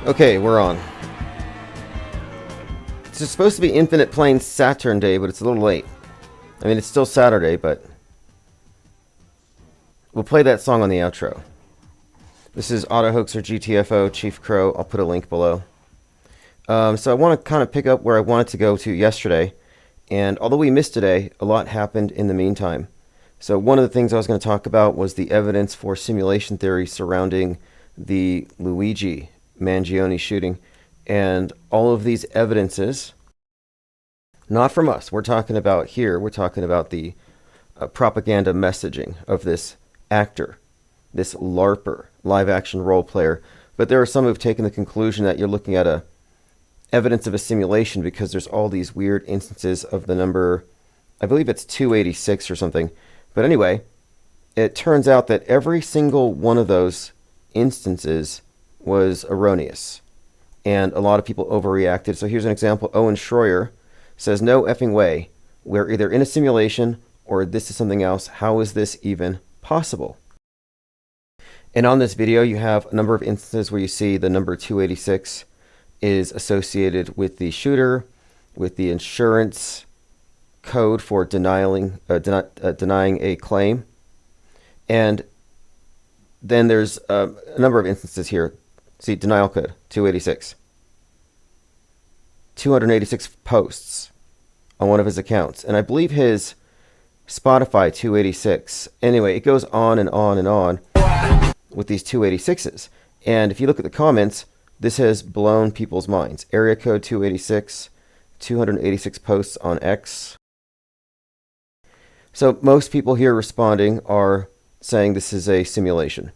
Okay, we're on. It's supposed to be Infinite Plane Saturn Day, but it's a little late. I mean, it's still Saturday, but we'll play that song on the outro. This is AutoHoaxer GTFO, Chief Crow. I'll put a link below. So I want to kind of pick up where I wanted to go to yesterday. And although we missed today, a lot happened in the meantime. So one of the things I was going to talk about was the evidence for simulation theory surrounding the Luigi Mangione shooting. And all of these evidences, not from us, we're talking about the propaganda messaging of this actor, this LARPer, live action role player. But there are some who've taken the conclusion that you're looking at evidence of a simulation because there's all these weird instances of the number, I believe it's 286 or something. But anyway, it turns out that every single one of those instances was erroneous. And a lot of people overreacted. So here's an example. Owen Schroyer says, "No effing way. We're either in a simulation or this is something else. How is this even possible?" And on this video, you have a number of instances where you see the number 286 is associated with the shooter, with the insurance code for denying a claim. And then there's a number of instances here. See, denial code, 286. 286 posts on one of his accounts. And I believe his Spotify 286. Anyway, it goes on and on and on with these 286s. And if you look at the comments, this has blown people's minds. Area code 286, 286 posts on X. So most people here responding are saying this is a simulation.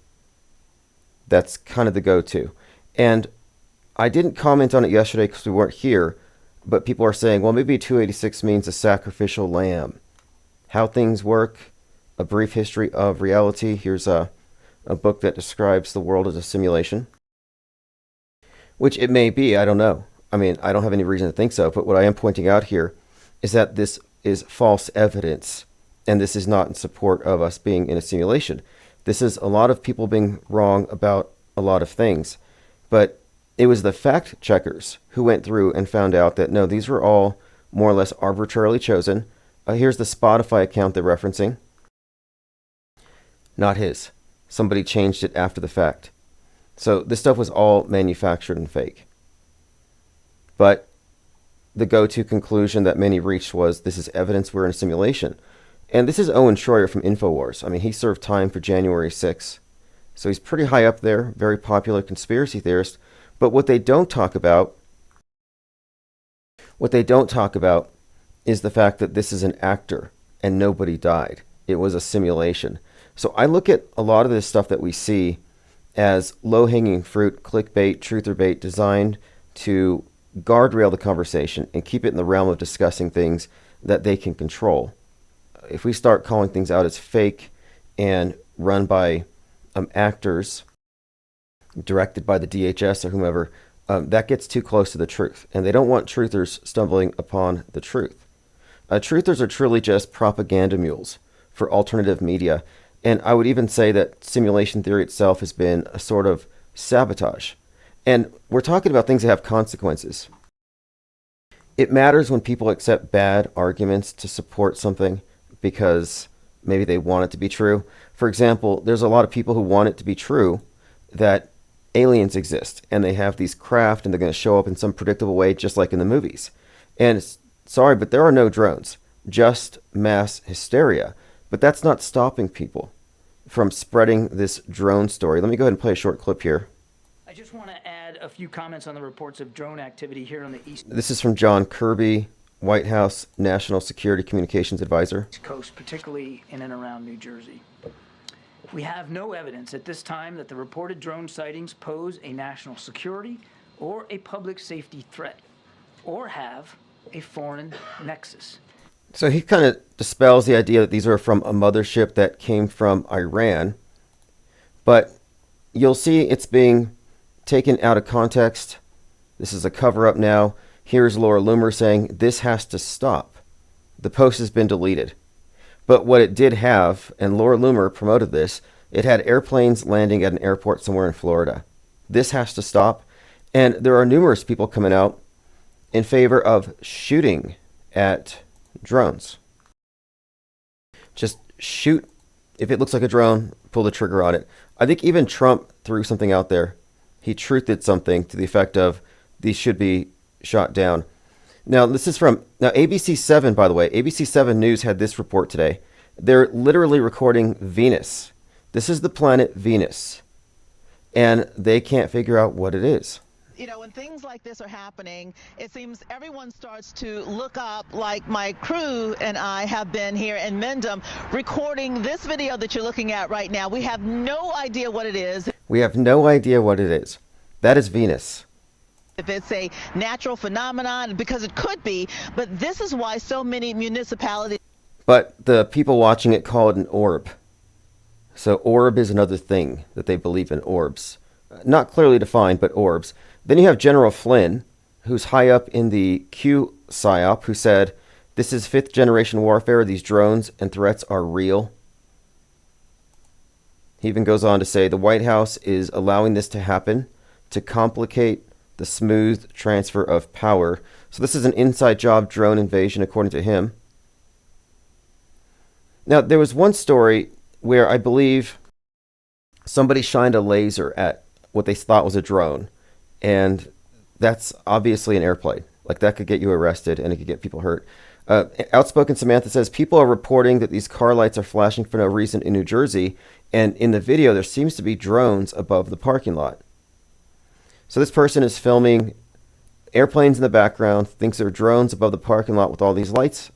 That's kind of the go-to. And I didn't comment on it yesterday because we weren't here, but people are saying, well, maybe 286 means a sacrificial lamb. How things work, a brief history of reality. Here's a book that describes the world as a simulation. Which it may be, I don't know. I mean, I don't have any reason to think so, but what I am pointing out here is that this is false evidence, and this is not in support of us being in a simulation. This is a lot of people being wrong about a lot of things, but it was the fact checkers who went through and found out that no, these were all more or less arbitrarily chosen. Here's the Spotify account they're referencing. Not his. Somebody changed it after the fact. So this stuff was all manufactured and fake. But the go-to conclusion that many reached was this is evidence we're in a simulation. And this is Owen Schroyer from InfoWars. I mean, he served time for January 6th. So he's pretty high up there, very popular conspiracy theorist. But what they don't talk about is the fact that this is an actor and nobody died. It was a simulation. So I look at a lot of this stuff that we see as low-hanging fruit, clickbait, truther bait, designed to guardrail the conversation and keep it in the realm of discussing things that they can control. If we start calling things out as fake and run by actors, directed by the DHS or whomever, that gets too close to the truth. And they don't want truthers stumbling upon the truth. Truthers are truly just propaganda mules for alternative media. And I would even say that simulation theory itself has been a sort of sabotage. And we're talking about things that have consequences. It matters when people accept bad arguments to support something because maybe they want it to be true. For example, there's a lot of people who want it to be true that aliens exist and they have these craft and they're going to show up in some predictable way just like in the movies. And sorry, but there are no drones, just mass hysteria. But that's not stopping people from spreading this drone story. Let me go ahead and play a short clip here. I just want to add a few comments on the reports of drone activity here on the East This is from John Kirby, White House National Security Communications Advisor. Coast, particularly in and around New Jersey. We have no evidence at this time that the reported drone sightings pose a national security or a public safety threat or have a foreign nexus. So he kind of dispels the idea that these are from a mothership that came from Iran. But you'll see it's being taken out of context. This is a cover-up now. Here's Laura Loomer saying, this has to stop. The post has been deleted. But what it did have, and Laura Loomer promoted this, it had airplanes landing at an airport somewhere in Florida. This has to stop. And there are numerous people coming out in favor of shooting at drones. Just shoot. If it looks like a drone, pull the trigger on it. I think even Trump threw something out there. He truthed something to the effect of these should be shot down. Now, this is from ABC 7, by the way. ABC 7 News had this report today. They're literally recording Venus. This is the planet Venus. And they can't figure out what it is. You know, when things like this are happening, it seems everyone starts to look up, like my crew and I have been here in Mendham recording this video that you're looking at right now. We have no idea what it is. We have no idea what it is. That is Venus. If it's a natural phenomenon, because it could be, but this is why so many municipalities. But the people watching it call it an orb. So orb is another thing that they believe in, orbs. Not clearly defined, but orbs. Then you have General Flynn, who's high up in the Q PSYOP, who said, this is fifth generation warfare. These drones and threats are real. He even goes on to say the White House is allowing this to happen to complicate the smooth transfer of power. So this is an inside job drone invasion, according to him. Now, there was one story where I believe somebody shined a laser at what they thought was a drone. And that's obviously an airplane. Like, that could get you arrested and it could get people hurt. Outspoken Samantha says people are reporting that these car lights are flashing for no reason in New Jersey. And in the video, there seems to be drones above the parking lot. So this person is filming airplanes in the background, thinks there are drones above the parking lot with all these lights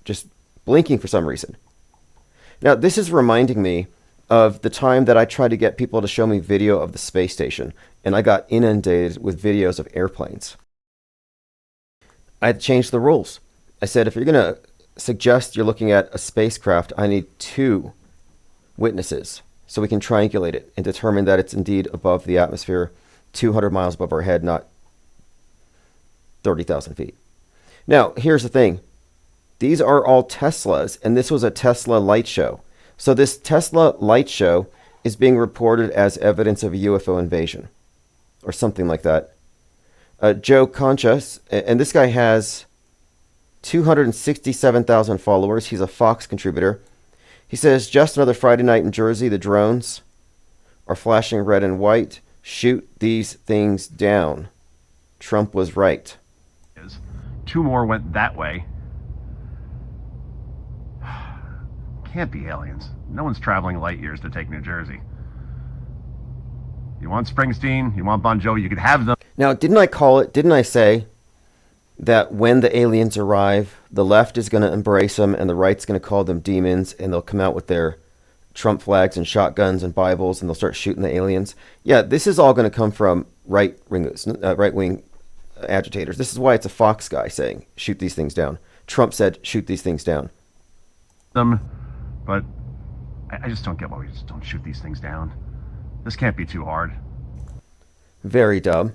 just blinking for some reason. Now, this is reminding me of the time that I tried to get people to show me video of the space station, and I got inundated with videos of airplanes. I had to change the rules. I said, if you're going to suggest you're looking at a spacecraft, I need 2 witnesses so we can triangulate it and determine that it's indeed above the atmosphere, 200 miles above our head, not 30,000 feet. Now, here's the thing. These are all Teslas, and this was a Tesla light show. So this Tesla light show is being reported as evidence of a UFO invasion or something like that. Joe Concha, and this guy has 267,000 followers. He's a Fox contributor. He says, just another Friday night in Jersey. The drones are flashing red and white. Shoot these things down. Trump was right. 2 more went that way. Can't be aliens. No one's traveling light years to take New Jersey. You want Springsteen, you want Bon Jovi, you could have them. Now, didn't I say that when the aliens arrive, the left is going to embrace them and the right's going to call them demons, and they'll come out with their Trump flags and shotguns and Bibles and they'll start shooting the aliens? Yeah, this is all going to come from right-wing agitators. This is why it's a Fox guy saying, shoot these things down. Trump said, shoot these things down. But I just don't get why we just don't shoot these things down. This can't be too hard. Very dumb.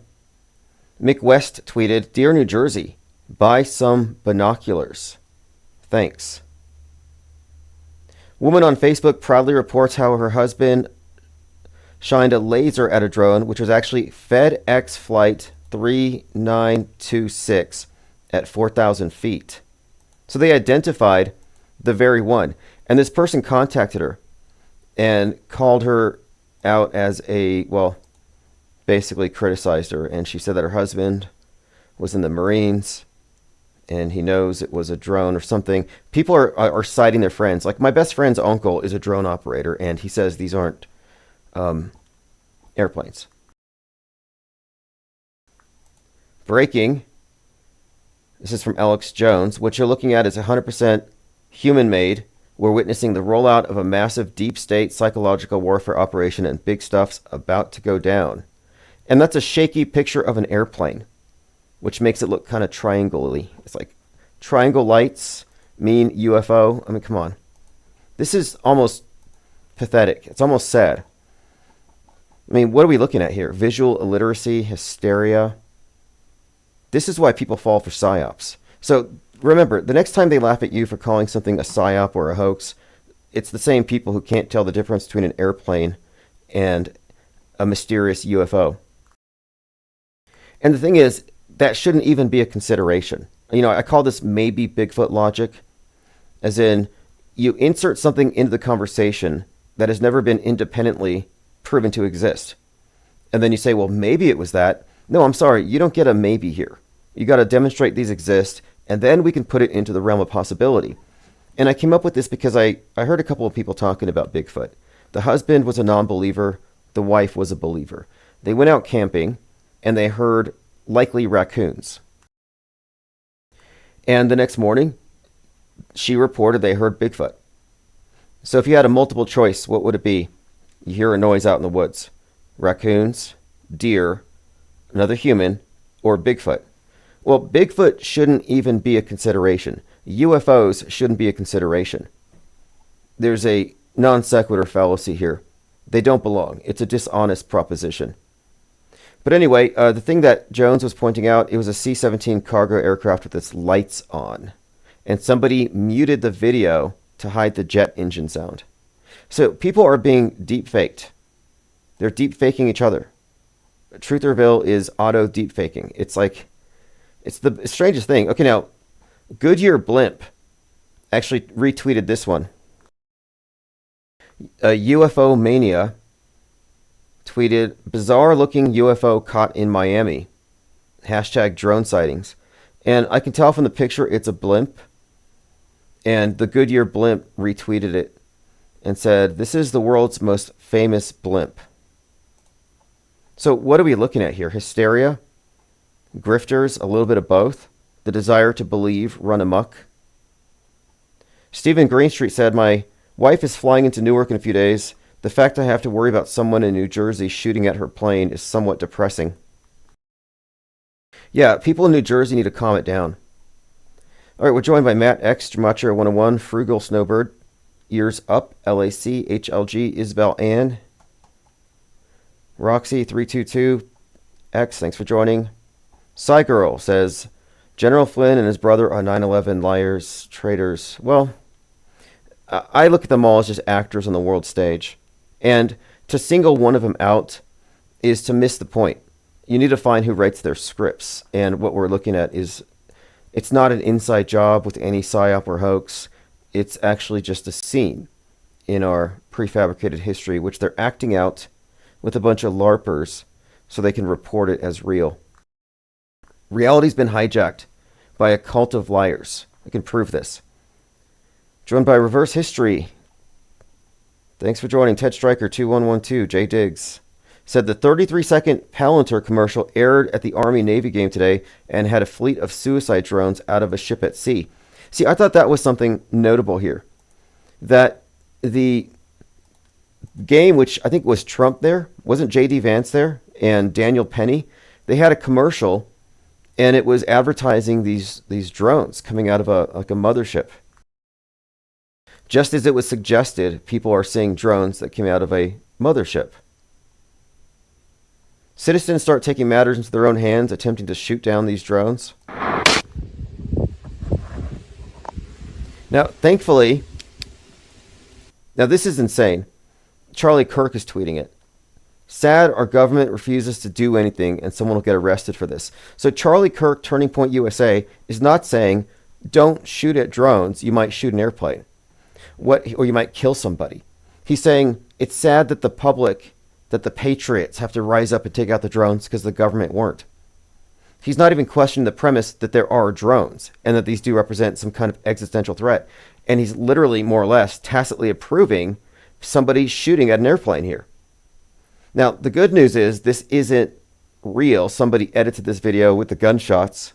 Mick West tweeted, Dear New Jersey, buy some binoculars. Thanks. Woman on Facebook proudly reports how her husband shined a laser at a drone, which was actually FedEx Flight 3926 at 4,000 feet. So they identified the very one. And this person contacted her and called her out as basically criticized her. And she said that her husband was in the Marines and he knows it was a drone or something. People are citing their friends. Like, my best friend's uncle is a drone operator, and he says these aren't airplanes. Breaking. This is from Alex Jones. What you're looking at is 100% human-made. We're witnessing the rollout of a massive deep state psychological warfare operation, and big stuff's about to go down. And that's a shaky picture of an airplane, which makes it look kind of triangle-y. It's like triangle lights mean UFO. I mean, come on. This is almost pathetic. It's almost sad. I mean, what are we looking at here? Visual illiteracy, hysteria. This is why people fall for PSYOPs. So remember, the next time they laugh at you for calling something a PSYOP or a hoax, it's the same people who can't tell the difference between an airplane and a mysterious UFO. And the thing is, that shouldn't even be a consideration. You know, I call this maybe Bigfoot logic, as in you insert something into the conversation that has never been independently proven to exist. And then you say, well, maybe it was that. No, I'm sorry, you don't get a maybe here. You got to demonstrate these exist, and then we can put it into the realm of possibility. And I came up with this because I heard a couple of people talking about Bigfoot. The husband was a non-believer. The wife was a believer. They went out camping, and they heard likely raccoons. And the next morning, she reported they heard Bigfoot. So if you had a multiple choice, what would it be? You hear a noise out in the woods. Raccoons, deer, another human, or Bigfoot. Well, Bigfoot shouldn't even be a consideration. UFOs shouldn't be a consideration. There's a non sequitur fallacy here. They don't belong. It's a dishonest proposition. But anyway, the thing that Jones was pointing out, it was a C-17 cargo aircraft with its lights on. And somebody muted the video to hide the jet engine sound. So people are being deep-faked. They're deep-faking each other. Truth or Veil is auto deep-faking. It's the strangest thing. Okay, now, Goodyear Blimp actually retweeted this one. UFO Mania tweeted, bizarre-looking UFO caught in Miami. Hashtag drone sightings. And I can tell from the picture it's a blimp. And the Goodyear Blimp retweeted it and said, this is the world's most famous blimp. So what are we looking at here? Hysteria? Grifters? A little bit of both? The desire to believe run amok? Stephen Greenstreet said, my wife is flying into Newark in a few days. The fact I have to worry about someone in New Jersey shooting at her plane is somewhat depressing. Yeah, people in New Jersey need to calm it down. All right, we're joined by Matt X, Gematria 101, Frugal Snowbird, Ears Up, LAC, HLG, Isabel Ann, Roxy 322, X, thanks for joining. Girl says, General Flynn and his brother are 9/11 liars, traitors. Well, I look at them all as just actors on the world stage. And to single one of them out is to miss the point. You need to find who writes their scripts. And what we're looking at is, it's not an inside job with any psyop or hoax. It's actually just a scene in our prefabricated history, which they're acting out with a bunch of LARPers so they can report it as real. Reality's been hijacked by a cult of liars. I can prove this. Joined by Reverse History. Thanks for joining. Ted Stryker 2112, Jay Diggs. Said the 33-second Palantir commercial aired at the Army-Navy game today and had a fleet of suicide drones out of a ship at sea. See, I thought that was something notable here. That the game, which I think was Trump there, wasn't J.D. Vance there, and Daniel Penny, they had a commercial, and it was advertising these drones coming out of a mothership. Just as it was suggested, people are seeing drones that came out of a mothership. Citizens start taking matters into their own hands, attempting to shoot down these drones. Now, thankfully, this is insane. Charlie Kirk is tweeting it. Sad our government refuses to do anything and someone will get arrested for this. So Charlie Kirk, Turning Point USA, is not saying, don't shoot at drones, you might shoot an airplane. Or you might kill somebody. He's saying, it's sad that the public, that the patriots have to rise up and take out the drones because the government weren't. He's not even questioning the premise that there are drones and that these do represent some kind of existential threat. And he's literally, more or less, tacitly approving somebody shooting at an airplane here. Now, the good news is this isn't real. Somebody edited this video with the gunshots.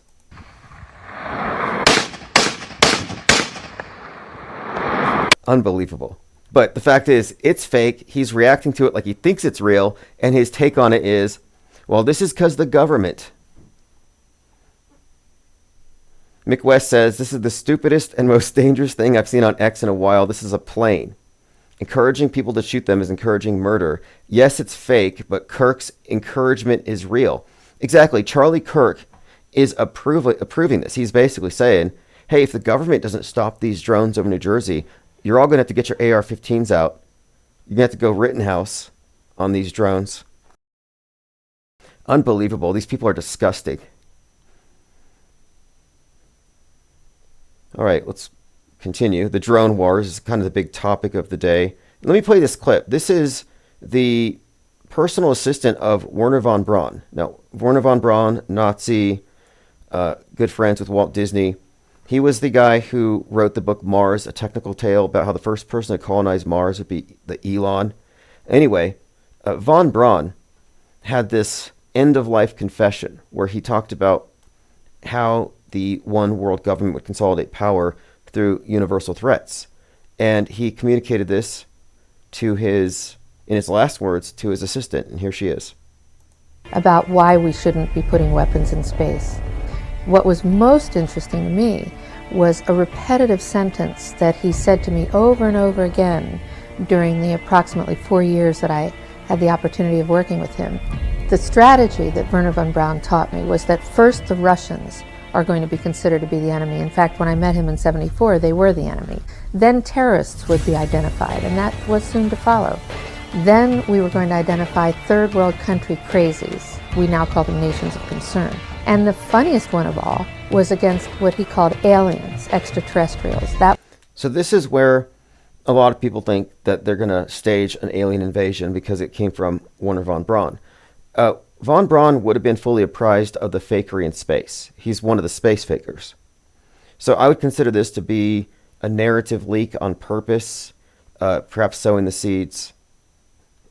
Unbelievable. But the fact is, it's fake. He's reacting to it like he thinks it's real. And his take on it is, well, this is because the government. Mick West says, this is the stupidest and most dangerous thing I've seen on X in a while. This is a plane. Encouraging people to shoot them is encouraging murder. Yes, it's fake, but Kirk's encouragement is real. Exactly. Charlie Kirk is approving this. He's basically saying, hey, if the government doesn't stop these drones over New Jersey, you're all going to have to get your AR-15s out. You're going to have to go Rittenhouse on these drones. Unbelievable. These people are disgusting. All right, let's continue. The drone wars is kind of the big topic of the day. Let me play this clip. This is the personal assistant of Werner von Braun. Now, Werner von Braun, Nazi, good friends with Walt Disney. He was the guy who wrote the book Mars, A Technical Tale, about how the first person to colonize Mars would be the Elon. Anyway, von Braun had this end-of-life confession where he talked about how the one world government would consolidate power through universal threats. And he communicated this to his, in his last words, to his assistant, and here she is. About why we shouldn't be putting weapons in space. What was most interesting to me was a repetitive sentence that he said to me over and over again during the approximately 4 years that I had the opportunity of working with him. The strategy that Werner von Braun taught me was that first the Russians are going to be considered to be the enemy. In fact, when I met him in '74, they were the enemy. Then terrorists would be identified, and that was soon to follow. Then we were going to identify third world country crazies. We now call them nations of concern. And the funniest one of all was against what he called aliens, extraterrestrials. So this is where a lot of people think that they're going to stage an alien invasion because it came from Werner von Braun. Von Braun would have been fully apprised of the fakery in space. He's one of the space fakers. So I would consider this to be a narrative leak on purpose, perhaps sowing the seeds.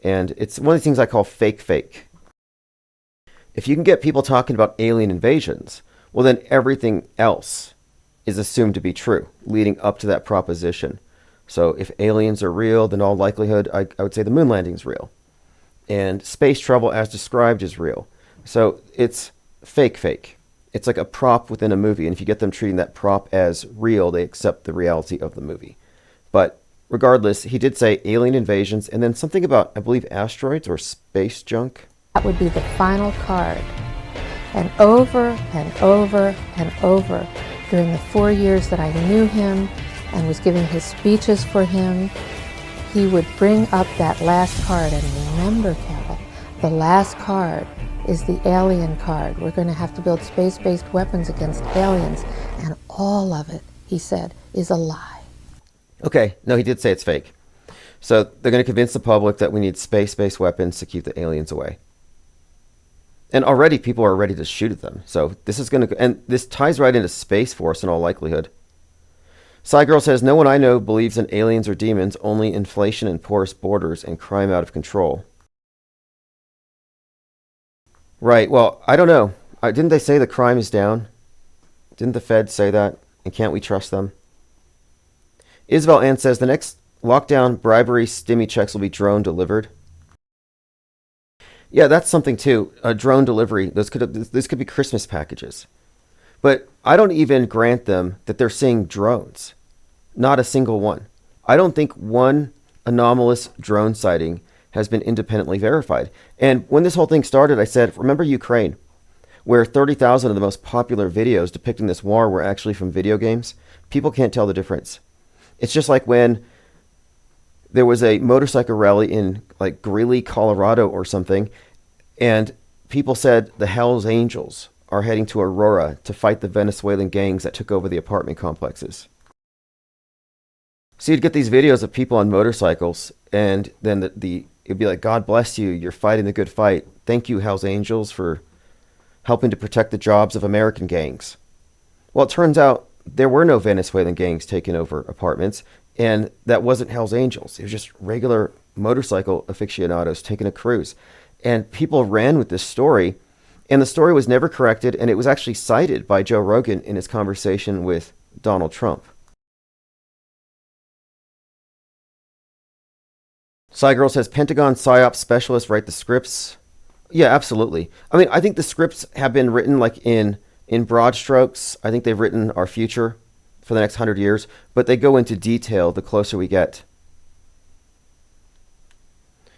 And it's one of the things I call fake. If you can get people talking about alien invasions, well then everything else is assumed to be true, leading up to that proposition. So if aliens are real, then all likelihood, I would say the moon landing is real. And space travel as described is real. So it's fake. It's like a prop within a movie. And if you get them treating that prop as real, they accept the reality of the movie. But regardless, he did say alien invasions and then something about, I believe, asteroids or space junk. That would be the final card. And over and over and over during the 4 years that I knew him and was giving his speeches for him, he would bring up that last card. And remember, Carol, the last card is the alien card. We're going to have to build space-based weapons against aliens. And all of it, he said, is a lie. Okay, no, he did say it's fake. So they're going to convince the public that we need space-based weapons to keep the aliens away. And already people are ready to shoot at them. So this is going to, and this ties right into Space Force in all likelihood. Cygirl says, no one I know believes in aliens or demons, only inflation and porous borders and crime out of control. Right, well, I don't know. Didn't they say the crime is down? Didn't the Fed say that? And can't we trust them? Isabel Ann says, the next lockdown bribery stimmy checks will be drone delivered. Yeah, that's something too. A drone delivery. This could be Christmas packages. But I don't even grant them that they're seeing drones. Not a single one. I don't think one anomalous drone sighting has been independently verified. And when this whole thing started, I said, remember Ukraine, where 30,000 of the most popular videos depicting this war were actually from video games? People can't tell the difference. It's just like when there was a motorcycle rally in like Greeley, Colorado or something, and people said the Hells Angels are heading to Aurora to fight the Venezuelan gangs that took over the apartment complexes. So you'd get these videos of people on motorcycles, and then it'd be like, God bless you, you're fighting the good fight. Thank you, Hells Angels, for helping to protect the jobs of American gangs. Well, it turns out there were no Venezuelan gangs taking over apartments, and that wasn't Hells Angels. It was just regular motorcycle aficionados taking a cruise. And people ran with this story, and the story was never corrected, and it was actually cited by Joe Rogan in his conversation with Donald Trump. Cygirl says, Pentagon PSYOP specialists write the scripts. Yeah, absolutely. I mean, I think the scripts have been written like in broad strokes. I think they've written our future for the next 100 years, but they go into detail the closer we get.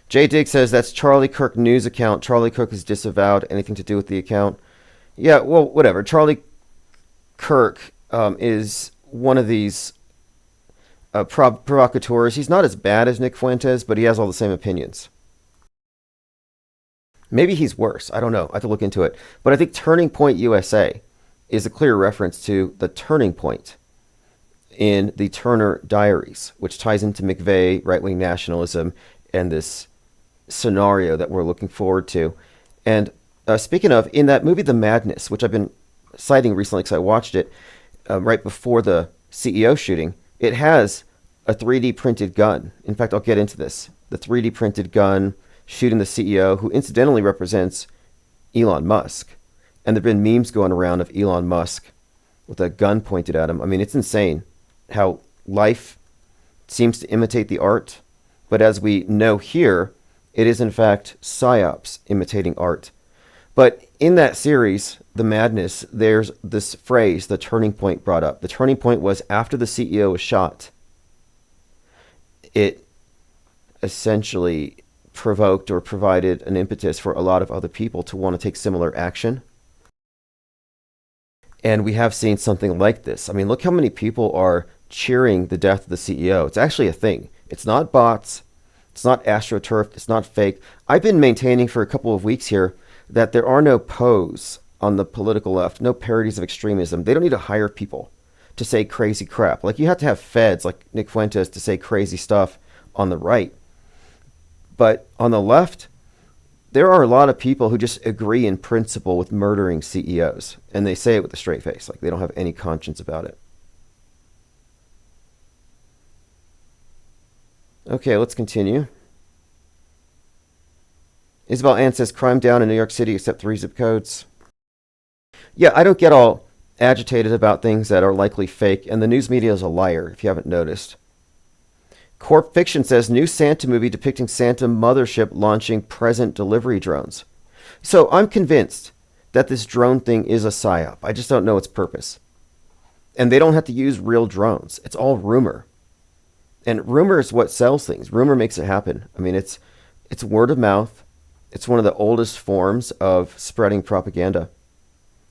Jay Digg says, that's Charlie Kirk news account. Charlie Kirk has disavowed anything to do with the account. Yeah, well, whatever. Charlie Kirk is one of these provocateurs. He's not as bad as Nick Fuentes, but he has all the same opinions. Maybe he's worse. I don't know. I have to look into it. But I think Turning Point USA is a clear reference to the turning point in the Turner Diaries, which ties into McVeigh, right-wing nationalism, and this scenario that we're looking forward to. And speaking of, in that movie, The Madness, which I've been citing recently because I watched it right before the CEO shooting, it has a 3D printed gun. In fact, I'll get into this. The 3D printed gun shooting the CEO, who incidentally represents Elon Musk. And there have been memes going around of Elon Musk with a gun pointed at him. I mean, it's insane how life seems to imitate the art. But as we know here, it is in fact psyops imitating art. But in that series, The Madness, there's this phrase, the turning point, brought up. The turning point was after the CEO was shot. It essentially provoked or provided an impetus for a lot of other people to want to take similar action. And we have seen something like this. I mean, look how many people are cheering the death of the CEO. It's actually a thing. It's not bots. It's not AstroTurf. It's not fake. I've been maintaining for a couple of weeks here that there are no pose on the political left, no parodies of extremism. They don't need to hire people to say crazy crap. Like, you have to have feds like Nick Fuentes to say crazy stuff on the right. But on the left, there are a lot of people who just agree in principle with murdering CEOs. And they say it with a straight face, like they don't have any conscience about it. Okay, let's continue. Isabel Ann says, crime down in New York City except 3 zip codes. Yeah, I don't get all agitated about things that are likely fake, and the news media is a liar, if you haven't noticed. Corp Fiction says, new Santa movie depicting Santa mothership launching present delivery drones. So I'm convinced that this drone thing is a psyop. I just don't know its purpose. And they don't have to use real drones. It's all rumor. And rumor is what sells things. Rumor makes it happen. I mean, it's word of mouth. It's one of the oldest forms of spreading propaganda.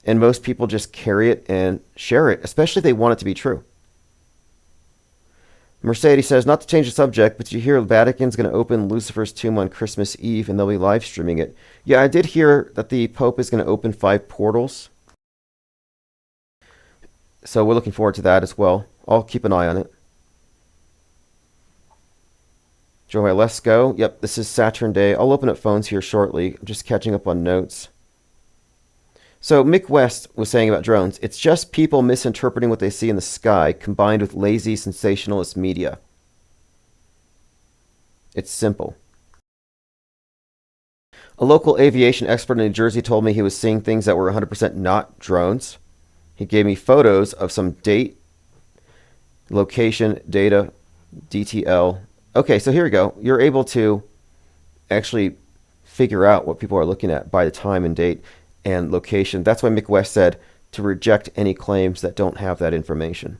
And most people just carry it and share it, especially if they want it to be true. Mercedes says, not to change the subject, but you hear the Vatican's going to open Lucifer's tomb on Christmas Eve and they'll be live streaming it. Yeah, I did hear that the Pope is going to open 5 portals. So we're looking forward to that as well. I'll keep an eye on it. Joy, let's go. Yep, this is Saturn Day. I'll open up phones here shortly. I'm just catching up on notes. So Mick West was saying about drones, it's just people misinterpreting what they see in the sky combined with lazy sensationalist media. It's simple. A local aviation expert in New Jersey told me he was seeing things that were 100% not drones. He gave me photos of some date, location, data, DTL. Okay, so here we go. You're able to actually figure out what people are looking at by the time and date and location. That's why Mick West said to reject any claims that don't have that information.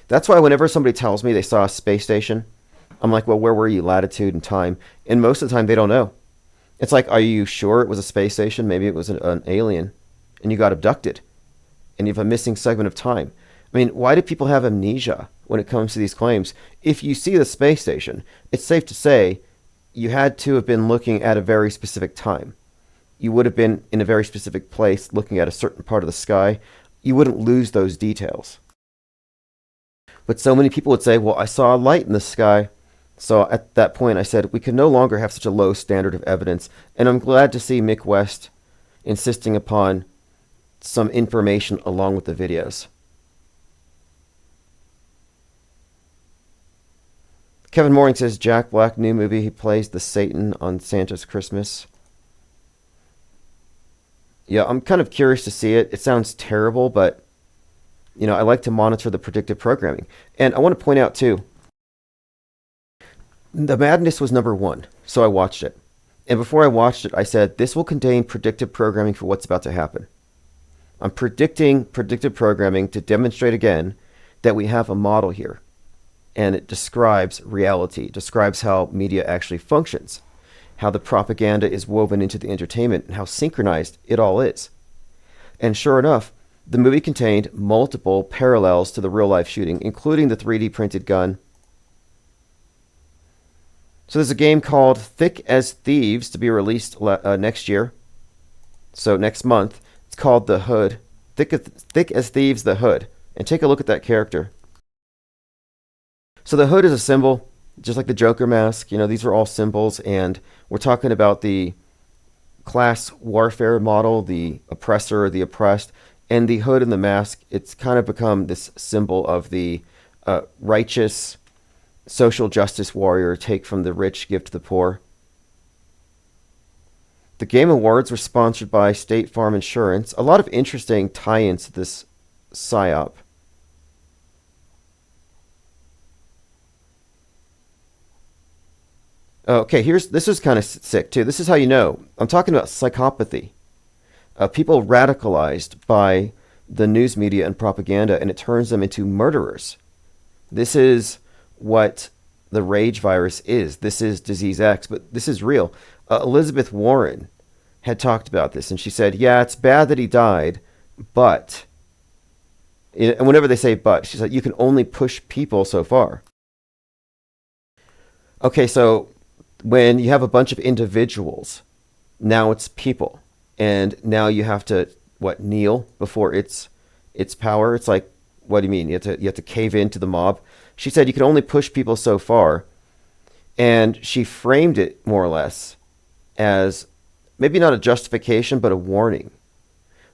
That's why whenever somebody tells me they saw a space station, I'm like, well, where were you? Latitude and time. And most of the time they don't know. It's like, are you sure it was a space station? Maybe it was an alien and you got abducted and you have a missing segment of time. I mean, why do people have amnesia when it comes to these claims? If you see the space station, it's safe to say you had to have been looking at a very specific time. You would have been in a very specific place looking at a certain part of the sky. You wouldn't lose those details. But so many people would say, well, I saw a light in the sky. So at that point, I said, we can no longer have such a low standard of evidence. And I'm glad to see Mick West insisting upon some information along with the videos. Kevin Mooring says, Jack Black, new movie. He plays the Satan on Santa's Christmas. Yeah, I'm kind of curious to see it. It sounds terrible, but, you know, I like to monitor the predictive programming. And I want to point out, too, The Madness was number 1, so I watched it. And before I watched it, I said, this will contain predictive programming for what's about to happen. I'm predicting predictive programming to demonstrate again that we have a model here. And it describes reality, describes how media actually functions, how the propaganda is woven into the entertainment, and how synchronized it all is. And sure enough, the movie contained multiple parallels to the real-life shooting, including the 3D printed gun. So there's a game called Thick as Thieves to be released next year. So next month. It's called The Hood. Thick as Thieves, The Hood. And take a look at that character. So the hood is a symbol, just like the Joker mask. You know, these are all symbols, and we're talking about the class warfare model, the oppressor, the oppressed, and the hood and the mask. It's kind of become this symbol of the righteous social justice warrior, take from the rich, give to the poor. The Game Awards were sponsored by State Farm Insurance. A lot of interesting tie-ins to this PSYOP. Okay, this is kind of sick too. This is how you know. I'm talking about psychopathy. People radicalized by the news media and propaganda, and it turns them into murderers. This is what the rage virus is. This is disease X, but this is real. Elizabeth Warren had talked about this, and she said, yeah, it's bad that he died, but, and whenever they say but, she said, you can only push people so far. Okay, so when you have a bunch of individuals, now it's people, and now you have to, kneel before its power? It's like, what do you mean? You have to cave into the mob? She said you can only push people so far, and she framed it more or less as maybe not a justification, but a warning.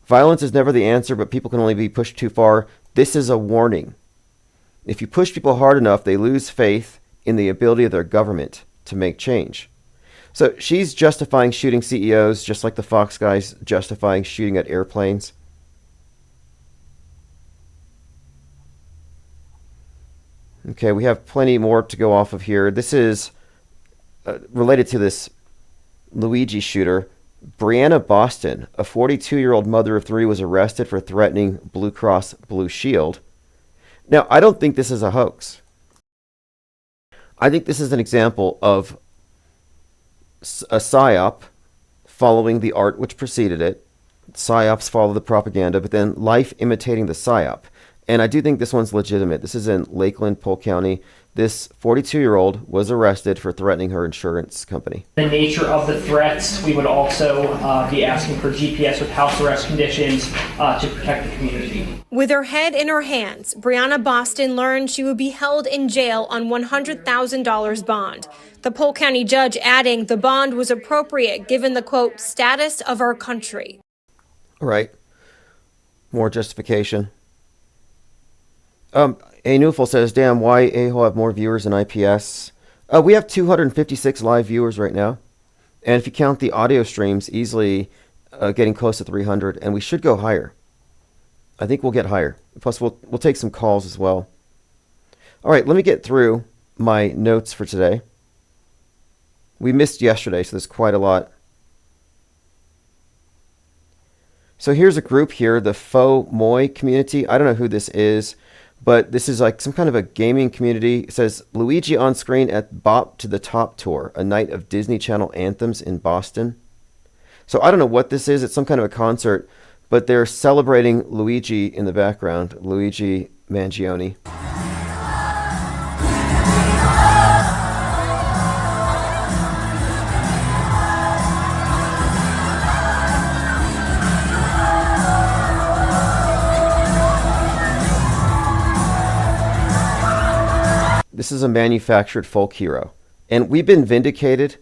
Violence is never the answer, but people can only be pushed too far. This is a warning. If you push people hard enough, they lose faith in the ability of their government to make change. So she's justifying shooting CEOs, just like the Fox guys justifying shooting at airplanes. Okay, we have plenty more to go off of here. This is related to this Luigi shooter. Brianna Boston, a 42-year-old mother of three, was arrested for threatening Blue Cross Blue Shield. Now, I don't think this is a hoax. I think this is an example of a PSYOP following the art which preceded it. PSYOPs follow the propaganda, but then life imitating the PSYOP. And I do think this one's legitimate. This is in Lakeland, Polk County. This 42-year-old was arrested for threatening her insurance company. The nature of the threats, we would also be asking for GPS with house arrest conditions to protect the community. With her head in her hands, Brianna Boston learned she would be held in jail on $100,000 bond. The Polk County judge adding the bond was appropriate given the, quote, status of our country. All right. More justification. A Newful says, damn, why A-Hole have more viewers than IPS? We have 256 live viewers right now. And if you count the audio streams, easily getting close to 300. And we should go higher. I think we'll get higher. Plus, we'll take some calls as well. All right, let me get through my notes for today. We missed yesterday, so there's quite a lot. So here's a group here, the Faux Moi community. I don't know who this is, but this is like some kind of a gaming community. It says, Luigi on screen at Bop to the Top Tour, a night of Disney Channel anthems in Boston. So I don't know what this is. It's some kind of a concert, but they're celebrating Luigi in the background, Luigi Mangione. This is a manufactured folk hero. And we've been vindicated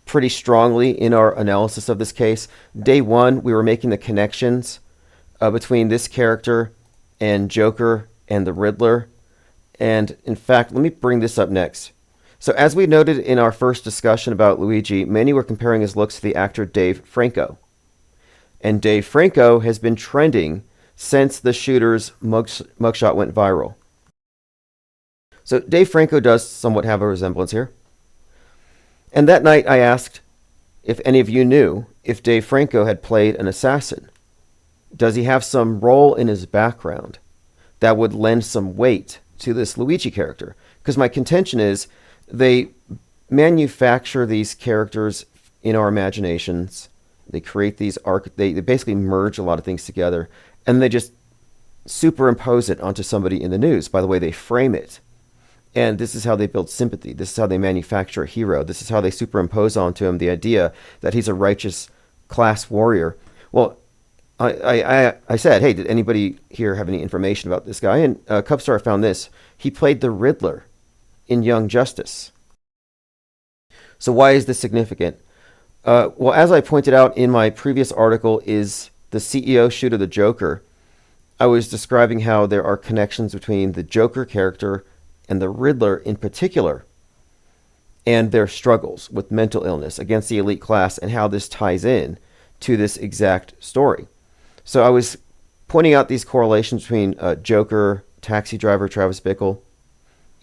pretty strongly in our analysis of this case. Day one, we were making the connections between this character and Joker and the Riddler. And in fact, let me bring this up next. So as we noted in our first discussion about Luigi, many were comparing his looks to the actor Dave Franco. And Dave Franco has been trending since the shooter's mugshot went viral. So Dave Franco does somewhat have a resemblance here. And that night I asked if any of you knew if Dave Franco had played an assassin. Does he have some role in his background that would lend some weight to this Luigi character? Because my contention is they manufacture these characters in our imaginations. They create these they basically merge a lot of things together, and they just superimpose it onto somebody in the news by the way they frame it. And this is how they build sympathy. This is how they manufacture a hero. This is how they superimpose onto him the idea that he's a righteous class warrior. Well, I said, hey, did anybody here have any information about this guy? And Cubstar found this. He played the Riddler in Young Justice. So why is this significant? Well, as I pointed out in my previous article, is the CEO shooter the Joker. I was describing how there are connections between the Joker character and the Riddler in particular, and their struggles with mental illness against the elite class, and how this ties in to this exact story. So I was pointing out these correlations between Joker, Taxi Driver Travis Bickle,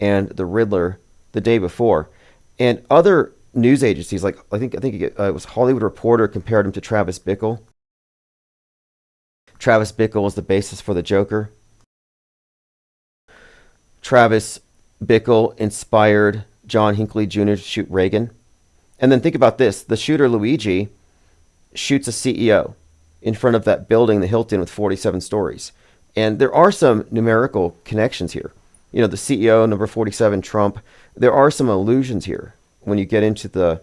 and the Riddler the day before. And other news agencies, like I think it was Hollywood Reporter, compared him to Travis Bickle. Travis Bickle was the basis for the Joker. Travis Bickle inspired John Hinckley Jr. to shoot Reagan. And then think about this. The shooter, Luigi, shoots a CEO in front of that building, the Hilton, with 47 stories. And there are some numerical connections here. You know, the CEO, number 47, Trump. There are some allusions here when you get into the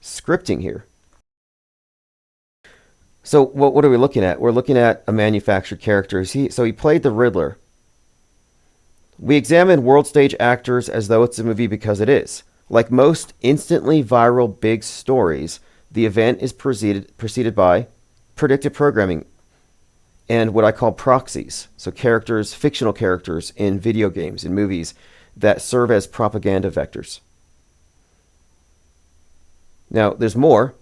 scripting here. So what are we looking at? We're looking at a manufactured character. So he played the Riddler. We examine world stage actors as though it's a movie because it is. Like most instantly viral big stories, the event is preceded by predictive programming and what I call proxies. So characters, fictional characters in video games, in movies, that serve as propaganda vectors. Now, there's more.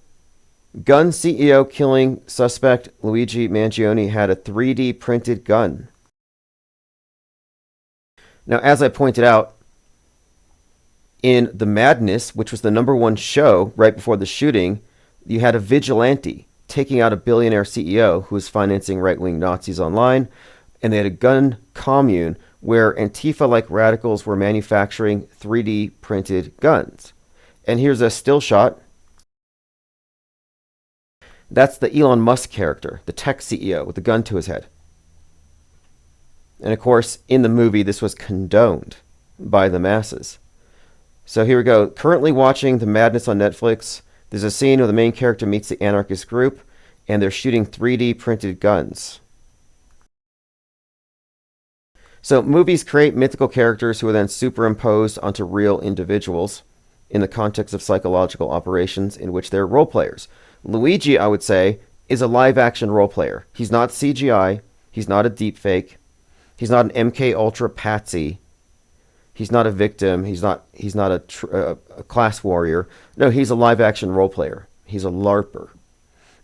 Gun CEO killing suspect Luigi Mangione had a 3D printed gun. Now, as I pointed out, in The Madness, which was the #1 show right before the shooting, you had a vigilante taking out a billionaire CEO who was financing right-wing Nazis online, and they had a gun commune where Antifa-like radicals were manufacturing 3D printed guns. And here's a still shot. That's the Elon Musk character, the tech CEO with the gun to his head. And of course, in the movie, this was condoned by the masses. So here we go. Currently watching The Madness on Netflix. There's a scene where the main character meets the anarchist group, and they're shooting 3D printed guns. So movies create mythical characters who are then superimposed onto real individuals in the context of psychological operations in which they're role players. Luigi, I would say, is a live-action role player. He's not CGI. He's not a deepfake. He's not an MK Ultra patsy. He's not a victim. He's not a class warrior. No, he's a live-action role player. He's a LARPer.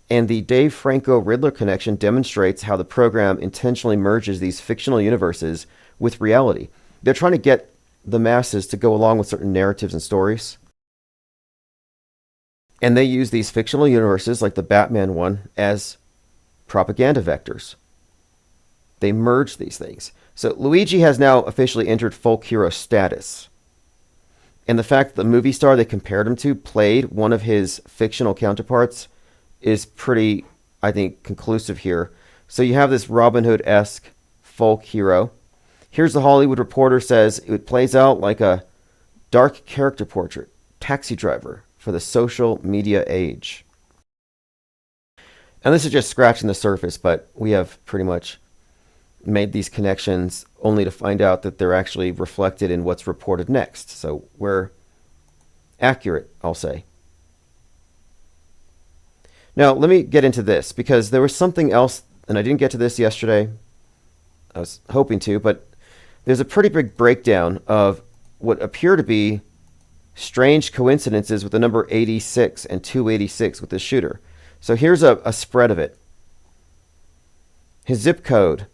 And the Dave Franco Riddler connection demonstrates how the program intentionally merges these fictional universes with reality. They're trying to get the masses to go along with certain narratives and stories. And they use these fictional universes, like the Batman one, as propaganda vectors. They merge these things. So Luigi has now officially entered folk hero status. And the fact that the movie star they compared him to played one of his fictional counterparts is pretty, I think, conclusive here. So you have this Robin Hood-esque folk hero. Here's the Hollywood Reporter says it plays out like a dark character portrait, Taxi Driver, for the social media age. And this is just scratching the surface, but we have pretty much made these connections only to find out that they're actually reflected in what's reported next. So we're accurate, I'll say. Now, let me get into this, because there was something else, and I didn't get to this yesterday. I was hoping to, but there's a pretty big breakdown of what appear to be strange coincidences with the number 86 and 286 with the shooter. So here's a spread of it. His zip code.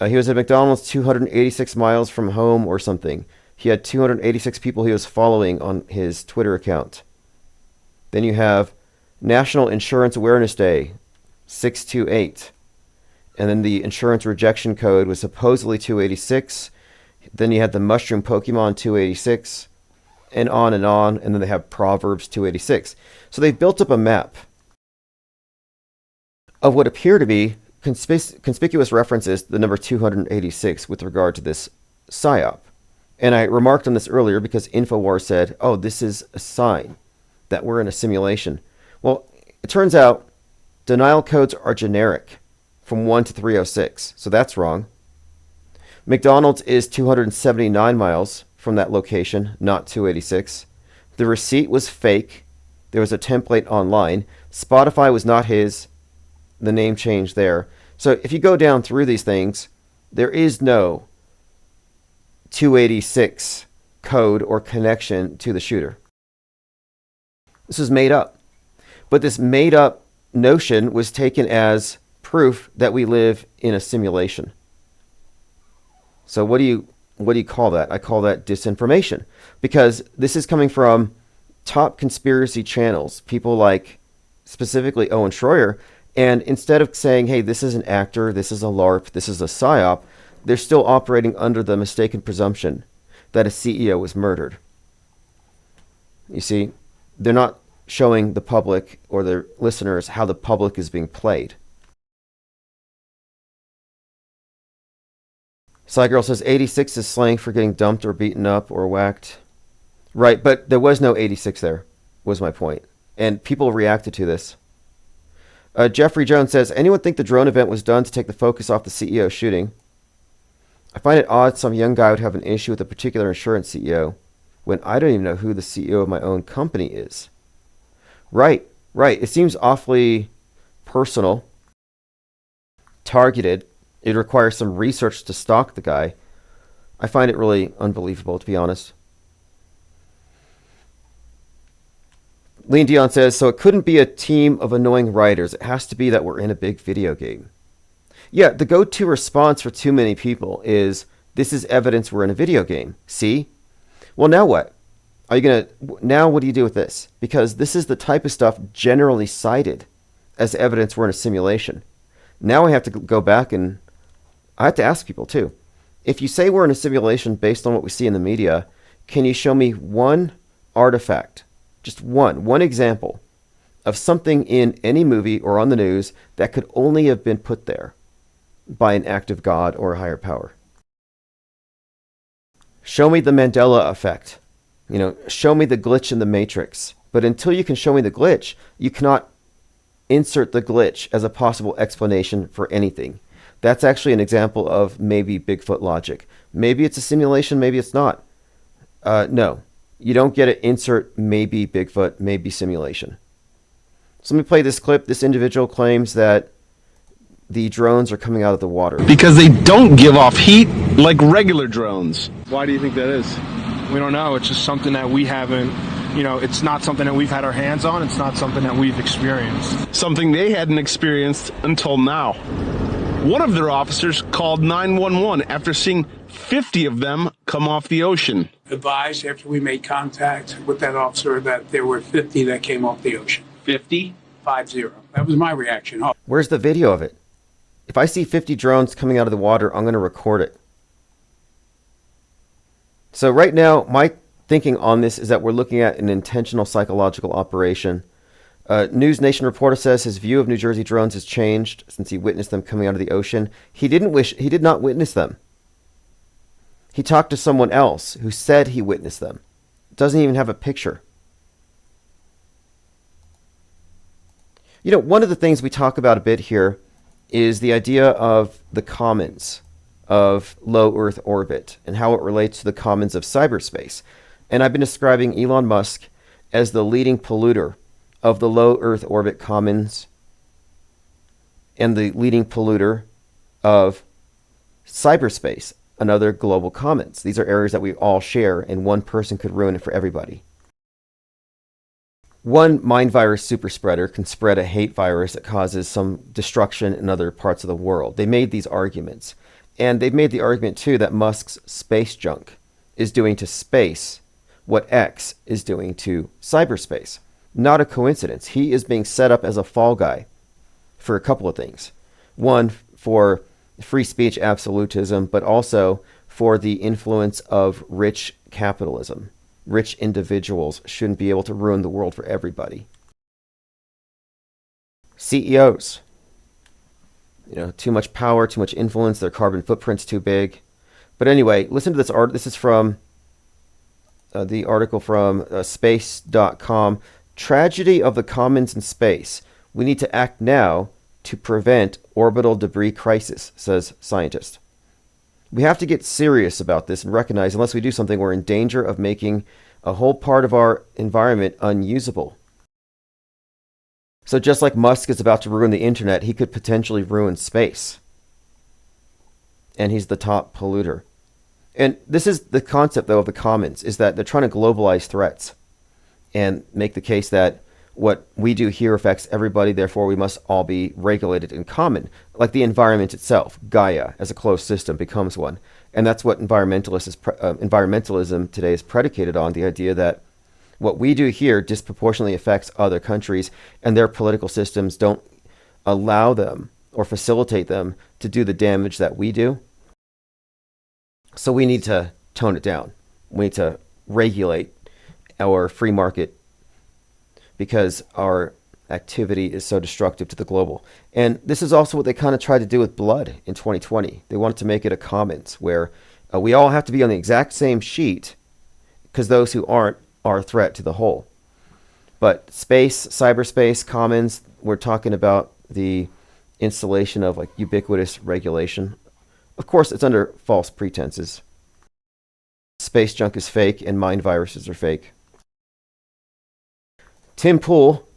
He was at McDonald's 286 miles from home or something. He had 286 people he was following on his Twitter account. Then you have National Insurance Awareness Day, 628. And then the insurance rejection code was supposedly 286. Then you had the mushroom Pokemon 286. And on, and then they have Proverbs 286. So they've built up a map of what appear to be conspicuous references to the number 286 with regard to this PSYOP. And I remarked on this earlier because InfoWars said, oh, this is a sign that we're in a simulation. Well, it turns out denial codes are generic from 1 to 306, so that's wrong. McDonald's is 279 miles from that location, not 286. The receipt was fake. There was a template online. Spotify was not his. The name change there. So if you go down through these things, there is no 286 code or connection to the shooter. This was made up. But this made up notion was taken as proof that we live in a simulation. So what do you call that? I call that disinformation, because this is coming from top conspiracy channels, people like specifically Owen Schroyer, and instead of saying, hey, this is an actor, this is a LARP, this is a PSYOP, they're still operating under the mistaken presumption that a CEO was murdered. You see, they're not showing the public or their listeners how the public is being played. Cygirl says 86 is slang for getting dumped or beaten up or whacked. Right, but there was no 86 there, was my point. And people reacted to this. Jeffrey Jones says, anyone think the drone event was done to take the focus off the CEO shooting? I find it odd some young guy would have an issue with a particular insurance CEO when I don't even know who the CEO of my own company is. Right. It seems awfully personal, targeted. It requires some research to stalk the guy. I find it really unbelievable, to be honest. Lean Dion says, so it couldn't be a team of annoying writers. It has to be that we're in a big video game. Yeah, the go-to response for too many people is, this is evidence we're in a video game. See? Well, now what? Now what do you do with this? Because this is the type of stuff generally cited as evidence we're in a simulation. Now I have to go back and I have to ask people too. If you say we're in a simulation based on what we see in the media, can you show me one artifact, just one example of something in any movie or on the news that could only have been put there by an act of God or a higher power? Show me the Mandela effect. Show me the glitch in the Matrix. But until you can show me the glitch, you cannot insert the glitch as a possible explanation for anything. That's actually an example of maybe Bigfoot logic. Maybe it's a simulation, maybe it's not. No, you don't get to insert maybe Bigfoot, maybe simulation. So let me play this clip. This individual claims that the drones are coming out of the water. Because they don't give off heat like regular drones. Why do you think that is? We don't know. It's just something that we haven't, it's not something that we've had our hands on. It's not something that we've experienced. Something they hadn't experienced until now. One of their officers called 911 after seeing 50 of them come off the ocean. Advised after we made contact with that officer that there were 50 that came off the ocean. 50? 50. That was my reaction. Oh. Where's the video of it? If I see 50 drones coming out of the water, I'm going to record it. So right now, my thinking on this is that we're looking at an intentional psychological operation. News Nation reporter says his view of New Jersey drones has changed since he witnessed them coming out of the ocean. He did not witness them. He talked to someone else who said he witnessed them. Doesn't even have a picture. One of the things we talk about a bit here is the idea of the commons of low Earth orbit and how it relates to the commons of cyberspace. And I've been describing Elon Musk as the leading polluter of the low Earth orbit commons and the leading polluter of cyberspace, another global commons. These are areas that we all share, and one person could ruin it for everybody. One mind virus super spreader can spread a hate virus that causes some destruction in other parts of the world. They made these arguments. And they've made the argument, too, that Musk's space junk is doing to space what X is doing to cyberspace. Not a coincidence. He is being set up as a fall guy for a couple of things. One, for free speech absolutism, but also for the influence of rich capitalism. Rich individuals shouldn't be able to ruin the world for everybody. CEOs. Too much power, too much influence, their carbon footprint's too big. But anyway, listen to this art. This is from the article from space.com. Tragedy of the commons in space. We need to act now to prevent orbital debris crisis, says scientist. We have to get serious about this and recognize unless we do something, we're in danger of making a whole part of our environment unusable. So just like Musk is about to ruin the internet, he could potentially ruin space. And he's the top polluter. And this is the concept, though, of the commons, is that they're trying to globalize threats and make the case that what we do here affects everybody, therefore we must all be regulated in common. Like the environment itself, Gaia, as a closed system, becomes one. And that's what environmentalism today is predicated on, the idea that what we do here disproportionately affects other countries, and their political systems don't allow them or facilitate them to do the damage that we do. So we need to tone it down. We need to regulate our free market because our activity is so destructive to the global. And this is also what they kind of tried to do with blood in 2020. They wanted to make it a commons where we all have to be on the exact same sheet because those who aren't are a threat to the whole. But space, cyberspace, commons, we're talking about the installation of like ubiquitous regulation. Of course, it's under false pretenses. Space junk is fake and mind viruses are fake. Tim Pool,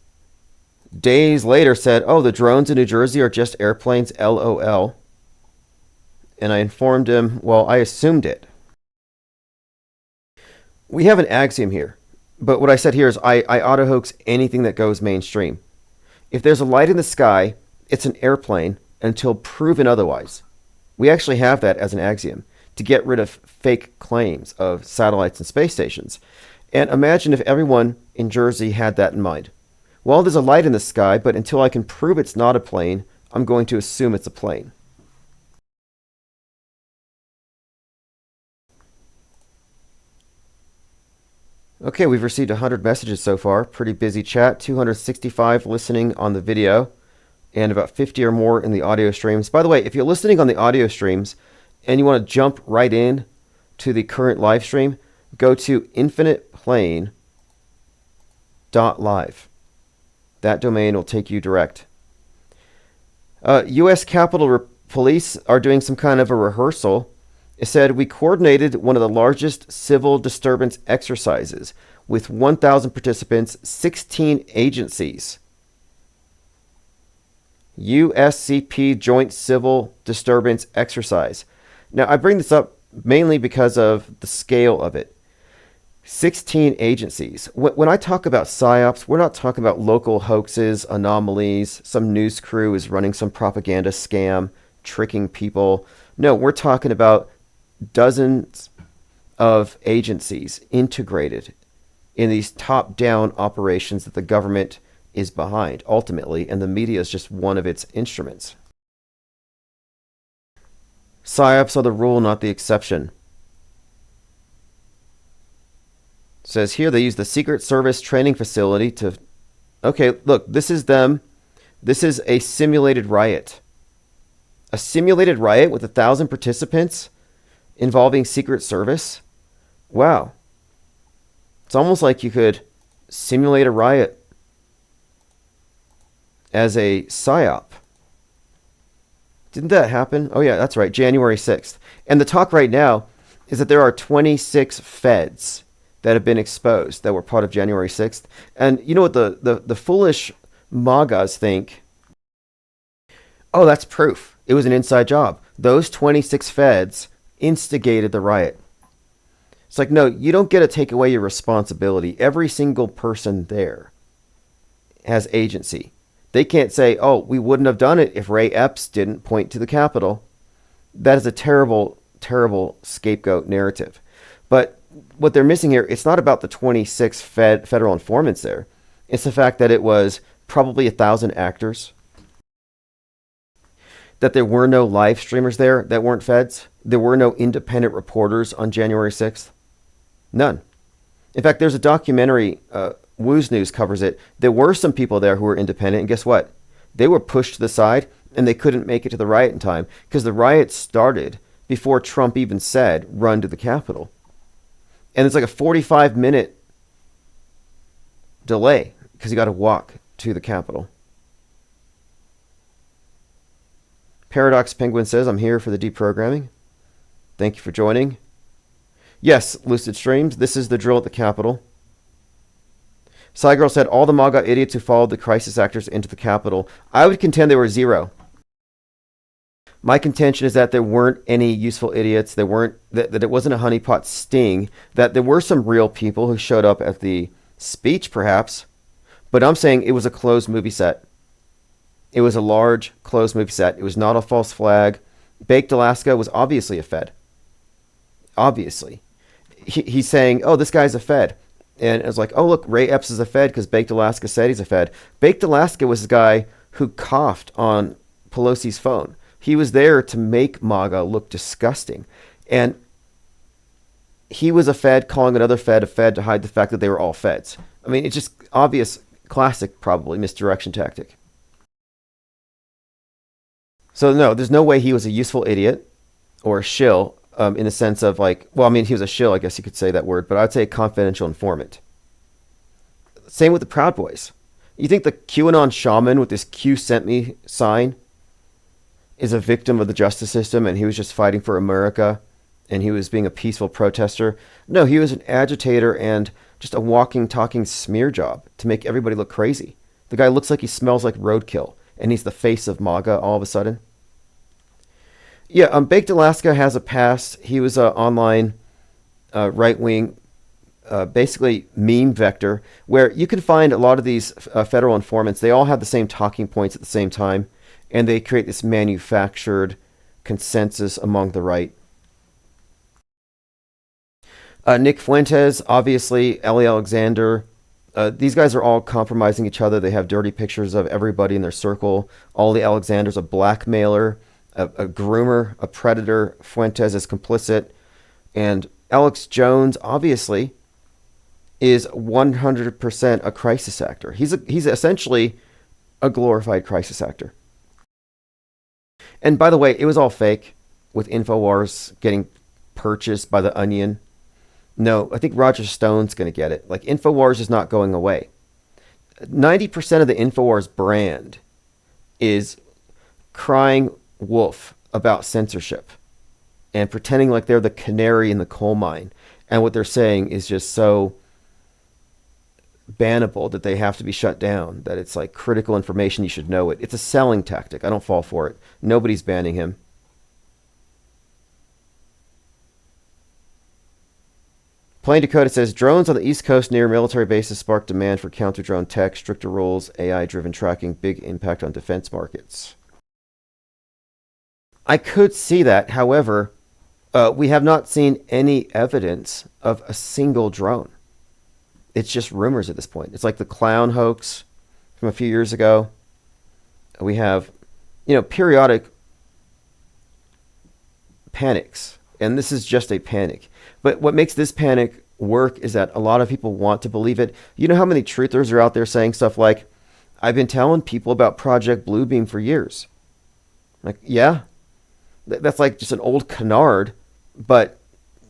days later, said, oh, the drones in New Jersey are just airplanes, LOL. And I informed him, well, I assumed it. We have an axiom here, but what I said here is I auto-hoax anything that goes mainstream. If there's a light in the sky, it's an airplane until proven otherwise. We actually have that as an axiom to get rid of fake claims of satellites and space stations. And imagine if everyone in Jersey had that in mind. Well, there's a light in the sky, but until I can prove it's not a plane, I'm going to assume it's a plane. Okay, we've received 100 messages so far. Pretty busy chat. 265 listening on the video and about 50 or more in the audio streams. By the way, if you're listening on the audio streams and you want to jump right in to the current live stream, go to infiniteplane.live. That domain will take you direct. U.S. Capitol Police are doing some kind of a rehearsal. It said, we coordinated one of the largest civil disturbance exercises with 1,000 participants, 16 agencies. USCP Joint Civil Disturbance Exercise. Now, I bring this up mainly because of the scale of it. 16 agencies. When I talk about PSYOPs, we're not talking about local hoaxes, anomalies, some news crew is running some propaganda scam, tricking people. No, we're talking about dozens of agencies integrated in these top-down operations that the government is behind, ultimately, and the media is just one of its instruments. PSYOPs are the rule, not the exception. It says here they use the Secret Service training facility to... Okay, look, this is them. This is a simulated riot. A simulated riot with 1,000 participants involving Secret Service? Wow. It's almost like you could simulate a riot as a PSYOP. Didn't that happen? Oh yeah, that's right, January 6th. And the talk right now is that there are 26 feds that have been exposed that were part of January 6th. And you know what the foolish MAGAs think? Oh, that's proof. It was an inside job. Those 26 feds instigated the riot. It's like, no, you don't get to take away your responsibility. Every single person there has agency. They can't say, oh, we wouldn't have done it if Ray Epps didn't point to the Capitol. That is a terrible, terrible scapegoat narrative. But what they're missing here, it's not about the 26 federal informants there. It's the fact that it was probably 1,000 actors, that there were no live streamers there that weren't feds. There were no independent reporters on January 6th. None. In fact, there's a documentary, Woo's News covers it. There were some people there who were independent, and guess what? They were pushed to the side, and they couldn't make it to the riot in time, because the riot started before Trump even said, run to the Capitol. And it's like a 45-minute delay because you got to walk to the Capitol. Paradox Penguin says, I'm here for the deprogramming. Thank you for joining. Yes, Lucid Streams, this is the drill at the Capitol. Cygirl said, all the MAGA idiots who followed the crisis actors into the Capitol. I would contend they were zero. My contention is that there weren't any useful idiots. There weren't that it wasn't a honeypot sting. That there were some real people who showed up at the speech, perhaps. But I'm saying it was a closed movie set. It was a large, closed movie set. It was not a false flag. Baked Alaska was obviously a Fed. Obviously. He's saying, oh, this guy's a Fed. And it was like, oh, look, Ray Epps is a Fed because Baked Alaska said he's a Fed. Baked Alaska was the guy who coughed on Pelosi's phone. He was there to make MAGA look disgusting. And he was a Fed calling another Fed a Fed to hide the fact that they were all Feds. I mean, it's just obvious, classic, probably, misdirection tactic. So no, there's no way he was a useful idiot or a shill in the sense of like, well, I mean, he was a shill, I guess you could say that word, but I'd say a confidential informant. Same with the Proud Boys. You think the QAnon shaman with this Q sent me sign is a victim of the justice system and he was just fighting for America and he was being a peaceful protester? No, he was an agitator and just a walking, talking smear job to make everybody look crazy. The guy looks like he smells like roadkill and he's the face of MAGA all of a sudden. Yeah, Baked Alaska has a past. He was an online right-wing, basically meme vector, where you can find a lot of these federal informants. They all have the same talking points at the same time, and they create this manufactured consensus among the right. Nick Fuentes, obviously, Ellie Alexander. These guys are all compromising each other. They have dirty pictures of everybody in their circle. Ollie Alexander's a blackmailer, a groomer, a predator. Fuentes is complicit. And Alex Jones, obviously, is 100% a crisis actor. He's essentially a glorified crisis actor. And by the way, it was all fake with InfoWars getting purchased by The Onion. No, I think Roger Stone's going to get it. Like, InfoWars is not going away. 90% of the InfoWars brand is crying wolf about censorship and pretending like they're the canary in the coal mine. And what they're saying is just so bannable that they have to be shut down, that it's like critical information, you should know it. It's a selling tactic. I don't fall for it. Nobody's banning him. Plain Dakota says, drones on the East Coast near military bases spark demand for counter-drone tech, stricter rules, AI-driven tracking, big impact on defense markets. I could see that. However, we have not seen any evidence of a single drone. It's just rumors at this point. It's like the clown hoax from a few years ago. We have, periodic panics. And this is just a panic. But what makes this panic work is that a lot of people want to believe it. You know how many truthers are out there saying stuff like, I've been telling people about Project Bluebeam for years. Like, yeah, that's like just an old canard, but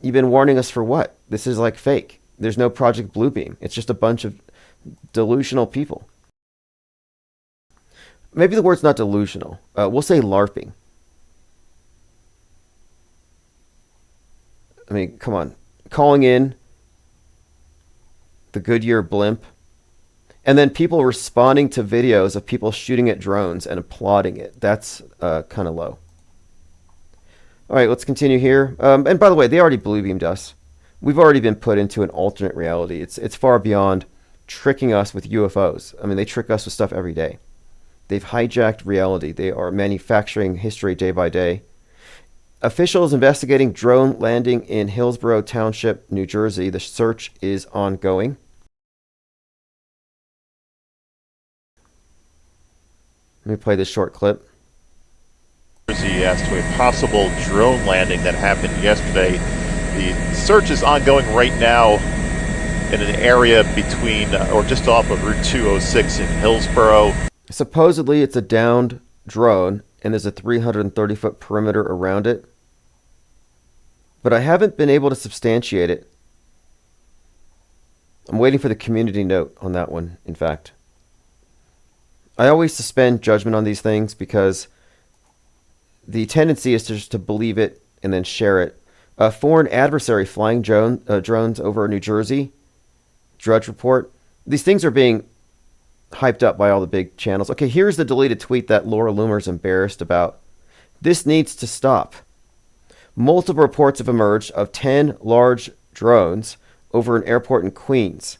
you've been warning us for what? This is like fake. There's no Project Bluebeam. It's just a bunch of delusional people. Maybe the word's not delusional. We'll say LARPing. I mean, come on. Calling in the Goodyear blimp, and then people responding to videos of people shooting at drones and applauding it. That's kind of low. All right, let's continue here. And by the way, they already blue-beamed us. We've already been put into an alternate reality. It's far beyond tricking us with UFOs. I mean, they trick us with stuff every day. They've hijacked reality. They are manufacturing history day by day. Officials investigating drone landing in Hillsborough Township, New Jersey. The search is ongoing. Let me play this short clip. As to a possible drone landing that happened yesterday. The search is ongoing right now in an area between or just off of Route 206 in Hillsborough. Supposedly it's a downed drone and there's a 330-foot perimeter around it. but I haven't been able to substantiate it. I'm waiting for the community note on that one, in fact. I always suspend judgment on these things because the tendency is just to believe it and then share it. A foreign adversary flying drones over New Jersey, Drudge Report. These things are being hyped up by all the big channels. Okay, here's the deleted tweet that Laura Loomer's embarrassed about. This needs to stop. Multiple reports have emerged of 10 large drones over an airport in Queens.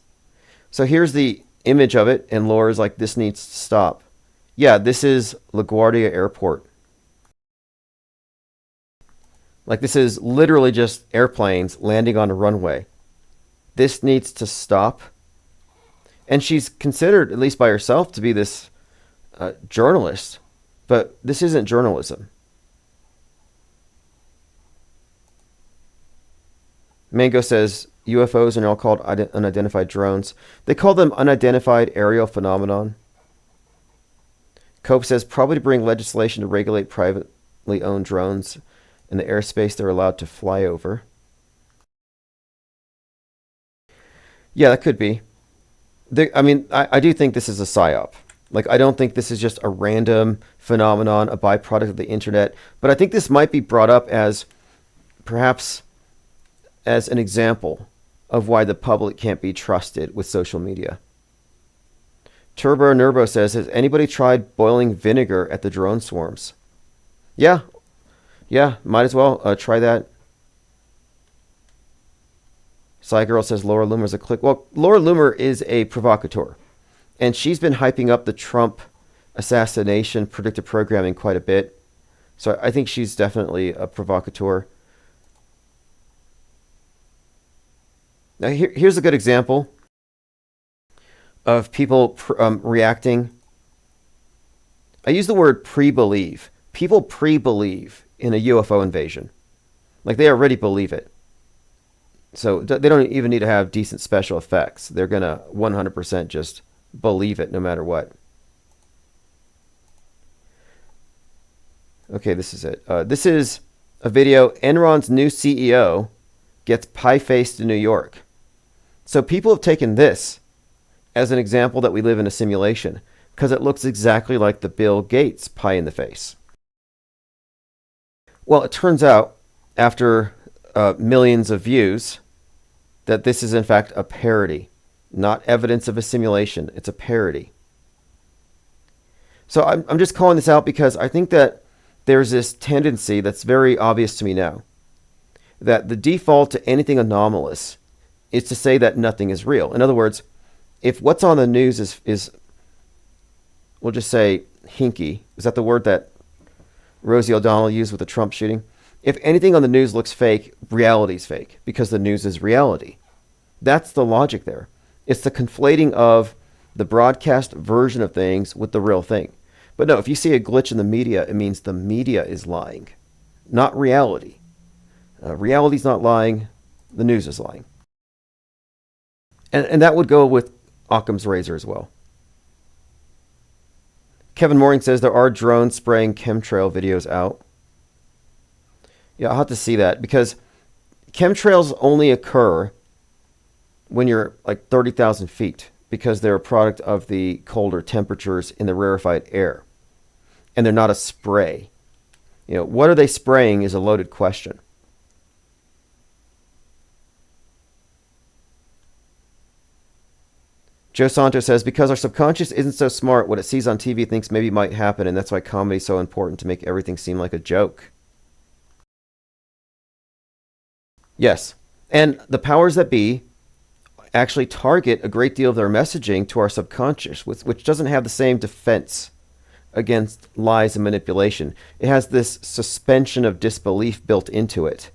So here's the image of it, and Laura's like, this needs to stop. Yeah, this is LaGuardia Airport. Like, this is literally just airplanes landing on a runway. This needs to stop. And she's considered, at least by herself, to be this journalist. But this isn't journalism. Mango says UFOs are now called unidentified drones. They call them unidentified aerial phenomenon. Cope says probably to bring legislation to regulate privately owned drones in the airspace they're allowed to fly over. Yeah, that could be. I do think this is a psyop. Like, I don't think this is just a random phenomenon, a byproduct of the internet. But I think this might be brought up as perhaps as an example of why the public can't be trusted with social media. Turbo Nervo says, has anybody tried boiling vinegar at the drone swarms? Yeah, might as well try that. Sly Girl says Laura Loomer's a click. Well, Laura Loomer is a provocateur, and she's been hyping up the Trump assassination predictive programming quite a bit. So I think she's definitely a provocateur. Now here's a good example of people reacting. I use the word pre-believe. People pre-believe in a UFO invasion. Like, they already believe it. So they don't even need to have decent special effects. They're going to 100% just believe it no matter what. Okay, this is it. This is a video. Enron's new CEO gets pie-faced in New York. So people have taken this as an example that we live in a simulation because it looks exactly like the Bill Gates pie in the face. Well, it turns out, after millions of views, that this is in fact a parody, not evidence of a simulation. It's a parody. So I'm just calling this out because I think that there's this tendency that's very obvious to me now, that the default to anything anomalous is to say that nothing is real. In other words, if what's on the news is we'll just say hinky, is that the word that Rosie O'Donnell used with the Trump shooting? If anything on the news looks fake, reality's fake because the news is reality. That's the logic there. It's the conflating of the broadcast version of things with the real thing. But no, if you see a glitch in the media, it means the media is lying, not reality. Reality's not lying. The news is lying. And that would go with Occam's razor as well. Kevin Mooring says there are drone spraying chemtrail videos out. Yeah, I'll have to see that because chemtrails only occur when you're like 30,000 feet because they're a product of the colder temperatures in the rarefied air. And they're not a spray. You know, what are they spraying is a loaded question. Joe Santos says, because our subconscious isn't so smart, what it sees on TV thinks maybe might happen, and that's why comedy is so important to make everything seem like a joke. Yes, and the powers that be actually target a great deal of their messaging to our subconscious, which doesn't have the same defense against lies and manipulation. It has this suspension of disbelief built into it.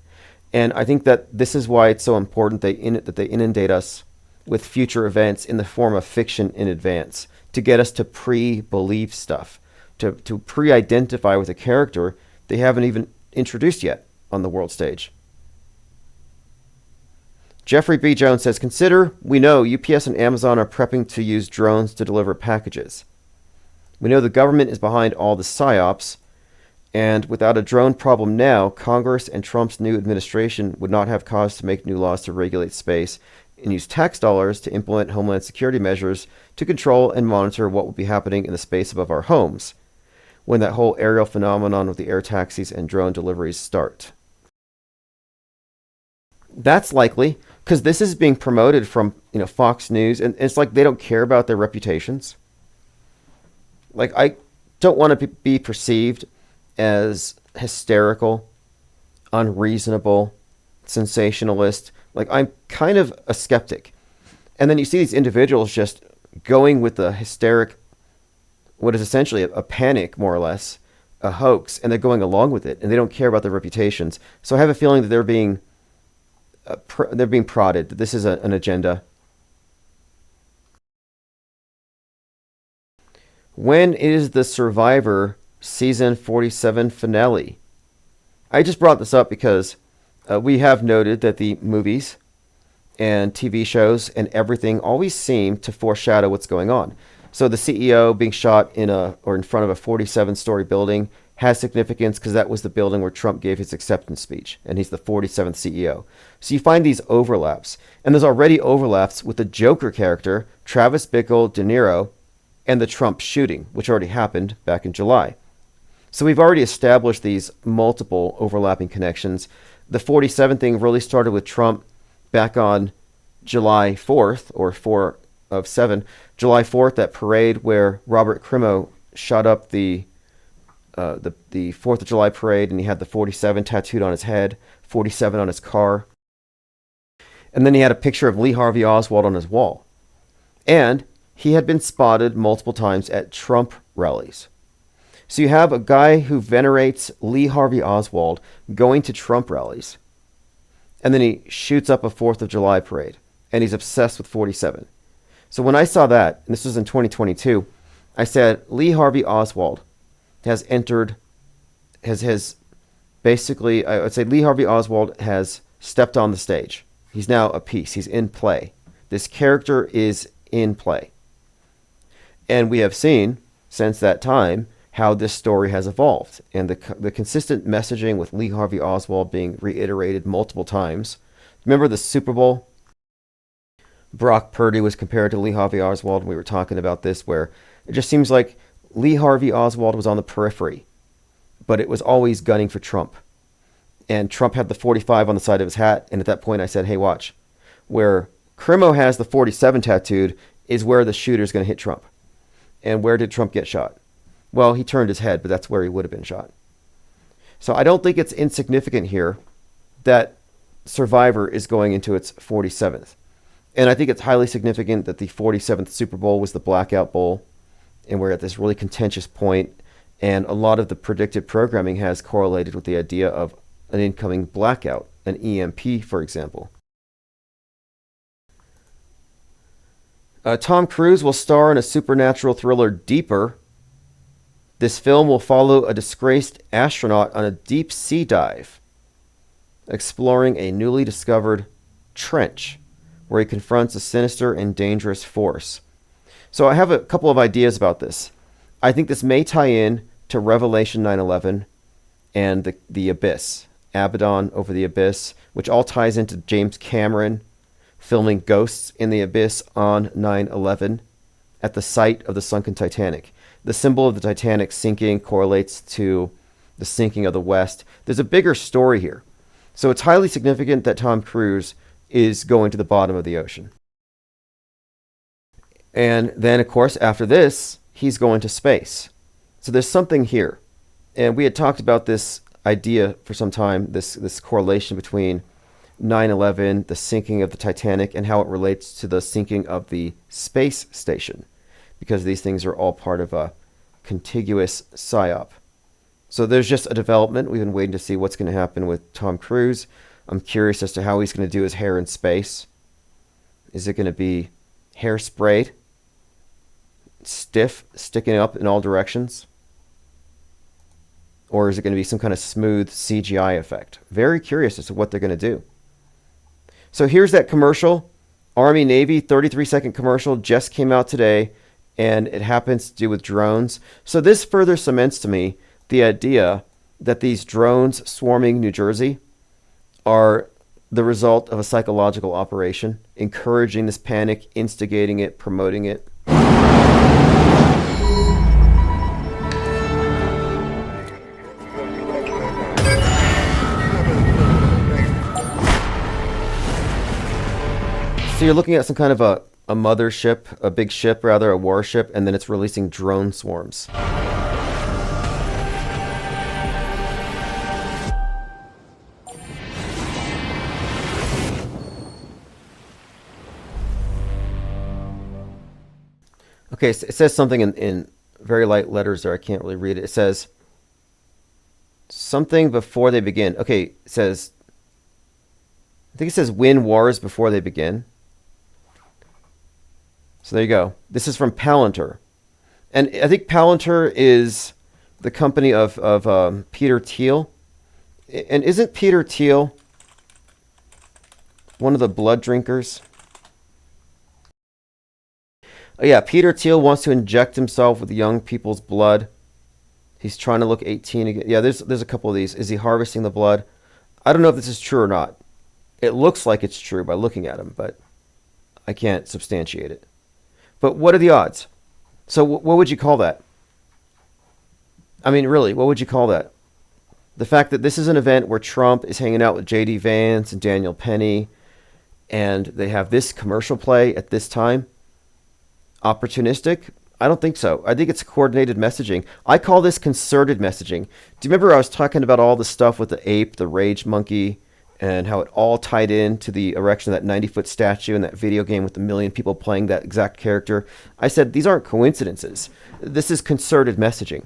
And I think that this is why it's so important that they inundate us with future events in the form of fiction in advance to get us to pre-believe stuff, to pre-identify with a character they haven't even introduced yet on the world stage. Jeffrey B. Jones says, consider, we know UPS and Amazon are prepping to use drones to deliver packages. We know the government is behind all the psyops, And without a drone problem now, Congress and Trump's new administration would not have cause to make new laws to regulate space and use tax dollars to implement homeland security measures to control and monitor what will be happening in the space above our homes when that whole aerial phenomenon of the air taxis and drone deliveries start. That's likely because this is being promoted from Fox News, and it's like they don't care about their reputations. Like, I don't want to be perceived as hysterical, unreasonable, sensationalist. Like, I'm kind of a skeptic. And then you see these individuals just going with the hysteric, what is essentially a panic, more or less, a hoax, and they're going along with it, and they don't care about their reputations. So I have a feeling that they're being prodded, that this is an agenda. When is the Survivor Season 47 finale? I just brought this up because we have noted that the movies and TV shows and everything always seem to foreshadow what's going on. So the CEO being shot in front of a 47-story building has significance because that was the building where Trump gave his acceptance speech, and he's the 47th CEO. So you find these overlaps, and there's already overlaps with the Joker character, Travis Bickle De Niro, and the Trump shooting, which already happened back in July. So we've already established these multiple overlapping connections. The 47 thing really started with Trump back on July 4th, or 4 of 7, July 4th, that parade where Robert Crimo shot up the 4th of July parade, and he had the 47 tattooed on his head, 47 on his car. And then he had a picture of Lee Harvey Oswald on his wall. And he had been spotted multiple times at Trump rallies. So you have a guy who venerates Lee Harvey Oswald going to Trump rallies, and then he shoots up a 4th of July parade, and he's obsessed with 47. So when I saw that, and this was in 2022, I said, Lee Harvey Oswald has basically, I would say Lee Harvey Oswald has stepped on the stage. He's now a piece. He's in play. This character is in play. And we have seen since that time how this story has evolved, and the consistent messaging with Lee Harvey Oswald being reiterated multiple times. Remember the Super Bowl? Brock Purdy was compared to Lee Harvey Oswald, and we were talking about this, where it just seems like Lee Harvey Oswald was on the periphery, but it was always gunning for Trump. And Trump had the 45 on the side of his hat, and at that point I said, hey, watch. Where Crimo has the 47 tattooed is where the shooter's going to hit Trump. And where did Trump get shot? Well, he turned his head, but that's where he would have been shot. So I don't think it's insignificant here that Survivor is going into its 47th. And I think it's highly significant that the 47th Super Bowl was the Blackout Bowl, and we're at this really contentious point, and a lot of the predicted programming has correlated with the idea of an incoming blackout, an EMP, for example. Tom Cruise will star in a supernatural thriller, Deeper. This film will follow a disgraced astronaut on a deep sea dive, exploring a newly discovered trench where he confronts a sinister and dangerous force. So I have a couple of ideas about this. I think this may tie in to Revelation 9/11 and the Abyss, Abaddon over the Abyss, which all ties into James Cameron filming Ghosts in the Abyss on 9/11 at the site of the sunken Titanic. The symbol of the Titanic sinking correlates to the sinking of the West. There's a bigger story here. So it's highly significant that Tom Cruise is going to the bottom of the ocean. And then, of course, after this, he's going to space. So there's something here. And we had talked about this idea for some time, this correlation between 9/11, the sinking of the Titanic, and how it relates to the sinking of the space station, because these things are all part of a contiguous psyop. So there's just a development. We've been waiting to see what's going to happen with Tom Cruise. I'm curious as to how he's going to do his hair in space. Is it going to be hairsprayed, stiff, sticking up in all directions? Or is it going to be some kind of smooth CGI effect? Very curious as to what they're going to do. So here's that commercial. Army Navy 33-second commercial just came out today, and it happens to do with drones. So this further cements to me the idea that these drones swarming New Jersey are the result of a psychological operation, encouraging this panic, instigating it, promoting it. So you're looking at some kind of a mothership, a big ship rather, a warship, and then it's releasing drone swarms. Okay, so it says something in very light letters there. I can't really read it. It says something before they begin. Okay, it says, I think it says win wars before they begin. So there you go. This is from Palantir. And I think Palantir is the company of Peter Thiel. And isn't Peter Thiel one of the blood drinkers? Oh yeah, Peter Thiel wants to inject himself with young people's blood. He's trying to look 18 again. Yeah, there's a couple of these. Is he harvesting the blood? I don't know if this is true or not. It looks like it's true by looking at him, but I can't substantiate it. But what are the odds? So what would you call that? I mean, really, what would you call that? The fact that this is an event where Trump is hanging out with J.D. Vance and Daniel Penny, and they have this commercial play at this time. Opportunistic? I don't think so. I think it's coordinated messaging. I call this concerted messaging. Do you remember I was talking about all the stuff with the ape, the rage monkey, and how it all tied in to the erection of that 90-foot statue and that video game with a million people playing that exact character? I said, these aren't coincidences. This is concerted messaging.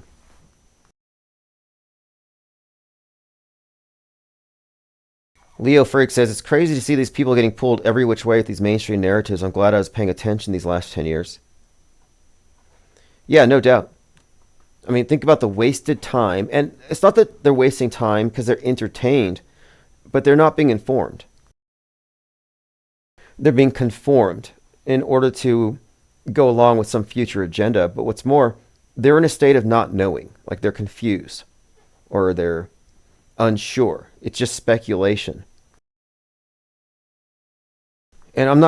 Leo Frigg says, it's crazy to see these people getting pulled every which way with these mainstream narratives. I'm glad I was paying attention these last 10 years. Yeah, no doubt. I mean, think about the wasted time. And it's not that they're wasting time because they're entertained, but they're not being informed. They're being conformed in order to go along with some future agenda. But what's more, they're in a state of not knowing, like they're confused or they're unsure. It's just speculation. And I'm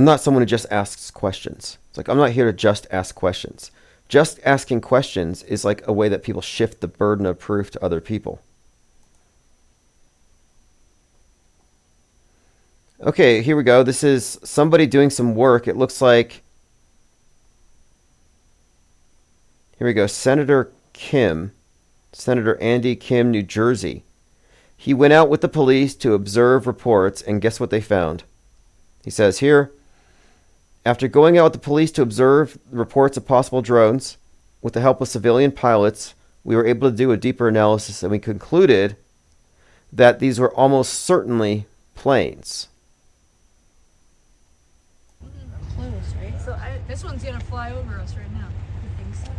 not someone who just asks questions. It's like, I'm not here to just ask questions. Just asking questions is like a way that people shift the burden of proof to other people. Okay, here we go. This is somebody doing some work. It looks like, here we go, Senator Andy Kim, New Jersey. He went out with the police to observe reports, and guess what they found? He says here, after going out with the police to observe reports of possible drones, with the help of civilian pilots, we were able to do a deeper analysis, and we concluded that these were almost certainly planes. Close, right? So this one's gonna fly over us right now. You think so?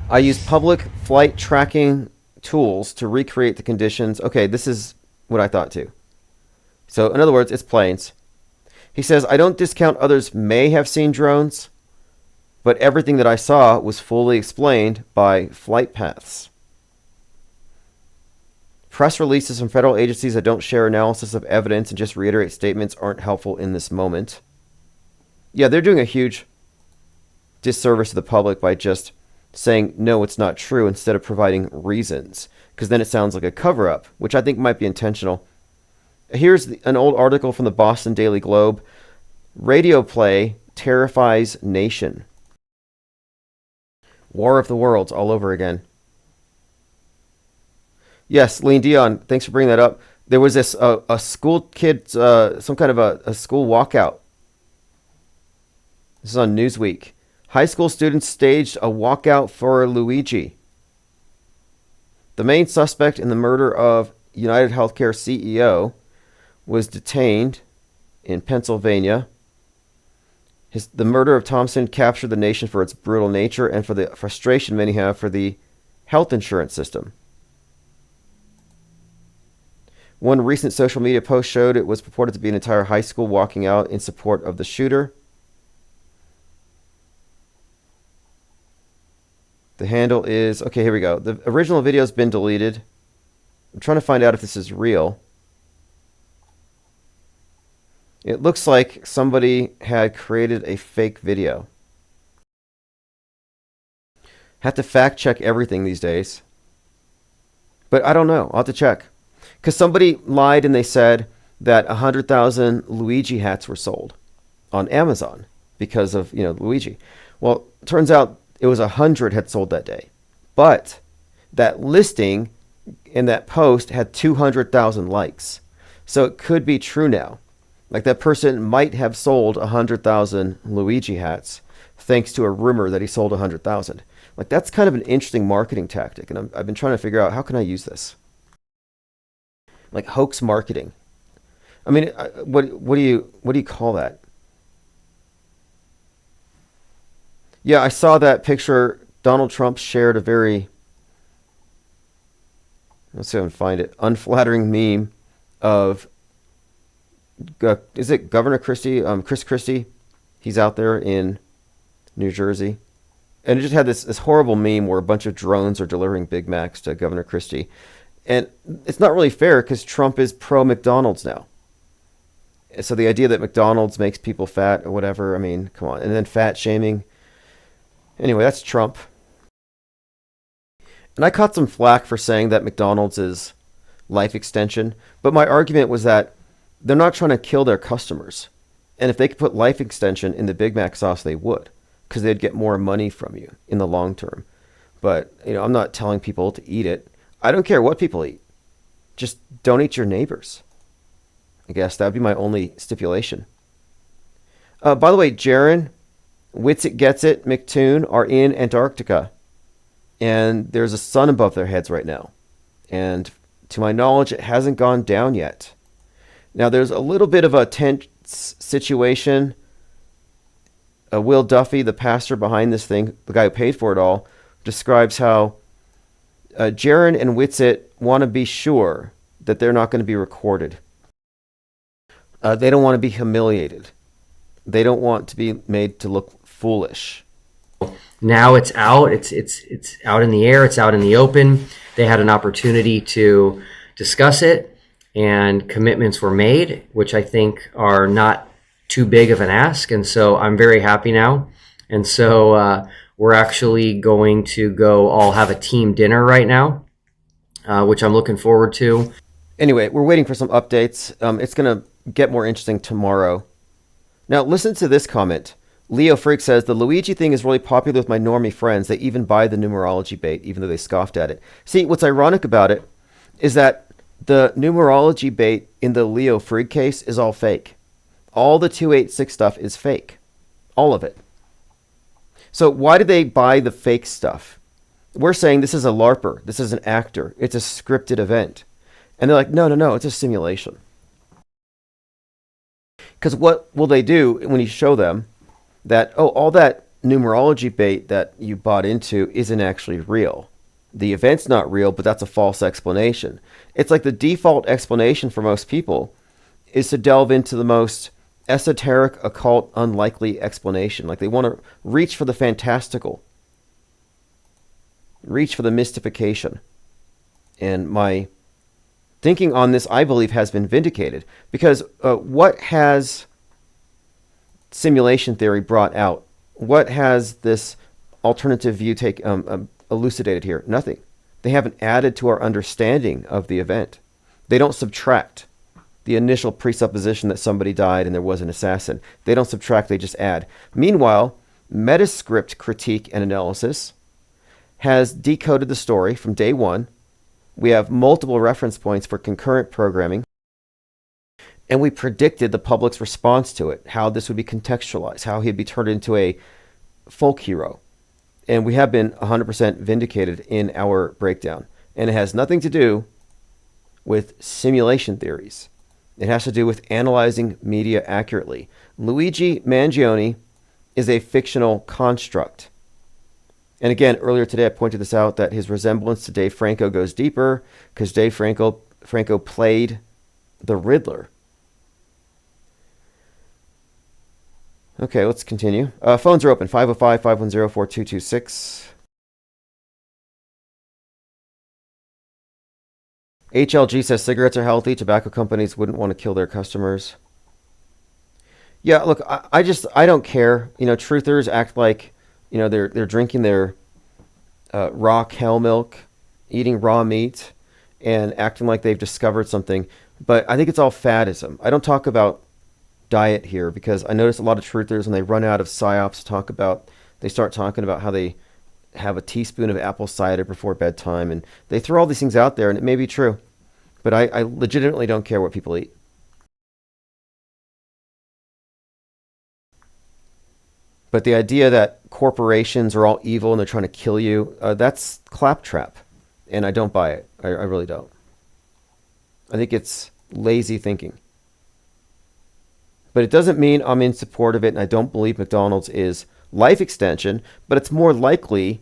I used public flight tracking tools to recreate the conditions. Okay, this is what I thought too. So in other words, it's planes. He says, I don't discount others may have seen drones, but everything that I saw was fully explained by flight paths. Press releases from federal agencies that don't share analysis of evidence and just reiterate statements aren't helpful in this moment. Yeah, they're doing a huge disservice to the public by just saying, no, it's not true, instead of providing reasons, because then it sounds like a cover-up, which I think might be intentional. Here's an old article from the Boston Daily Globe. Radio play terrifies nation. War of the Worlds all over again. Yes, Lean Dion, thanks for bringing that up. There was this a school kid, some kind of a school walkout. This is on Newsweek. High school students staged a walkout for Luigi. The main suspect in the murder of United Healthcare CEO was detained in Pennsylvania. The murder of Thompson captured the nation for its brutal nature and for the frustration many have for the health insurance system. One recent social media post showed it was purported to be an entire high school walking out in support of the shooter. The handle is, okay, here we go. The original video has been deleted. I'm trying to find out if this is real. It looks like somebody had created a fake video. Have to fact check everything these days. But I don't know. I'll have to check. Because somebody lied and they said that 100,000 Luigi hats were sold on Amazon because of, Luigi. Well, it turns out it was 100 had sold that day. But that listing in that post had 200,000 likes. So it could be true now. Like that person might have sold 100,000 Luigi hats thanks to a rumor that he sold 100,000. Like that's kind of an interesting marketing tactic, and I've been trying to figure out how can I use this. Like hoax marketing. I mean, what do you call that? Yeah, I saw that picture. Donald Trump shared a very, let's see if I can find it, unflattering meme of, is it Governor Christie? Chris Christie. He's out there in New Jersey. And it just had this horrible meme where a bunch of drones are delivering Big Macs to Governor Christie. And it's not really fair because Trump is pro-McDonald's now. So the idea that McDonald's makes people fat or whatever, I mean, come on. And then fat shaming. Anyway, that's Trump. And I caught some flack for saying that McDonald's is life extension. But my argument was that they're not trying to kill their customers. And if they could put life extension in the Big Mac sauce, they would. Because they'd get more money from you in the long term. But, I'm not telling people to eat it. I don't care what people eat. Just don't eat your neighbors. I guess that would be my only stipulation. By the way, Jaron, Witsit Gets It, McToon are in Antarctica. And there's a sun above their heads right now. And to my knowledge, it hasn't gone down yet. Now, there's a little bit of a tense situation. Will Duffy, the pastor behind this thing, the guy who paid for it all, describes how Jaron and Witsit want to be sure that they're not going to be recorded. They don't want to be humiliated. They don't want to be made to look foolish. Now it's out. It's out in the air. It's out in the open. They had an opportunity to discuss it, and commitments were made, which I think are not too big of an ask, and so I'm very happy now. And so we're actually going to go all have a team dinner right now, which I'm looking forward to. Anyway, we're waiting for some updates. It's going to get more interesting tomorrow. Now, listen to this comment. Leo Freak says, the Luigi thing is really popular with my normie friends. They even buy the numerology bait, even though they scoffed at it. See, what's ironic about it is that the numerology bait in the Leo Freak case is all fake. All the 286 stuff is fake. All of it. So why did they buy the fake stuff? We're saying this is a LARPer. This is an actor. It's a scripted event. And they're like, no, it's a simulation. Because what will they do when you show them that, all that numerology bait that you bought into isn't actually real? The event's not real, but that's a false explanation. It's like the default explanation for most people is to delve into the most esoteric, occult, unlikely explanation. Like they want to reach for the fantastical, reach for the mystification. And my thinking on this, I believe, has been vindicated. Because what has simulation theory brought out? What has this alternative view elucidated here? Nothing. They haven't added to our understanding of the event. They don't subtract the initial presupposition that somebody died and there was an assassin. They don't subtract, they just add. Meanwhile, Metascript Critique and Analysis has decoded the story from day one. We have multiple reference points for concurrent programming. And we predicted the public's response to it, how this would be contextualized, how he'd be turned into a folk hero. And we have been 100% vindicated in our breakdown. And it has nothing to do with simulation theories. It has to do with analyzing media accurately. Luigi Mangione is a fictional construct. And again, earlier today I pointed this out, that his resemblance to Dave Franco goes deeper because Dave Franco played the Riddler. Okay, let's continue. Phones are open, 505-510-4226. HLG says cigarettes are healthy. Tobacco companies wouldn't want to kill their customers. Yeah, look, I don't care. Truthers act like, they're drinking their raw cow milk, eating raw meat, and acting like they've discovered something. But I think it's all faddism. I don't talk about diet here because I notice a lot of truthers when they run out of psyops they start talking about how they have a teaspoon of apple cider before bedtime, and they throw all these things out there, and it may be true, but I legitimately don't care what people eat. But the idea that corporations are all evil and they're trying to kill you, that's claptrap, and I don't buy it. I really don't. I think it's lazy thinking. But it doesn't mean I'm in support of it, and I don't believe McDonald's is life extension, but it's more likely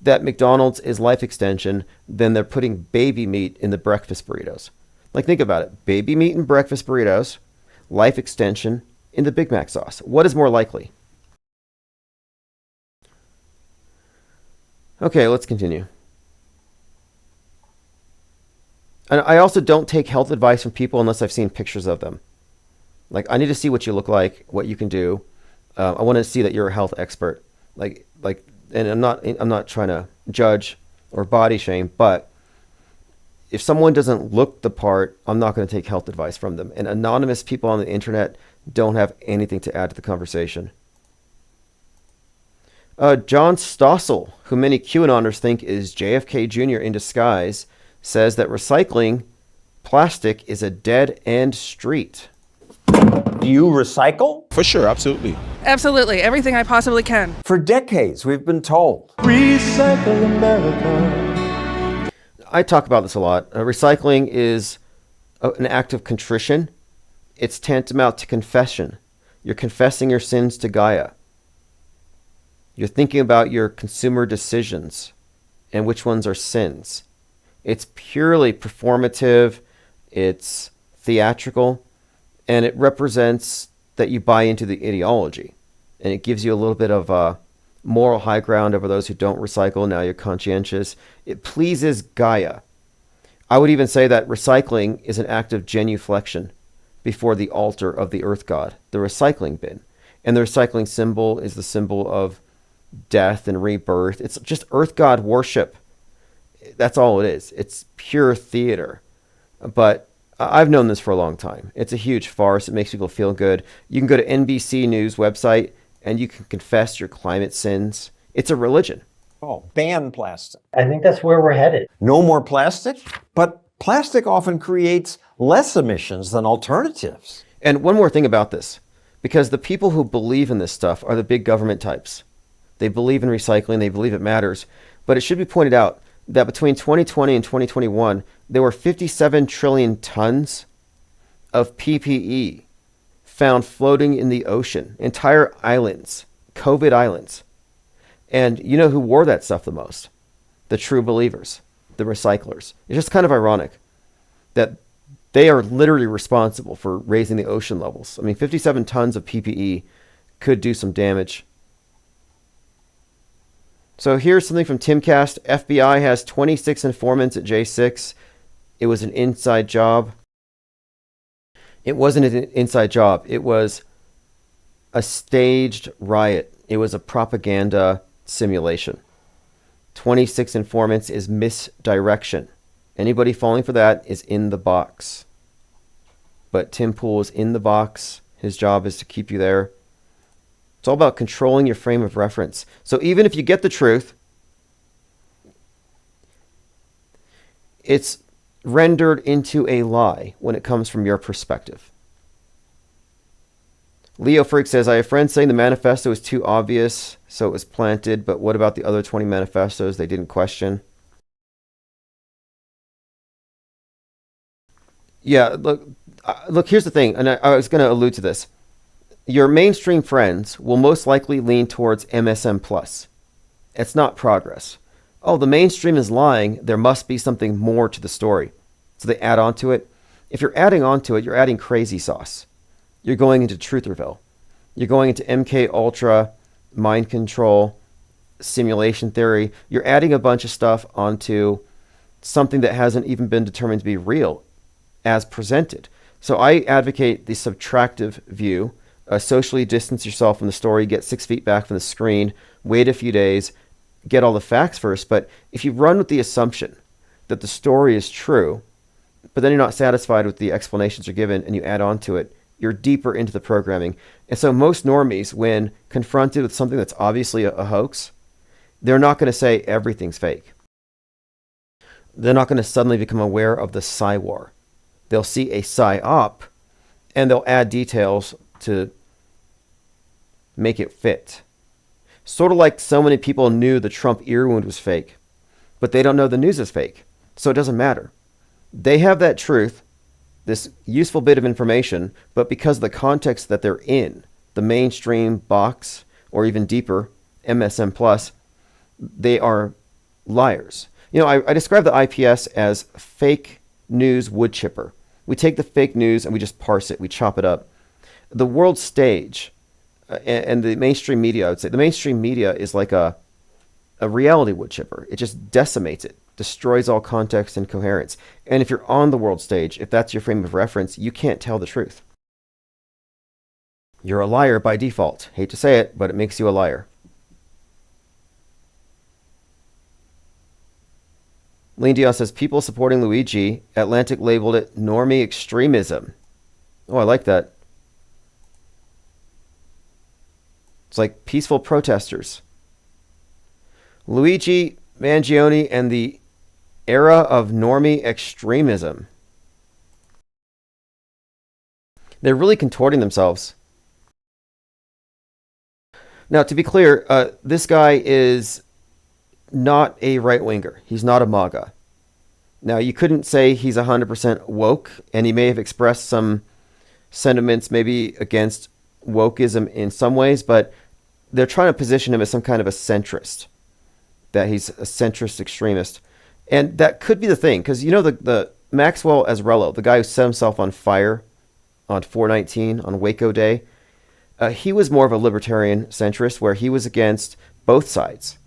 that McDonald's is life extension than they're putting baby meat in the breakfast burritos. Like, think about it. Baby meat in breakfast burritos, life extension in the Big Mac sauce. What is more likely? Okay, let's continue. And I also don't take health advice from people unless I've seen pictures of them. Like, I need to see what you look like, what you can do. I want to see that you're a health expert. And I'm not trying to judge or body shame, but if someone doesn't look the part, I'm not going to take health advice from them. And anonymous people on the internet don't have anything to add to the conversation. John Stossel, who many QAnoners think is JFK Jr. in disguise, says that recycling plastic is a dead-end street. Do you recycle? For sure, absolutely. Absolutely, everything I possibly can. For decades, we've been told. Recycle America. I talk about this a lot. Recycling is an act of contrition. It's tantamount to confession. You're confessing your sins to Gaia. You're thinking about your consumer decisions and which ones are sins. It's purely performative. It's theatrical. And it represents that you buy into the ideology. And it gives you a little bit of moral high ground over those who don't recycle. Now you're conscientious. It pleases Gaia. I would even say that recycling is an act of genuflection before the altar of the earth god, the recycling bin. And the recycling symbol is the symbol of death and rebirth. It's just earth god worship. That's all it is. It's pure theater. But I've known this for a long time. It's a huge farce. It makes people feel good. You can go to NBC News website and you can confess your climate sins. It's a religion. Oh, ban plastic. I think that's where we're headed. No more plastic? But plastic often creates less emissions than alternatives. And one more thing about this, because the people who believe in this stuff are the big government types. They believe in recycling. They believe it matters. But it should be pointed out that between 2020 and 2021, there were 57 trillion tons of PPE found floating in the ocean, entire islands, COVID islands. And you know who wore that stuff the most? The true believers, the recyclers. It's just kind of ironic that they are literally responsible for raising the ocean levels. I mean, 57 tons of PPE could do some damage. So here's something from Timcast. FBI has 26 informants at J6. It was an inside job. It wasn't an inside job. It was a staged riot. It was a propaganda simulation. 26 informants is misdirection. Anybody falling for that is in the box. But Tim Pool is in the box. His job is to keep you there. It's all about controlling your frame of reference. So even if you get the truth, it's rendered into a lie when it comes from your perspective. Leo Freak says, I have friends saying the manifesto is too obvious, so it was planted, but what about the other 20 manifestos they didn't question? Yeah, look, here's the thing, and I was going to allude to this. Your mainstream friends will most likely lean towards MSM+. It's not progress. Oh, the mainstream is lying. There must be something more to the story. So they add on to it. If you're adding on to it, you're adding crazy sauce. You're going into Trutherville. You're going into MK Ultra, mind control, simulation theory. You're adding a bunch of stuff onto something that hasn't even been determined to be real as presented. So I advocate the subtractive view. Socially distance yourself from the story, get 6 feet back from the screen, wait a few days, get all the facts first. But if you run with the assumption that the story is true, but then you're not satisfied with the explanations you're given and you add on to it, you're deeper into the programming. And so most normies, when confronted with something that's obviously a hoax, they're not going to say everything's fake. They're not going to suddenly become aware of the psy-war. They'll see a psy-op and they'll add details to make it fit. Sort of like so many people knew the Trump ear wound was fake, but they don't know the news is fake. So it doesn't matter. They have that truth, this useful bit of information, but because of the context that they're in, the mainstream box, or even deeper, MSM Plus, they are liars. You know, I describe the IPS as fake news wood chipper. We take the fake news and we just parse it, we chop it up. The world stage and the mainstream media, I would say, the mainstream media is like a reality wood chipper. It just decimates it, destroys all context and coherence. And if you're on the world stage, if that's your frame of reference, you can't tell the truth. You're a liar by default. Hate to say it, but it makes you a liar. Lean Dion says, people supporting Luigi, Atlantic labeled it normie extremism. Oh, I like that. It's like peaceful protesters. Luigi Mangione and the era of normie extremism. They're really contorting themselves. Now, to be clear, this guy is not a right-winger. He's not a MAGA. Now, you couldn't say he's 100% woke, and he may have expressed some sentiments maybe against wokeism in some ways, but they're trying to position him as some kind of a centrist, that he's a centrist extremist. And that could be the thing, because you know the Maxwell Azarello, the guy who set himself on fire on 4/19, on Waco Day, he was more of a libertarian centrist, where he was against both sides.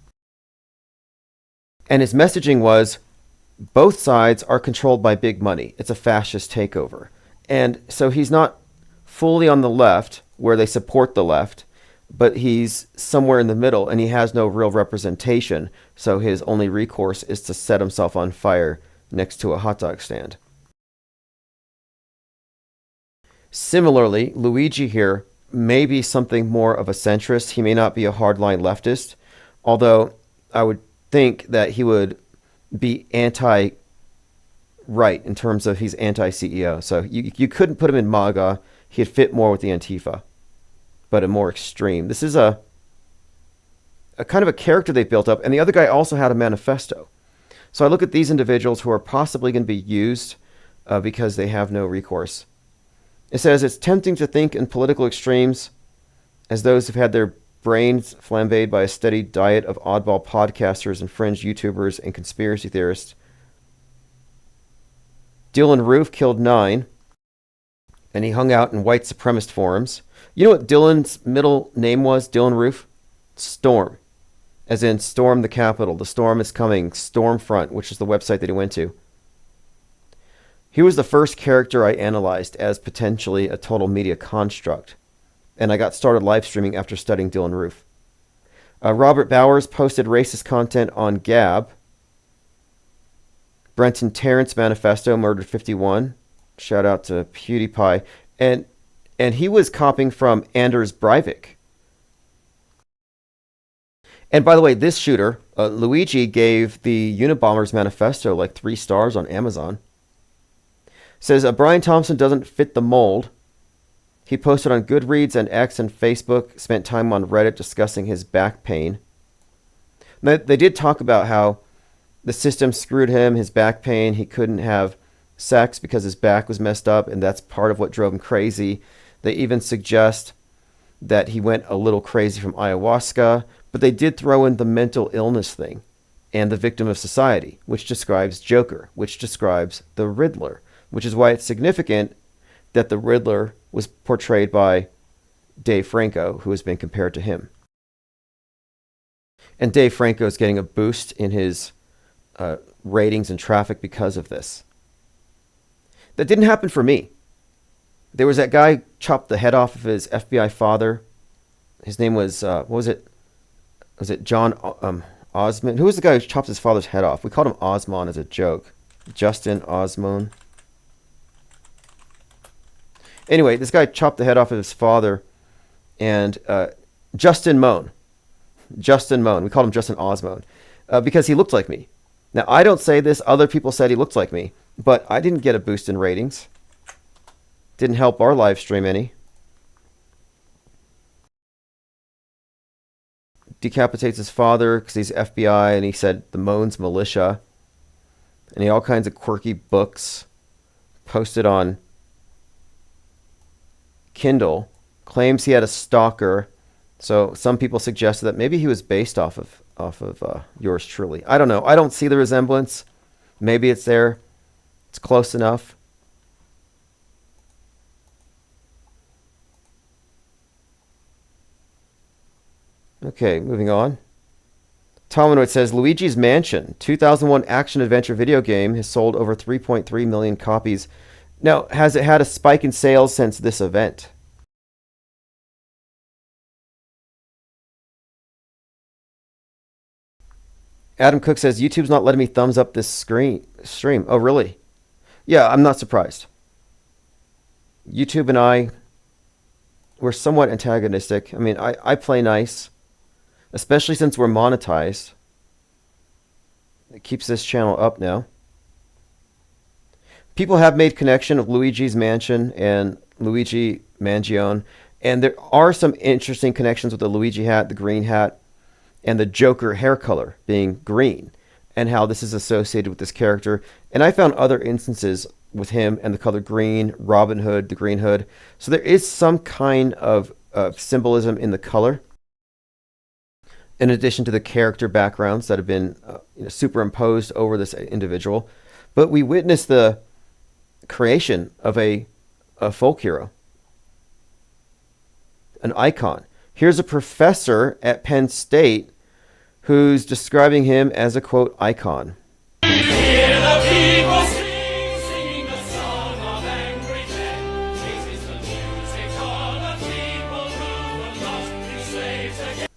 And his messaging was, both sides are controlled by big money. It's a fascist takeover. And so he's not fully on the left, where they support the left, but he's somewhere in the middle, and he has no real representation. So his only recourse is to set himself on fire next to a hot dog stand. Similarly, Luigi here may be something more of a centrist. He may not be a hardline leftist, although I would think that he would be anti-right in terms of he's anti-CEO. So you couldn't put him in MAGA. He'd fit more with the Antifa, but a more extreme. This is a kind of a character they've built up, and the other guy also had a manifesto. So I look at these individuals who are possibly going to be used because they have no recourse. It says, it's tempting to think in political extremes as those who've had their brains flambéed by a steady diet of oddball podcasters and fringe YouTubers and conspiracy theorists. Dylan Roof killed 9, and he hung out in white supremacist forums. You know what Dylan's middle name was, Dylan Roof? Storm. As in storm the Capitol. The storm is coming. Stormfront, which is the website that he went to. He was the first character I analyzed as potentially a total media construct. And I got started live streaming after studying Dylan Roof. Robert Bowers posted racist content on Gab. Brenton Tarrant's manifesto, Murdered 51. Shout out to PewDiePie. And he was copying from Anders Breivik. And by the way, this shooter, Luigi, gave the Unabomber's manifesto like 3 stars on Amazon. Says, Brian Thompson doesn't fit the mold. He posted on Goodreads and X and Facebook, spent time on Reddit discussing his back pain. Now, they did talk about how the system screwed him, his back pain. He couldn't have sex because his back was messed up, and that's part of what drove him crazy. They even suggest that he went a little crazy from ayahuasca, but they did throw in the mental illness thing and the victim of society, which describes Joker, which describes the Riddler, which is why it's significant that the Riddler was portrayed by Dave Franco, who has been compared to him. And Dave Franco is getting a boost in his ratings and traffic because of this. That didn't happen for me. There was that guy chopped the head off of his FBI father. His name was, what was it? Was it John Osmond? Who was the guy who chopped his father's head off? We called him Osmond as a joke. Justin Osmond. Anyway, this guy chopped the head off of his father. And Justin Moan. Justin Moan. We called him Justin Osmond. Because he looked like me. Now, I don't say this. Other people said he looked like me. But I didn't get a boost in ratings. Didn't help our live stream any. Decapitates his father because he's FBI, and he said the Moan's militia. And he had all kinds of quirky books posted on Kindle. Claims he had a stalker. So some people suggested that maybe he was based off of yours truly. I don't know. I don't see the resemblance. Maybe it's there. It's close enough. Okay, moving on. Tomanoid says, Luigi's Mansion, 2001 action-adventure video game, has sold over 3.3 million copies. Now, has it had a spike in sales since this event? Adam Cook says, YouTube's not letting me thumbs up this stream. Oh, really? Yeah, I'm not surprised. YouTube and I, we're somewhat antagonistic. I mean, I play nice. Especially since we're monetized. It keeps this channel up now. People have made connection of Luigi's Mansion and Luigi Mangione. And there are some interesting connections with the Luigi hat, the green hat, and the Joker hair color being green. And how this is associated with this character. And I found other instances with him and the color green, Robin Hood, the Green Hood. So there is some kind of symbolism in the color. In addition to the character backgrounds that have been superimposed over this individual. But we witness the creation of a folk hero. An icon. Here's a professor at Penn State who's describing him as a, quote, icon. Hear the people sing a song of angry men. This is the music of the people who have lost their slaves again.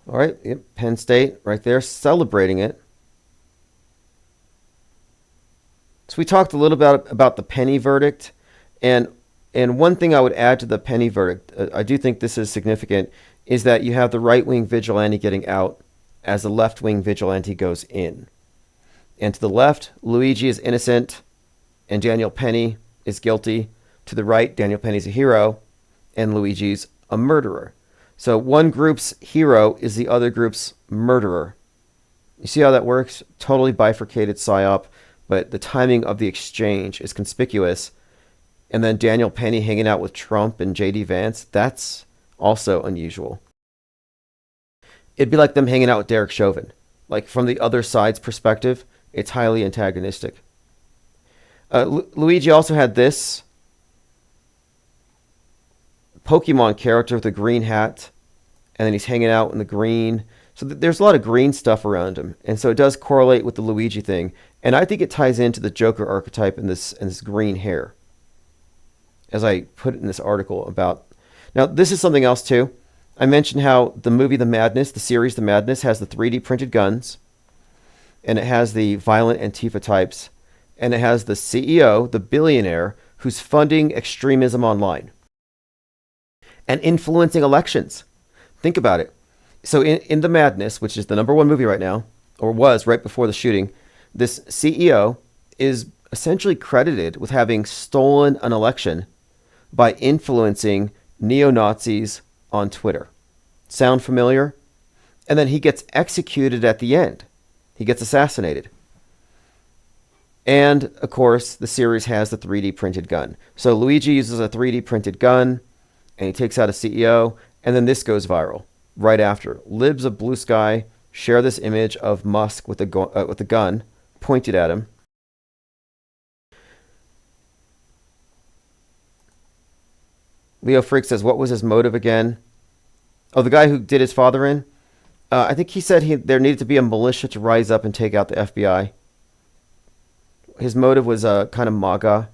All right, yep, Penn State right there celebrating it. So we talked a little bit about the Penny verdict. And one thing I would add to the Penny verdict, I do think this is significant, is that you have the right-wing vigilante getting out as the left-wing vigilante goes in. And to the left, Luigi is innocent and Daniel Penny is guilty. To the right, Daniel Penny's a hero and Luigi's a murderer. So one group's hero is the other group's murderer. You see how that works? Totally bifurcated psyop, but the timing of the exchange is conspicuous. And then Daniel Penny hanging out with Trump and J.D. Vance, that's also unusual. It'd be like them hanging out with Derek Chauvin. Like from the other side's perspective, it's highly antagonistic. Luigi also had this Pokemon character with a green hat, and then he's hanging out in the green. So there's a lot of green stuff around him, and so it does correlate with the Luigi thing. And I think it ties into the Joker archetype in this green hair, as I put it in this article about. Now, this is something else too. I mentioned how the movie The Madness, the series The Madness, has the 3D printed guns, and it has the violent Antifa types, and it has the CEO, the billionaire, who's funding extremism online and influencing elections. Think about it. So in The Madness, which is the #1 movie right now, or was right before the shooting, this CEO is essentially credited with having stolen an election by influencing neo-Nazis on Twitter. Sound familiar? And then he gets executed at the end. He gets assassinated. And, of course, the series has the 3D printed gun. So Luigi uses a 3D printed gun, and he takes out a CEO, and then this goes viral right after. Libs of Blue Sky share this image of Musk with a gun pointed at him. Leo Freak says, what was his motive again? Oh, the guy who did his father in? I think he said there needed to be a militia to rise up and take out the FBI. His motive was kind of MAGA.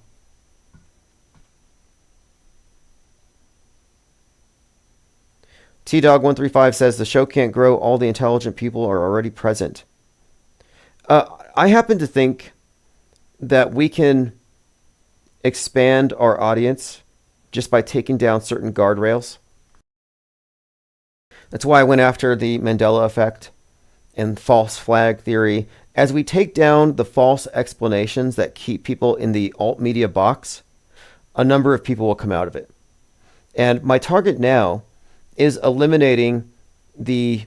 T-Dog135 says the show can't grow. All the intelligent people are already present. I happen to think that we can expand our audience just by taking down certain guardrails. That's why I went after the Mandela effect and false flag theory. As we take down the false explanations that keep people in the alt media box, a number of people will come out of it. And my target now is eliminating the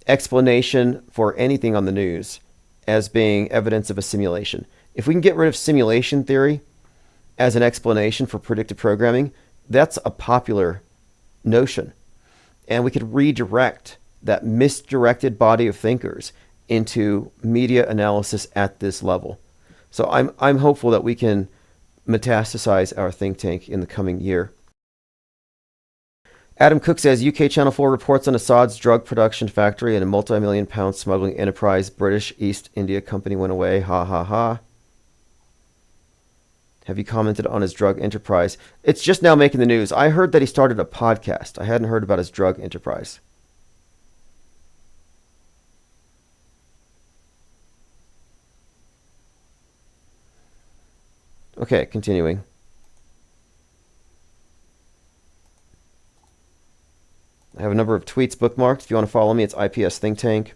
explanation for anything on the news as being evidence of a simulation. If we can get rid of simulation theory as an explanation for predictive programming, that's a popular notion. And we could redirect that misdirected body of thinkers into media analysis at this level. So I'm hopeful that we can metastasize our think tank in the coming year. Adam Cook says UK Channel 4 reports on Assad's drug production factory and a multi-million-pound smuggling enterprise. British East India Company went away. Ha ha ha. Have you commented on his drug enterprise? It's just now making the news. I heard that he started a podcast. I hadn't heard about his drug enterprise. Okay, continuing. I have a number of tweets bookmarked. If you want to follow me, it's IPS Think Tank.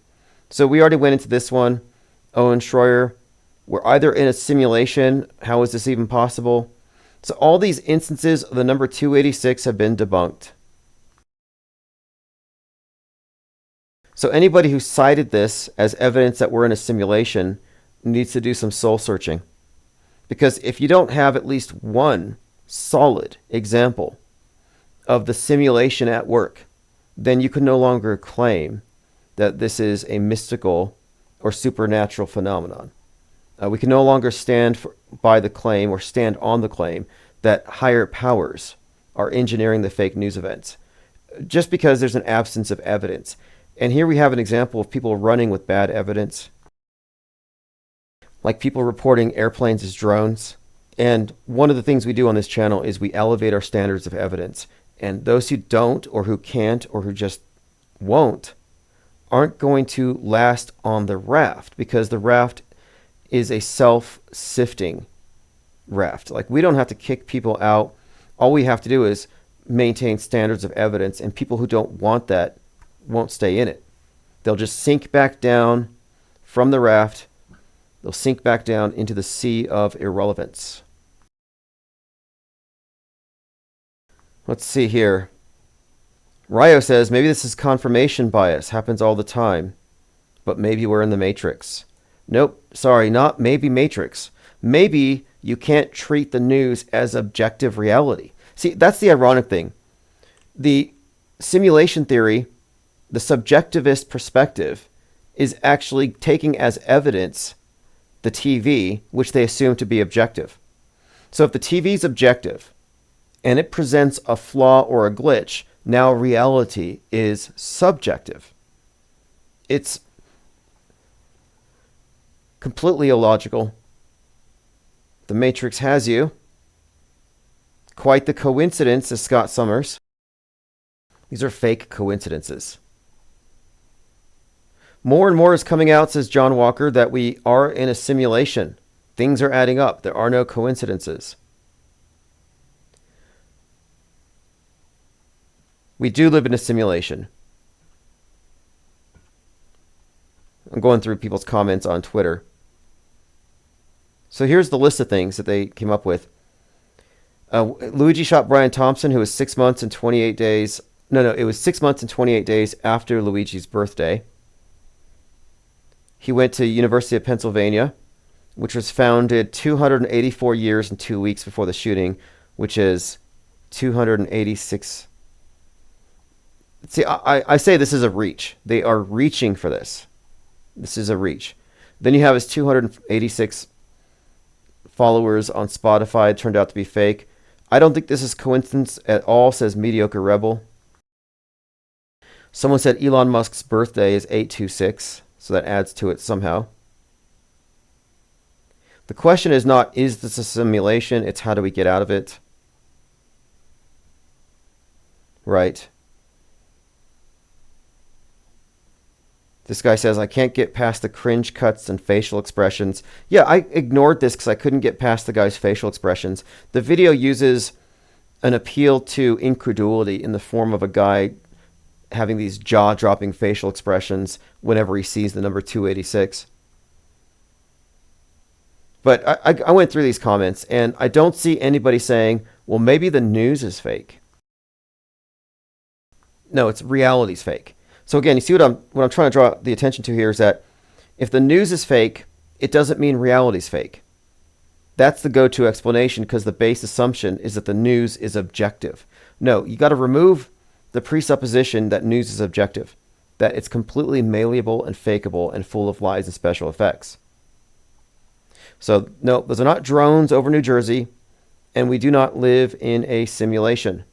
So we already went into this one. Owen Schroyer. We're either in a simulation. How is this even possible? So all these instances of the number 286 have been debunked. So anybody who cited this as evidence that we're in a simulation needs to do some soul searching. Because if you don't have at least one solid example of the simulation at work, then you can no longer claim that this is a mystical or supernatural phenomenon. We can no longer stand by the claim or stand on the claim that higher powers are engineering the fake news events, just because there's an absence of evidence. And here we have an example of people running with bad evidence, like people reporting airplanes as drones. And one of the things we do on this channel is we elevate our standards of evidence. And those who don't, or who can't, or who just won't, aren't going to last on the raft, because the raft is a self-sifting raft. Like, we don't have to kick people out. All we have to do is maintain standards of evidence, and people who don't want that won't stay in it. They'll just sink back down from the raft. They'll sink back down into the sea of irrelevance. Let's see here. Ryo says, maybe this is confirmation bias. Happens all the time. But maybe we're in the Matrix. Nope, sorry, not maybe Matrix. Maybe you can't treat the news as objective reality. See, that's the ironic thing. The simulation theory, the subjectivist perspective, is actually taking as evidence the TV, which they assume to be objective. So if the TV is objective and it presents a flaw or a glitch, now reality is subjective. It's completely illogical. The Matrix has you. Quite the coincidence, says Scott Summers. These are fake coincidences. More and more is coming out, says John Walker, that we are in a simulation. Things are adding up. There are no coincidences. We do live in a simulation. I'm going through people's comments on Twitter. So here's the list of things that they came up with. Luigi shot Brian Thompson, who was 6 months and 28 days. No, it was 6 months and 28 days after Luigi's birthday. He went to University of Pennsylvania, which was founded 284 years and 2 weeks before the shooting, which is 286. See, I say this is a reach. They are reaching for this. This is a reach. Then you have his 286 followers on Spotify. It turned out to be fake. I don't think this is coincidence at all, says Mediocre Rebel. Someone said Elon Musk's birthday is 826, so that adds to it somehow. The question is not, is this a simulation? It's how do we get out of it? Right. This guy says, I can't get past the cringe cuts and facial expressions. Yeah, I ignored this because I couldn't get past the guy's facial expressions. The video uses an appeal to incredulity in the form of a guy having these jaw-dropping facial expressions whenever he sees the number 286. But I went through these comments, and I don't see anybody saying, well, maybe the news is fake. No, it's reality's fake. So again, you see what I'm trying to draw the attention to here is that if the news is fake, it doesn't mean reality's fake. That's the go-to explanation because the base assumption is that the news is objective. No, you got to remove the presupposition that news is objective, that it's completely malleable and fakeable and full of lies and special effects. So no, those are not drones over New Jersey, and we do not live in a simulation.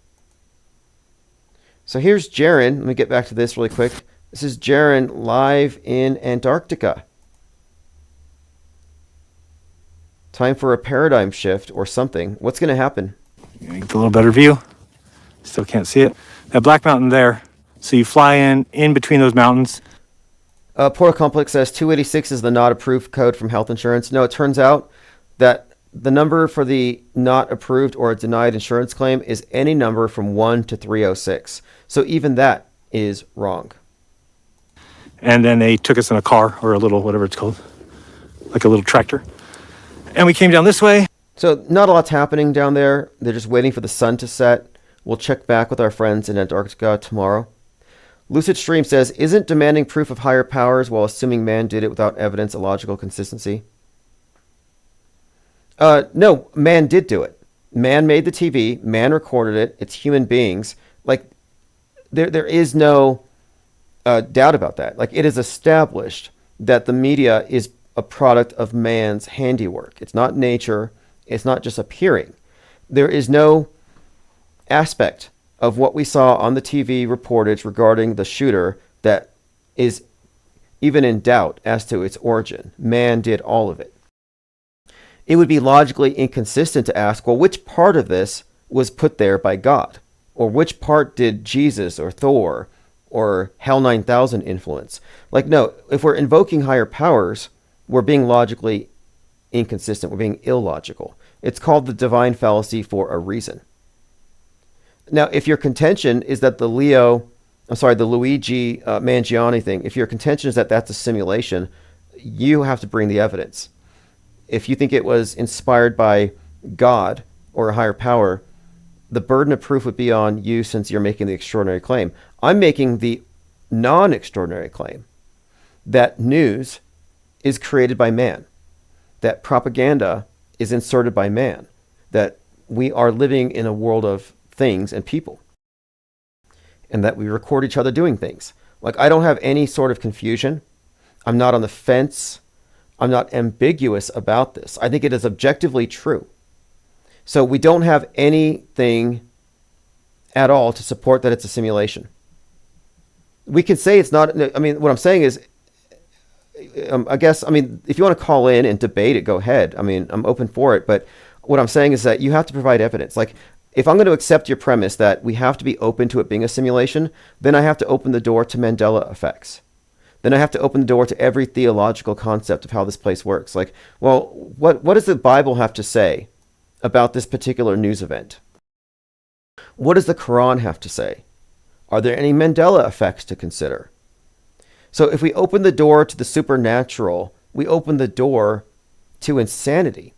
So here's Jaron. Let me get back to this really quick. This is Jaron live in Antarctica. Time for a paradigm shift or something. What's going to happen? Get a little better view. Still can't see it. That black mountain there. So you fly in between those mountains. Portal Complex says 286 is the not approved code from health insurance. No, it turns out that the number for the not approved or denied insurance claim is any number from 1 to 306. So even that is wrong. And then they took us in a car or a little, whatever it's called, like a little tractor. And we came down this way. So not a lot's happening down there. They're just waiting for the sun to set. We'll check back with our friends in Antarctica tomorrow. Lucid Stream says, isn't demanding proof of higher powers while assuming man did it without evidence a logical consistency? No, man did do it. Man made the TV. Man recorded it. It's human beings. Like, there is no doubt about that. Like, it is established that the media is a product of man's handiwork. It's not nature. It's not just appearing. There is no aspect of what we saw on the TV reportage regarding the shooter that is even in doubt as to its origin. Man did all of it. It would be logically inconsistent to ask, well, which part of this was put there by God? Or which part did Jesus or Thor or Hell 9000 influence? Like, no, if we're invoking higher powers, we're being logically inconsistent. We're being illogical. It's called the divine fallacy for a reason. Now, if your contention is that the Luigi Mangione thing, if your contention is that that's a simulation, you have to bring the evidence. If you think it was inspired by God or a higher power, the burden of proof would be on you since you're making the extraordinary claim. I'm making the non-extraordinary claim that news is created by man, that propaganda is inserted by man, that we are living in a world of things and people, and that we record each other doing things. Like, I don't have any sort of confusion. I'm not on the fence. I'm not ambiguous about this. I think it is objectively true. So we don't have anything at all to support that it's a simulation. We can say it's not. I mean, what I'm saying is, I guess, I mean, if you want to call in and debate it, go ahead. I mean, I'm open for it. But what I'm saying is that you have to provide evidence. Like, if I'm going to accept your premise that we have to be open to it being a simulation, then I have to open the door to Mandela effects. Then I have to open the door to every theological concept of how this place works. Like, well, what does the Bible have to say about this particular news event? What does the Quran have to say? Are there any Mandela effects to consider? So if we open the door to the supernatural, we open the door to insanity,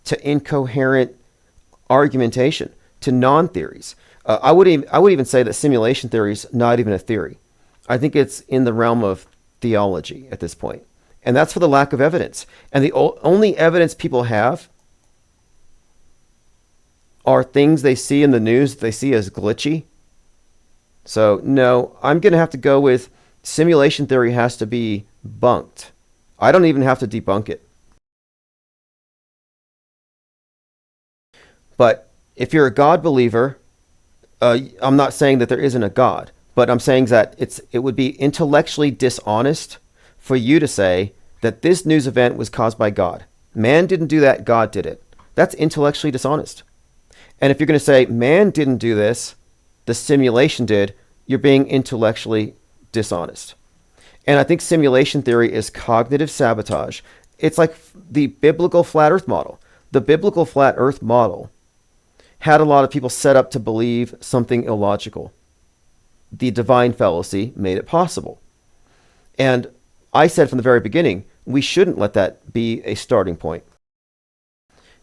to incoherent argumentation, to non-theories. I would even say that simulation theory is not even a theory. I think it's in the realm of theology at this point. And that's for the lack of evidence. And the only evidence people have are things they see in the news that they see as glitchy. So no, I'm going to have to go with simulation theory has to be bunked. I don't even have to debunk it. But if you're a God believer, I'm not saying that there isn't a God, But I'm saying that it would be intellectually dishonest for you to say that this news event was caused by God. Man didn't do that, God did it. That's intellectually dishonest. And if you're going to say man didn't do this, the simulation did, you're being intellectually dishonest. And I think simulation theory is cognitive sabotage. It's like the biblical flat earth model. The biblical flat earth model had a lot of people set up to believe something illogical. The divine fallacy made it possible. And I said from the very beginning, we shouldn't let that be a starting point.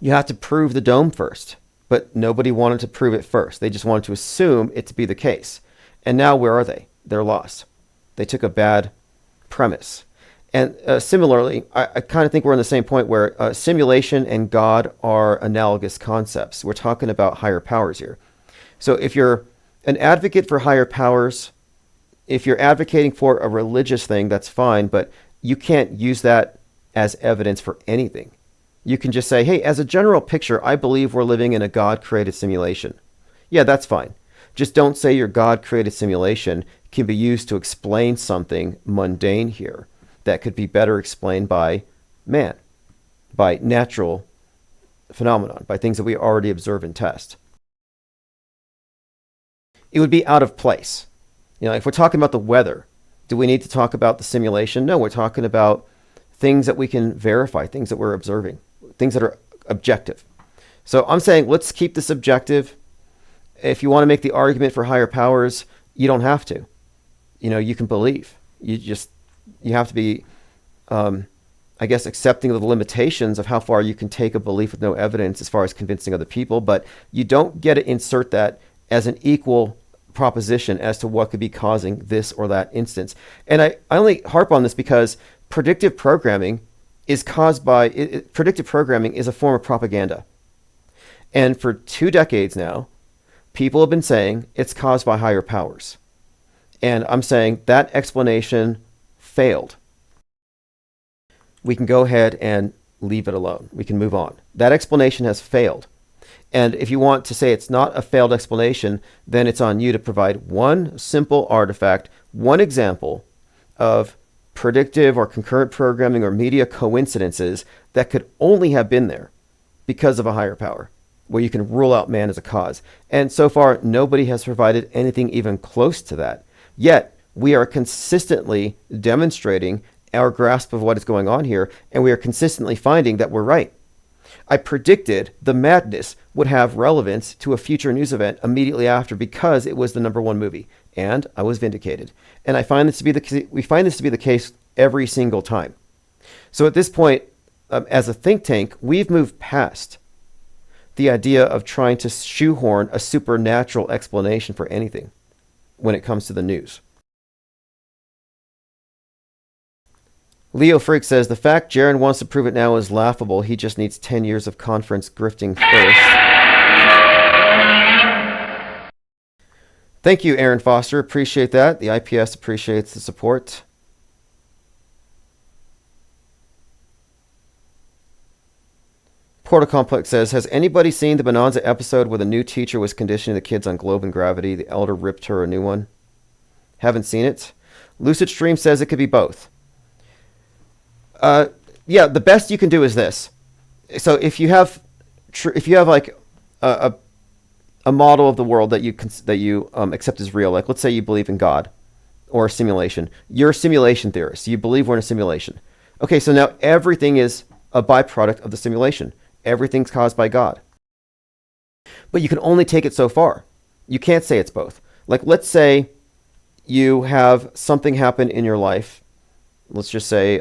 You have to prove the dome first, but nobody wanted to prove it first. They just wanted to assume it to be the case. And now where are they? They're lost. They took a bad premise. And similarly, I kind of think we're on the same point where simulation and God are analogous concepts. We're talking about higher powers here. So if you're an advocate for higher powers, if you're advocating for a religious thing, that's fine, but you can't use that as evidence for anything. You can just say, hey, as a general picture, I believe we're living in a God-created simulation. Yeah, that's fine. Just don't say your God-created simulation can be used to explain something mundane here that could be better explained by man, by natural phenomenon, by things that we already observe and test. It would be out of place. If we're talking about the weather, do we need to talk about the simulation? No, we're talking about things that we can verify, things that we're observing, things that are objective. So I'm saying let's keep this objective. If you want to make the argument for higher powers, you don't have to. You can believe. You have to be, I guess, accepting of the limitations of how far you can take a belief with no evidence as far as convincing other people, but you don't get to insert that as an equal proposition as to what could be causing this or that instance. And I only harp on this because predictive programming is predictive programming is a form of propaganda. And for 2 decades now, people have been saying it's caused by higher powers. And I'm saying that explanation failed. We can go ahead and leave it alone. We can move on. That explanation has failed. And if you want to say it's not a failed explanation, then it's on you to provide one simple artifact, one example of predictive or concurrent programming or media coincidences that could only have been there because of a higher power, where you can rule out man as a cause. And so far, nobody has provided anything even close to that. Yet, we are consistently demonstrating our grasp of what is going on here, and we are consistently finding that we're right. I predicted the madness would have relevance to a future news event immediately after because it was the #1 movie, and I was vindicated. And we find this to be the case every single time. So at this point, as a think tank, we've moved past the idea of trying to shoehorn a supernatural explanation for anything when it comes to the news. Leo Freak says, the fact Jaron wants to prove it now is laughable. He just needs 10 years of conference grifting first. Thank you, Aaron Foster. Appreciate that. The IPS appreciates the support. Portal Complex says, has anybody seen the Bonanza episode where the new teacher was conditioning the kids on globe and gravity? The elder ripped her a new one. Haven't seen it. Lucid Stream says it could be both. Yeah, the best you can do is this. So if you have like a model of the world that you accept as real, like let's say you believe in God or a simulation, you're a simulation theorist. You believe we're in a simulation. Okay, so now everything is a byproduct of the simulation. Everything's caused by God. But you can only take it so far. You can't say it's both. Like let's say you have something happen in your life. Let's just say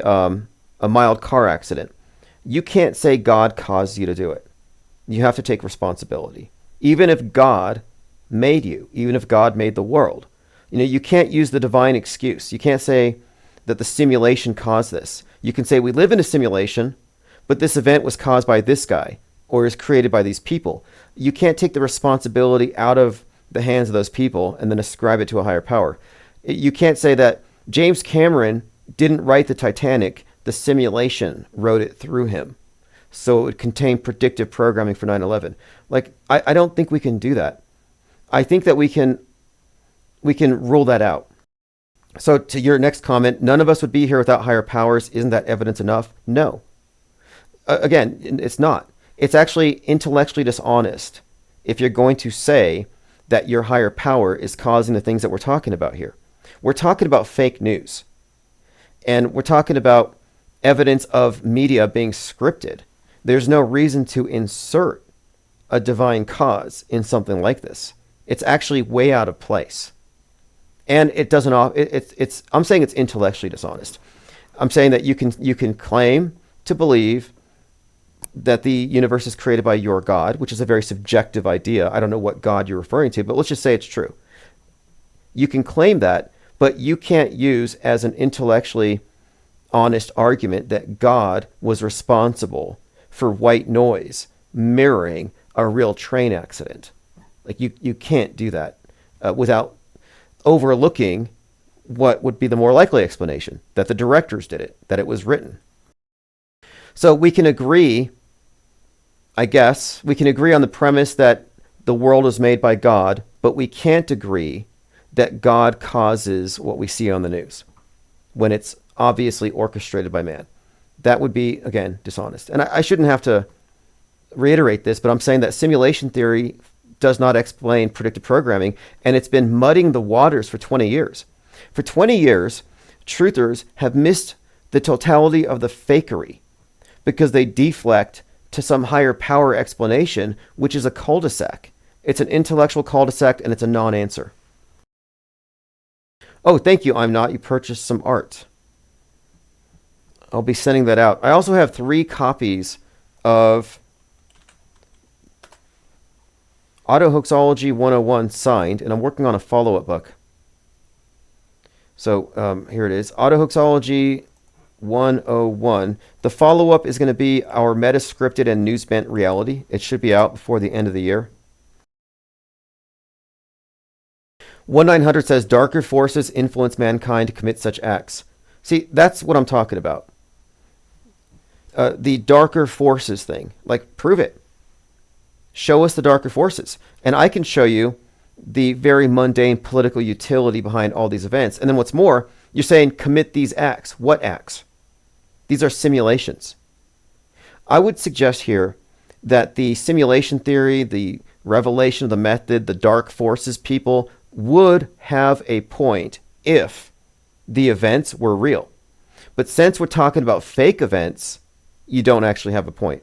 a mild car accident. You can't say God caused you to do it. You have to take responsibility. Even if God made you, even if God made the world, you can't use the divine excuse. You can't say that the simulation caused this. You can say we live in a simulation, but this event was caused by this guy or is created by these people. You can't take the responsibility out of the hands of those people and then ascribe it to a higher power. You can't say that James Cameron didn't write the Titanic, the simulation wrote it through him. So it would contain predictive programming for 9/11. Like, I don't think we can do that. I think that we can we can rule that out. So to your next comment, none of us would be here without higher powers. Isn't that evidence enough? No. Again, it's not. It's actually intellectually dishonest if you're going to say that your higher power is causing the things that we're talking about here. We're talking about fake news. And we're talking about evidence of media being scripted. There's no reason to insert a divine cause in something like this. It's actually way out of place. And it doesn't, I'm saying it's intellectually dishonest. I'm saying that you can claim to believe that the universe is created by your God, which is a very subjective idea. I don't know what God you're referring to, but let's just say it's true. You can claim that, but you can't use as an intellectually honest argument that God was responsible for white noise mirroring a real train accident. Like you can't do that without overlooking what would be the more likely explanation, that the directors did it, that it was written. So we can agree, I guess, we can agree on the premise that the world is made by God, but we can't agree that God causes what we see on the news when it's obviously orchestrated by man. That would be, again, dishonest. And I shouldn't have to reiterate this, but I'm saying that simulation theory does not explain predictive programming, and it's been muddying the waters for 20 years. For 20 years, truthers have missed the totality of the fakery because they deflect to some higher power explanation, which is a cul-de-sac. It's an intellectual cul-de-sac, and it's a non-answer. Oh, thank you, I'm not. You purchased some art. I'll be sending that out. I also have 3 copies of Autohoaxology 101 signed, and I'm working on a follow-up book. So here it is, Autohoaxology 101. The follow-up is going to be our meta-scripted and news-bent reality. It should be out before the end of the year. 1900 says, darker forces influence mankind to commit such acts. See, that's what I'm talking about. The darker forces thing. Like, prove it. Show us the darker forces. And I can show you the very mundane political utility behind all these events. And then what's more, you're saying commit these acts. What acts? These are simulations. I would suggest here that the simulation theory, the revelation of the method, the dark forces people would have a point if the events were real. But since we're talking about fake events, you don't actually have a point.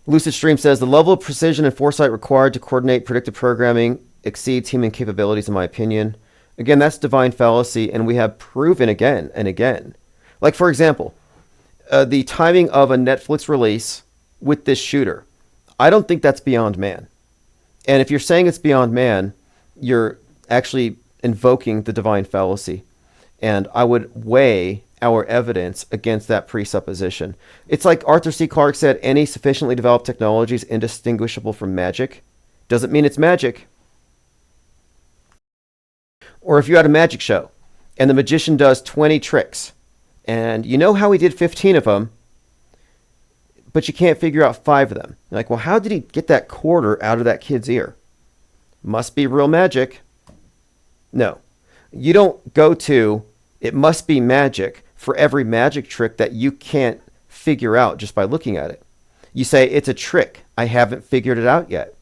Lucid Stream says, the level of precision and foresight required to coordinate predictive programming exceeds human capabilities, in my opinion. Again, that's divine fallacy, and we have proven again and again. Like, for example, the timing of a Netflix release with this shooter. I don't think that's beyond man. And if you're saying it's beyond man, you're actually invoking the divine fallacy. And I would weigh our evidence against that presupposition. It's like Arthur C. Clarke said, any sufficiently developed technology is indistinguishable from magic. Doesn't mean it's magic. Or if you had a magic show and the magician does 20 tricks and you know how he did 15 of them, but you can't figure out 5 of them. You're like, well, how did he get that quarter out of that kid's ear? Must be real magic. No. You don't go to, it must be magic for every magic trick that you can't figure out just by looking at it. You say, it's a trick. I haven't figured it out yet.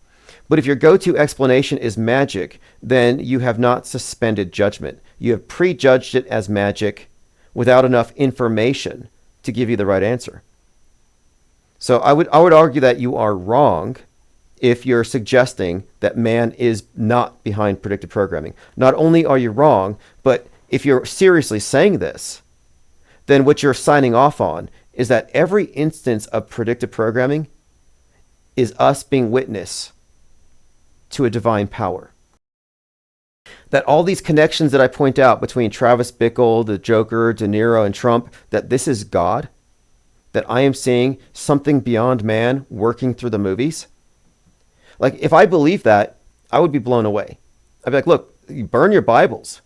But if your go-to explanation is magic, then you have not suspended judgment. You have prejudged it as magic without enough information to give you the right answer. So I would argue that you are wrong if you're suggesting that man is not behind predictive programming. Not only are you wrong, but if you're seriously saying this, then what you're signing off on is that every instance of predictive programming is us being witness to a divine power. That all these connections that I point out between Travis Bickle, the Joker, De Niro, and Trump, that this is God, that I am seeing something beyond man working through the movies. Like, if I believe that, I would be blown away. I'd be like, look, you burn your Bibles.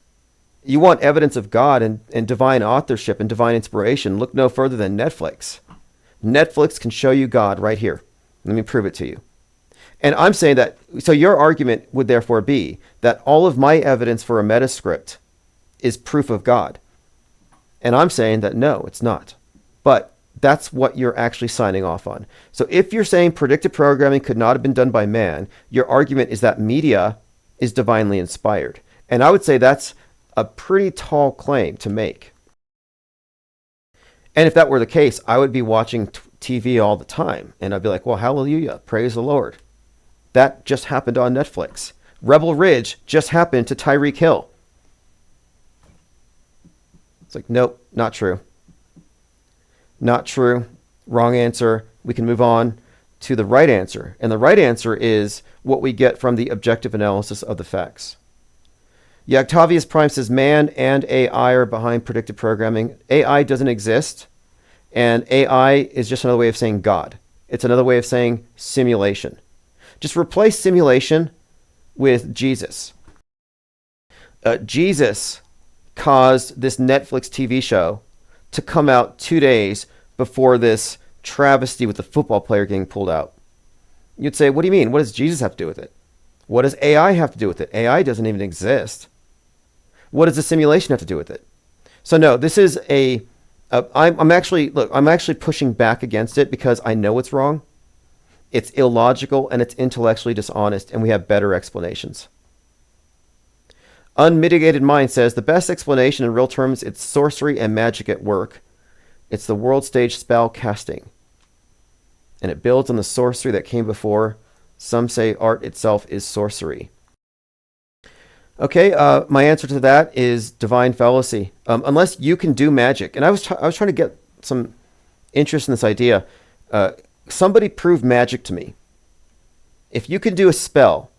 You want evidence of God and divine authorship and divine inspiration, look no further than Netflix. Netflix can show you God right here. Let me prove it to you. And I'm saying that, so your argument would therefore be that all of my evidence for a metascript is proof of God. And I'm saying that no, it's not. But that's what you're actually signing off on. So if you're saying predictive programming could not have been done by man, your argument is that media is divinely inspired. And I would say that's a pretty tall claim to make. And if that were the case, I would be watching TV all the time. And I'd be like, well, hallelujah, praise the Lord. That just happened on Netflix. Rebel Ridge just happened to Tyreek Hill. It's like, nope, not true. Not true. Wrong answer. We can move on to the right answer. And the right answer is what we get from the objective analysis of the facts. Yeah, Octavius Prime says man and AI are behind predictive programming. AI doesn't exist. And AI is just another way of saying God. It's another way of saying simulation. Just replace simulation with Jesus. Jesus caused this Netflix TV show to come out 2 days before this travesty with the football player getting pulled out. You'd say, what do you mean? What does Jesus have to do with it? What does AI have to do with it? AI doesn't even exist. What does the simulation have to do with it? So no, this is I'm actually pushing back against it because I know it's wrong. It's illogical and it's intellectually dishonest, and we have better explanations. Unmitigated Mind says the best explanation in real terms, it's sorcery and magic at work. It's the world stage spell casting. And it builds on the sorcery that came before. Some say art itself is sorcery. Okay, my answer to that is divine fallacy. Unless you can do magic. And I was trying to get some interest in this idea. Somebody prove magic to me. If you can do a spell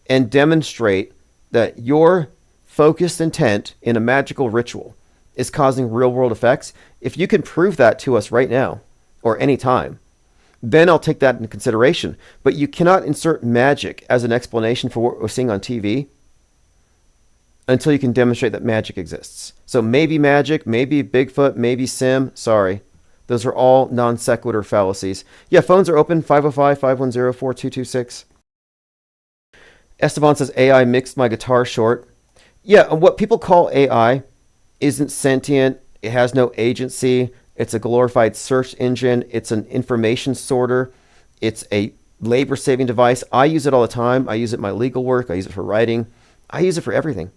and demonstrate that your focused intent in a magical ritual is causing real world effects, if you can prove that to us right now or any time, then I'll take that into consideration. But you cannot insert magic as an explanation for what we're seeing on TV until you can demonstrate that magic exists. So maybe magic, maybe Bigfoot, maybe Sim. Sorry. Those are all non sequitur fallacies. Yeah, phones are open, 505-510-4226. Esteban says, AI mixed my guitar short. Yeah, what people call AI isn't sentient. It has no agency. It's a glorified search engine. It's an information sorter. It's a labor-saving device. I use it all the time. I use it in my legal work. I use it for writing. I use it for everything.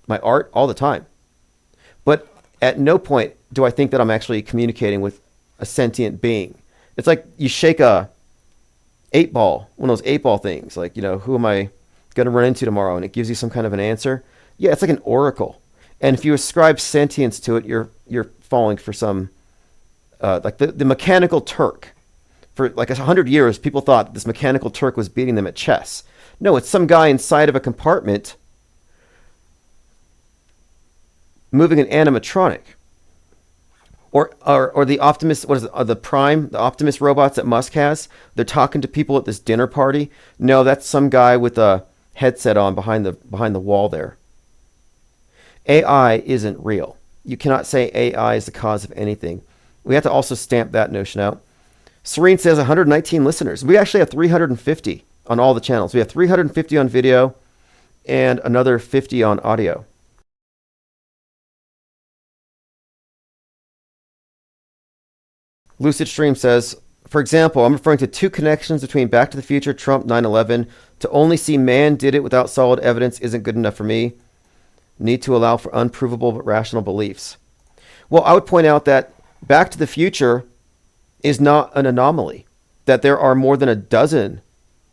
My art, all the time. But at no point do I think that I'm actually communicating with a sentient being. It's like you shake a 8-ball, one of those 8-ball things. Like, who am I going to run into tomorrow? And it gives you some kind of an answer. Yeah, it's like an oracle. And if you ascribe sentience to it, you're falling for some, like the mechanical Turk. For like 100 years, people thought this mechanical Turk was beating them at chess. No, it's some guy inside of a compartment moving an animatronic. Or the Optimus, what is it, the Prime, the Optimus robots that Musk has? They're talking to people at this dinner party. No, that's some guy with a headset on behind the wall there. AI isn't real. You cannot say AI is the cause of anything. We have to also stamp that notion out. Serene says 119 listeners. We actually have 350 on all the channels. We have 350 on video and another 50 on audio. Lucid Stream says, for example, I'm referring to two connections between Back to the Future, Trump, 9/11. To only see man did it without solid evidence isn't good enough for me. Need to allow for unprovable but rational beliefs. Well, I would point out that Back to the Future is not an anomaly. That there are more than a dozen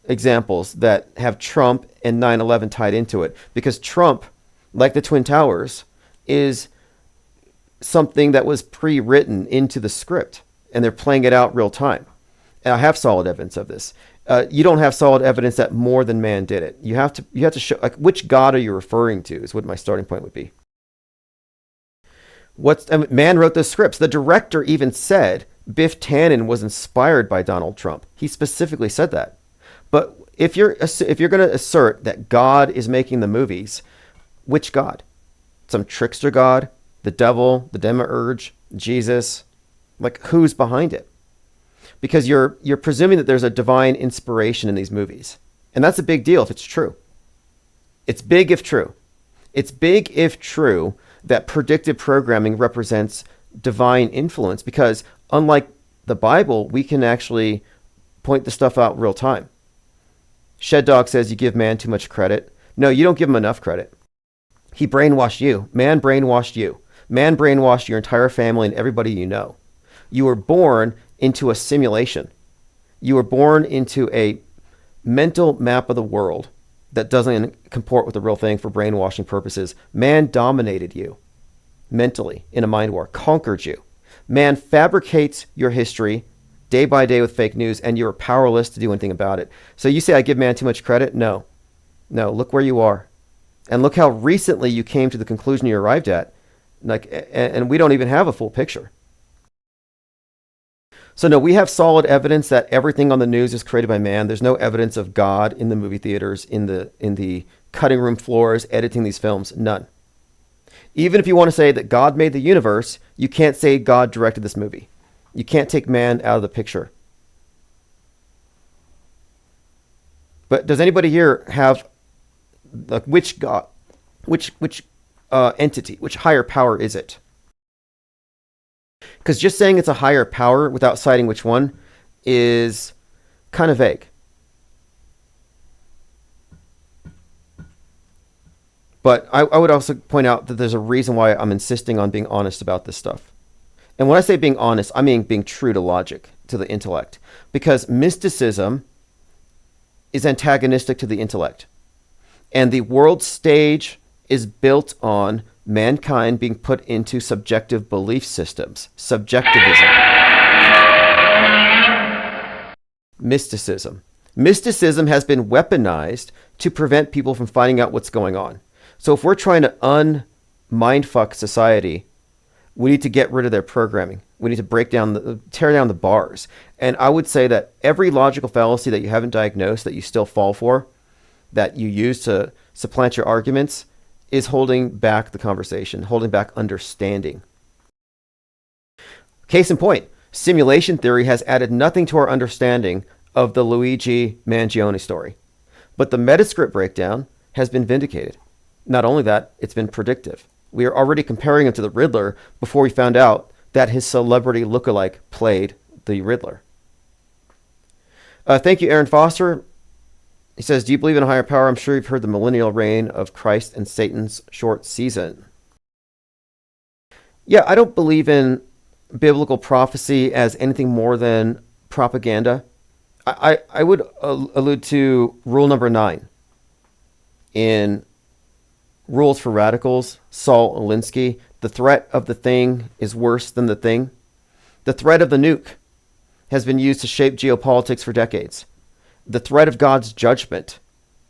examples that have Trump and 9/11 tied into it. Because Trump, like the Twin Towers, is something that was pre-written into the script. And they're playing it out real time. And I have solid evidence of this. You don't have solid evidence that more than man did it. You have to show, like, which God are you referring to is what my starting point would be. Man wrote the scripts. The director even said Biff Tannen was inspired by Donald Trump. He specifically said that. But if you're going to assert that God is making the movies, which God? Some trickster God? The devil? The demiurge? Jesus? Like, who's behind it? because you're presuming that there's a divine inspiration in these movies. And that's a big deal if it's true. It's big if true. It's big if true that predictive programming represents divine influence, because unlike the Bible, we can actually point the stuff out real time. Shed Dog says you give man too much credit. No, you don't give him enough credit. He brainwashed you. Man brainwashed you. Man brainwashed your entire family and everybody you know. You were born into a simulation. You were born into a mental map of the world that doesn't comport with the real thing for brainwashing purposes. Man dominated you mentally in a mind war, conquered you. Man fabricates your history day by day with fake news, and you're powerless to do anything about it. So you say I give man too much credit? No. No, look where you are. And look how recently you came to the conclusion you arrived at. And we don't even have a full picture. So no, we have solid evidence that everything on the news is created by man. There's no evidence of God in the movie theaters, in the cutting room floors, editing these films. None. Even if you want to say that God made the universe, you can't say God directed this movie. You can't take man out of the picture. But does anybody here have, like, which God, which entity, which higher power is it? Because just saying it's a higher power without citing which one is kind of vague. But I would also point out that there's a reason why I'm insisting on being honest about this stuff. And when I say being honest, I mean being true to logic, to the intellect. Because mysticism is antagonistic to the intellect. And the world stage is built on mankind being put into subjective belief systems. Subjectivism. Mysticism. Mysticism has been weaponized to prevent people from finding out what's going on. So if we're trying to un-mindfuck society, we need to get rid of their programming. We need to tear down the bars. And I would say that every logical fallacy that you haven't diagnosed, that you still fall for, that you use to supplant your arguments, is holding back the conversation, holding back understanding. Case in point, simulation theory has added nothing to our understanding of the Luigi Mangione story. But the Metascript breakdown has been vindicated. Not only that, it's been predictive. We are already comparing him to the Riddler before we found out that his celebrity lookalike played the Riddler. Thank you, Aaron Foster. He says, do you believe in a higher power? I'm sure you've heard the millennial reign of Christ and Satan's short season. Yeah, I don't believe in biblical prophecy as anything more than propaganda. I would allude to rule number 9 in Rules for Radicals, Saul Alinsky. The threat of the thing is worse than the thing. The threat of the nuke has been used to shape geopolitics for decades. The threat of God's judgment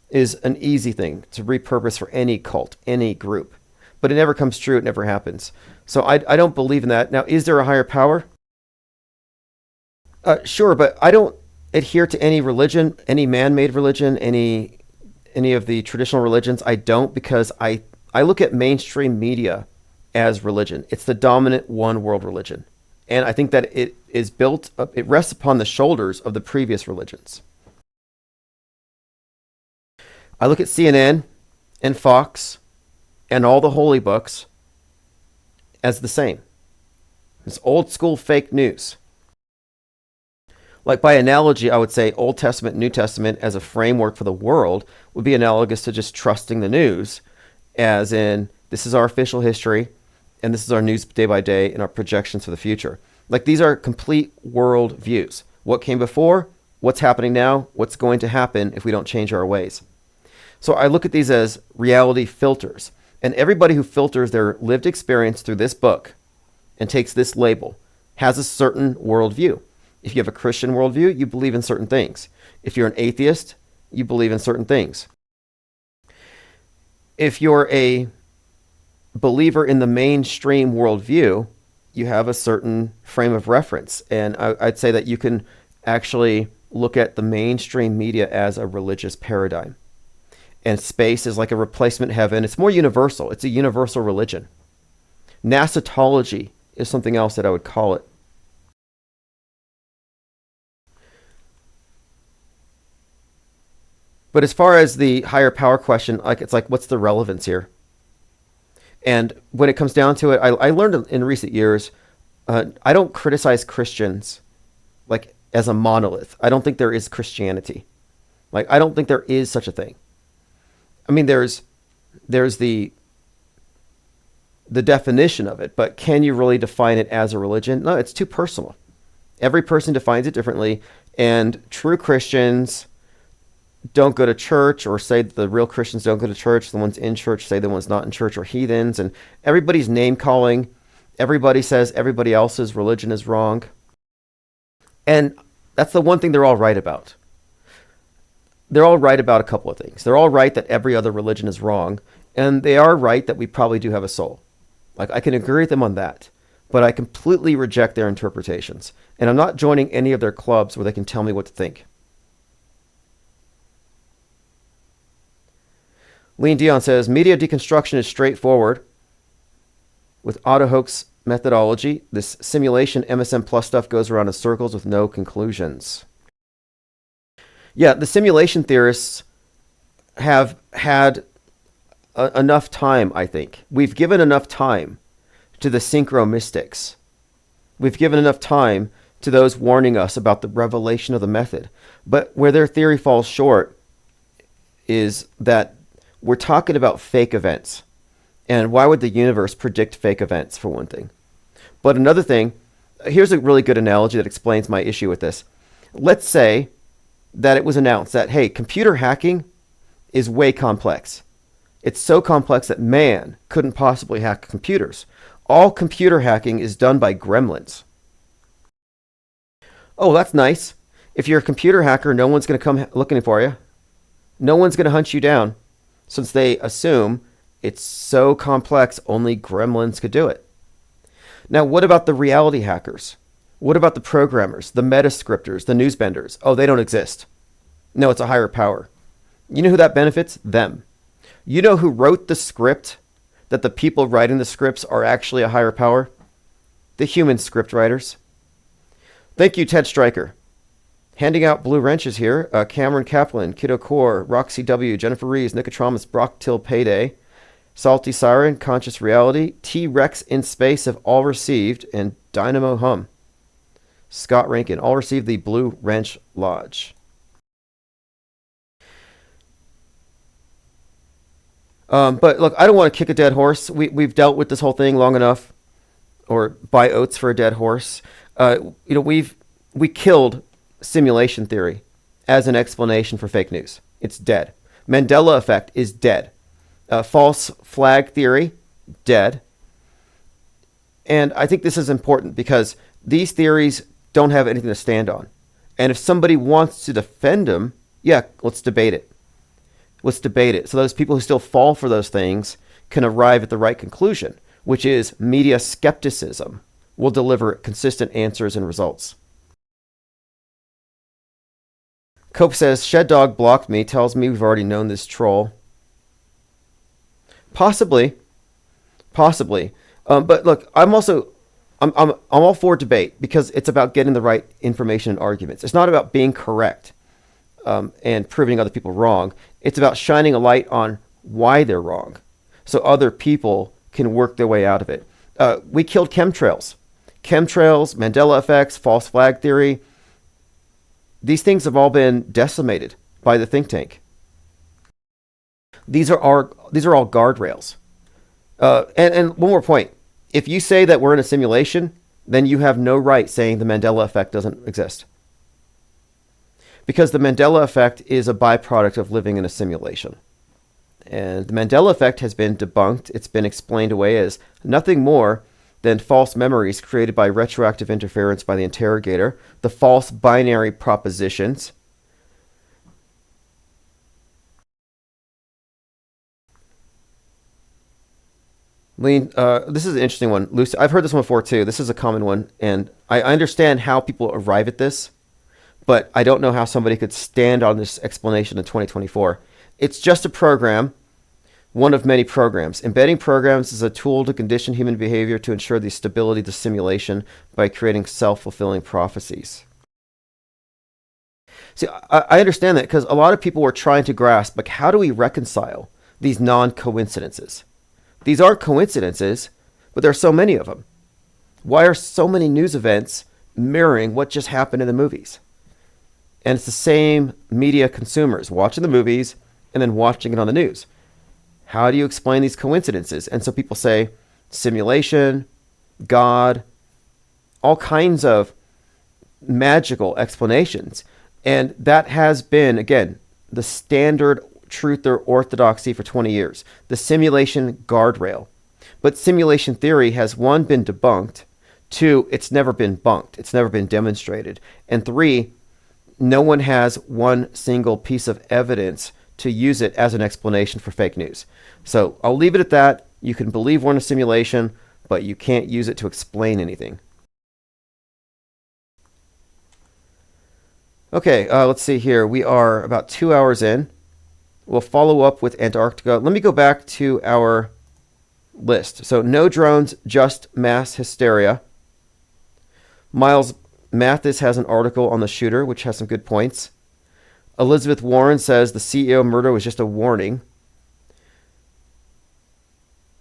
is an easy thing to repurpose for any cult, any group. But it never comes true. It never happens. So I don't believe in that. Now, is there a higher power? Sure, but I don't adhere to any religion, any man-made religion, any of the traditional religions. I don't, because I look at mainstream media as religion. It's the dominant one world religion. And I think that it is built up, it rests upon the shoulders of the previous religions. I look at CNN and Fox and all the holy books as the same. It's old school fake news. Like, by analogy, I would say Old Testament, New Testament as a framework for the world would be analogous to just trusting the news, as in, this is our official history, and this is our news day by day and our projections for the future. Like, these are complete world views. What came before, what's happening now, what's going to happen if we don't change our ways. So I look at these as reality filters. And everybody who filters their lived experience through this book and takes this label has a certain worldview. If you have a Christian worldview, you believe in certain things. If you're an atheist, you believe in certain things. If you're a believer in the mainstream worldview, you have a certain frame of reference. And I'd say that you can actually look at the mainstream media as a religious paradigm. And space is like a replacement heaven. It's more universal. It's a universal religion. Nasatology is something else that I would call it. But as far as the higher power question, like it's like, what's the relevance here? And when it comes down to it, I learned in recent years, I don't criticize Christians like as a monolith. I don't think there is Christianity. Like, I don't think there is such a thing. I mean, there's the definition of it, but can you really define it as a religion? No, it's too personal. Every person defines it differently, and true Christians don't go to church, or say that the real Christians don't go to church. The ones in church say the ones not in church are heathens, and everybody's name calling. Everybody says everybody else's religion is wrong. And that's the one thing they're all right about. They're all right about a couple of things. They're all right that every other religion is wrong, and they are right that we probably do have a soul. Like, I can agree with them on that, but I completely reject their interpretations, and I'm not joining any of their clubs where they can tell me what to think. Lean Dion says, media deconstruction is straightforward. With AutoHoax methodology, this simulation MSM Plus stuff goes around in circles with no conclusions. Yeah, the simulation theorists have had enough time, I think. We've given enough time to the synchro mystics. We've given enough time to those warning us about the revelation of the method. But where their theory falls short is that we're talking about fake events. And why would the universe predict fake events, for one thing? But another thing, here's a really good analogy that explains my issue with this. Let's say that it was announced that, hey, computer hacking is way complex. It's so complex that man couldn't possibly hack computers. All computer hacking is done by gremlins. Oh, that's nice. If you're a computer hacker, no one's going to come looking for you. No one's going to hunt you down, since they assume it's so complex only gremlins could do it. Now, what about the reality hackers? What about the programmers, the metascripters, the newsbenders? Oh, they don't exist. No, it's a higher power. You know who that benefits? Them. You know who wrote the script that the people writing the scripts are actually a higher power? The human script writers. Thank you, Ted Stryker. Handing out blue wrenches here. Cameron Kaplan, Kiddo Core, Roxy W, Jennifer Reeves, Nicotramus, Brock Till Payday, Salty Siren, Conscious Reality, T-Rex in Space have all received, and Dynamo Hum. Scott Rankin all received the Blue Wrench Lodge. But look, I don't want to kick a dead horse. We've dealt with this whole thing long enough, or buy oats for a dead horse. We killed simulation theory as an explanation for fake news. It's dead. Mandela effect is dead. False flag theory, dead. And I think this is important because these theories don't have anything to stand on. And if somebody wants to defend them, yeah, let's debate it. Let's debate it. So those people who still fall for those things can arrive at the right conclusion, which is media skepticism will deliver consistent answers and results. Cope says, Shed Dog blocked me, tells me we've already known this troll. Possibly. But look, I'm all for debate because it's about getting the right information and arguments. It's not about being correct and proving other people wrong. It's about shining a light on why they're wrong so other people can work their way out of it. We killed chemtrails. Chemtrails, Mandela effects, false flag theory. These things have all been decimated by the think tank. These are all guardrails. And one more point. If you say that we're in a simulation, then you have no right saying the Mandela effect doesn't exist. Because the Mandela effect is a byproduct of living in a simulation. And the Mandela effect has been debunked. It's been explained away as nothing more than false memories created by retroactive interference by the interrogator, the false binary propositions. Lean, this is an interesting one. Lucy, I've heard this one before too. This is a common one, and I understand how people arrive at this, but I don't know how somebody could stand on this explanation in 2024. It's just a program, one of many programs. Embedding programs is a tool to condition human behavior to ensure the stability of the simulation by creating self-fulfilling prophecies. See, I understand that because a lot of people were trying to grasp, like, how do we reconcile these non-coincidences? These aren't coincidences, but there are so many of them. Why are so many news events mirroring what just happened in the movies? And it's the same media consumers watching the movies and then watching it on the news. How do you explain these coincidences? And so people say simulation, God, all kinds of magical explanations. And that has been, again, the standard truth or orthodoxy for 20 years, the simulation guardrail. But simulation theory has, one, been debunked, two, it's never been bunked, it's never been demonstrated, and three, no one has one single piece of evidence to use it as an explanation for fake news. So I'll leave it at that. You can believe we're in a simulation, but you can't use it to explain anything. Okay, let's see here. We are about 2 hours in. We'll follow up with Antarctica. Let me go back to our list. So no drones, just mass hysteria. Miles Mathis has an article on the shooter, which has some good points. Elizabeth Warren says the CEO murder was just a warning.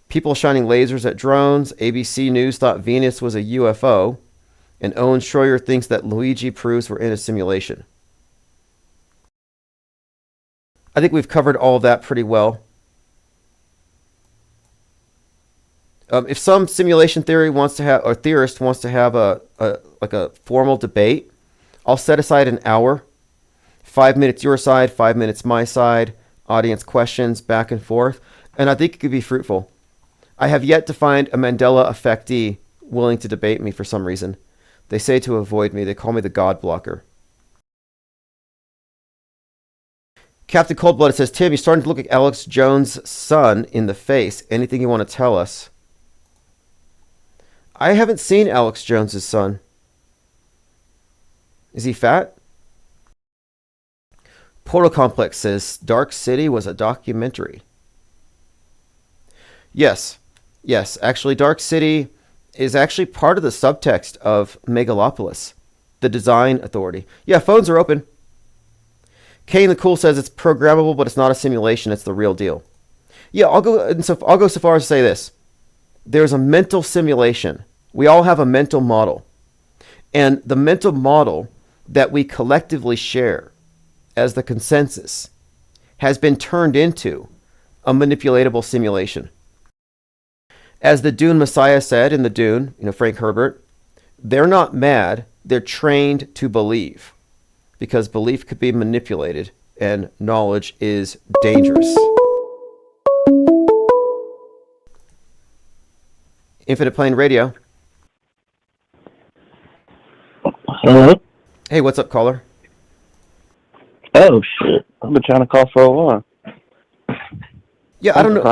People shining lasers at drones. ABC News thought Venus was a UFO. And Owen Schroyer thinks that Luigi proves we're in a simulation. I think we've covered all of that pretty well. If some simulation theory wants to have, or theorist wants to have a formal debate, I'll set aside an hour. 5 minutes your side, 5 minutes my side, audience questions, back and forth. And I think it could be fruitful. I have yet to find a Mandela effectee willing to debate me for some reason. They say to avoid me. They call me the God blocker. Captain Coldblooded says, Tim, you're starting to look at Alex Jones' son in the face. Anything you want to tell us? I haven't seen Alex Jones' son. Is he fat? Portal Complex says, Dark City was a documentary. Yes. Actually, Dark City is actually part of the subtext of Megalopolis, the design authority. Yeah, phones are open. Kane the Cool says it's programmable, but it's not a simulation. It's the real deal. Yeah, I'll go so far as to say this. There's a mental simulation. We all have a mental model. And the mental model that we collectively share as the consensus has been turned into a manipulatable simulation. As the Dune Messiah said in the Dune, Frank Herbert, they're not mad, they're trained to believe, because belief could be manipulated and knowledge is dangerous. Infinite Plane Radio. Hello? Hey, what's up, caller? Oh, shit. I've been trying to call for a while. Yeah, I don't know.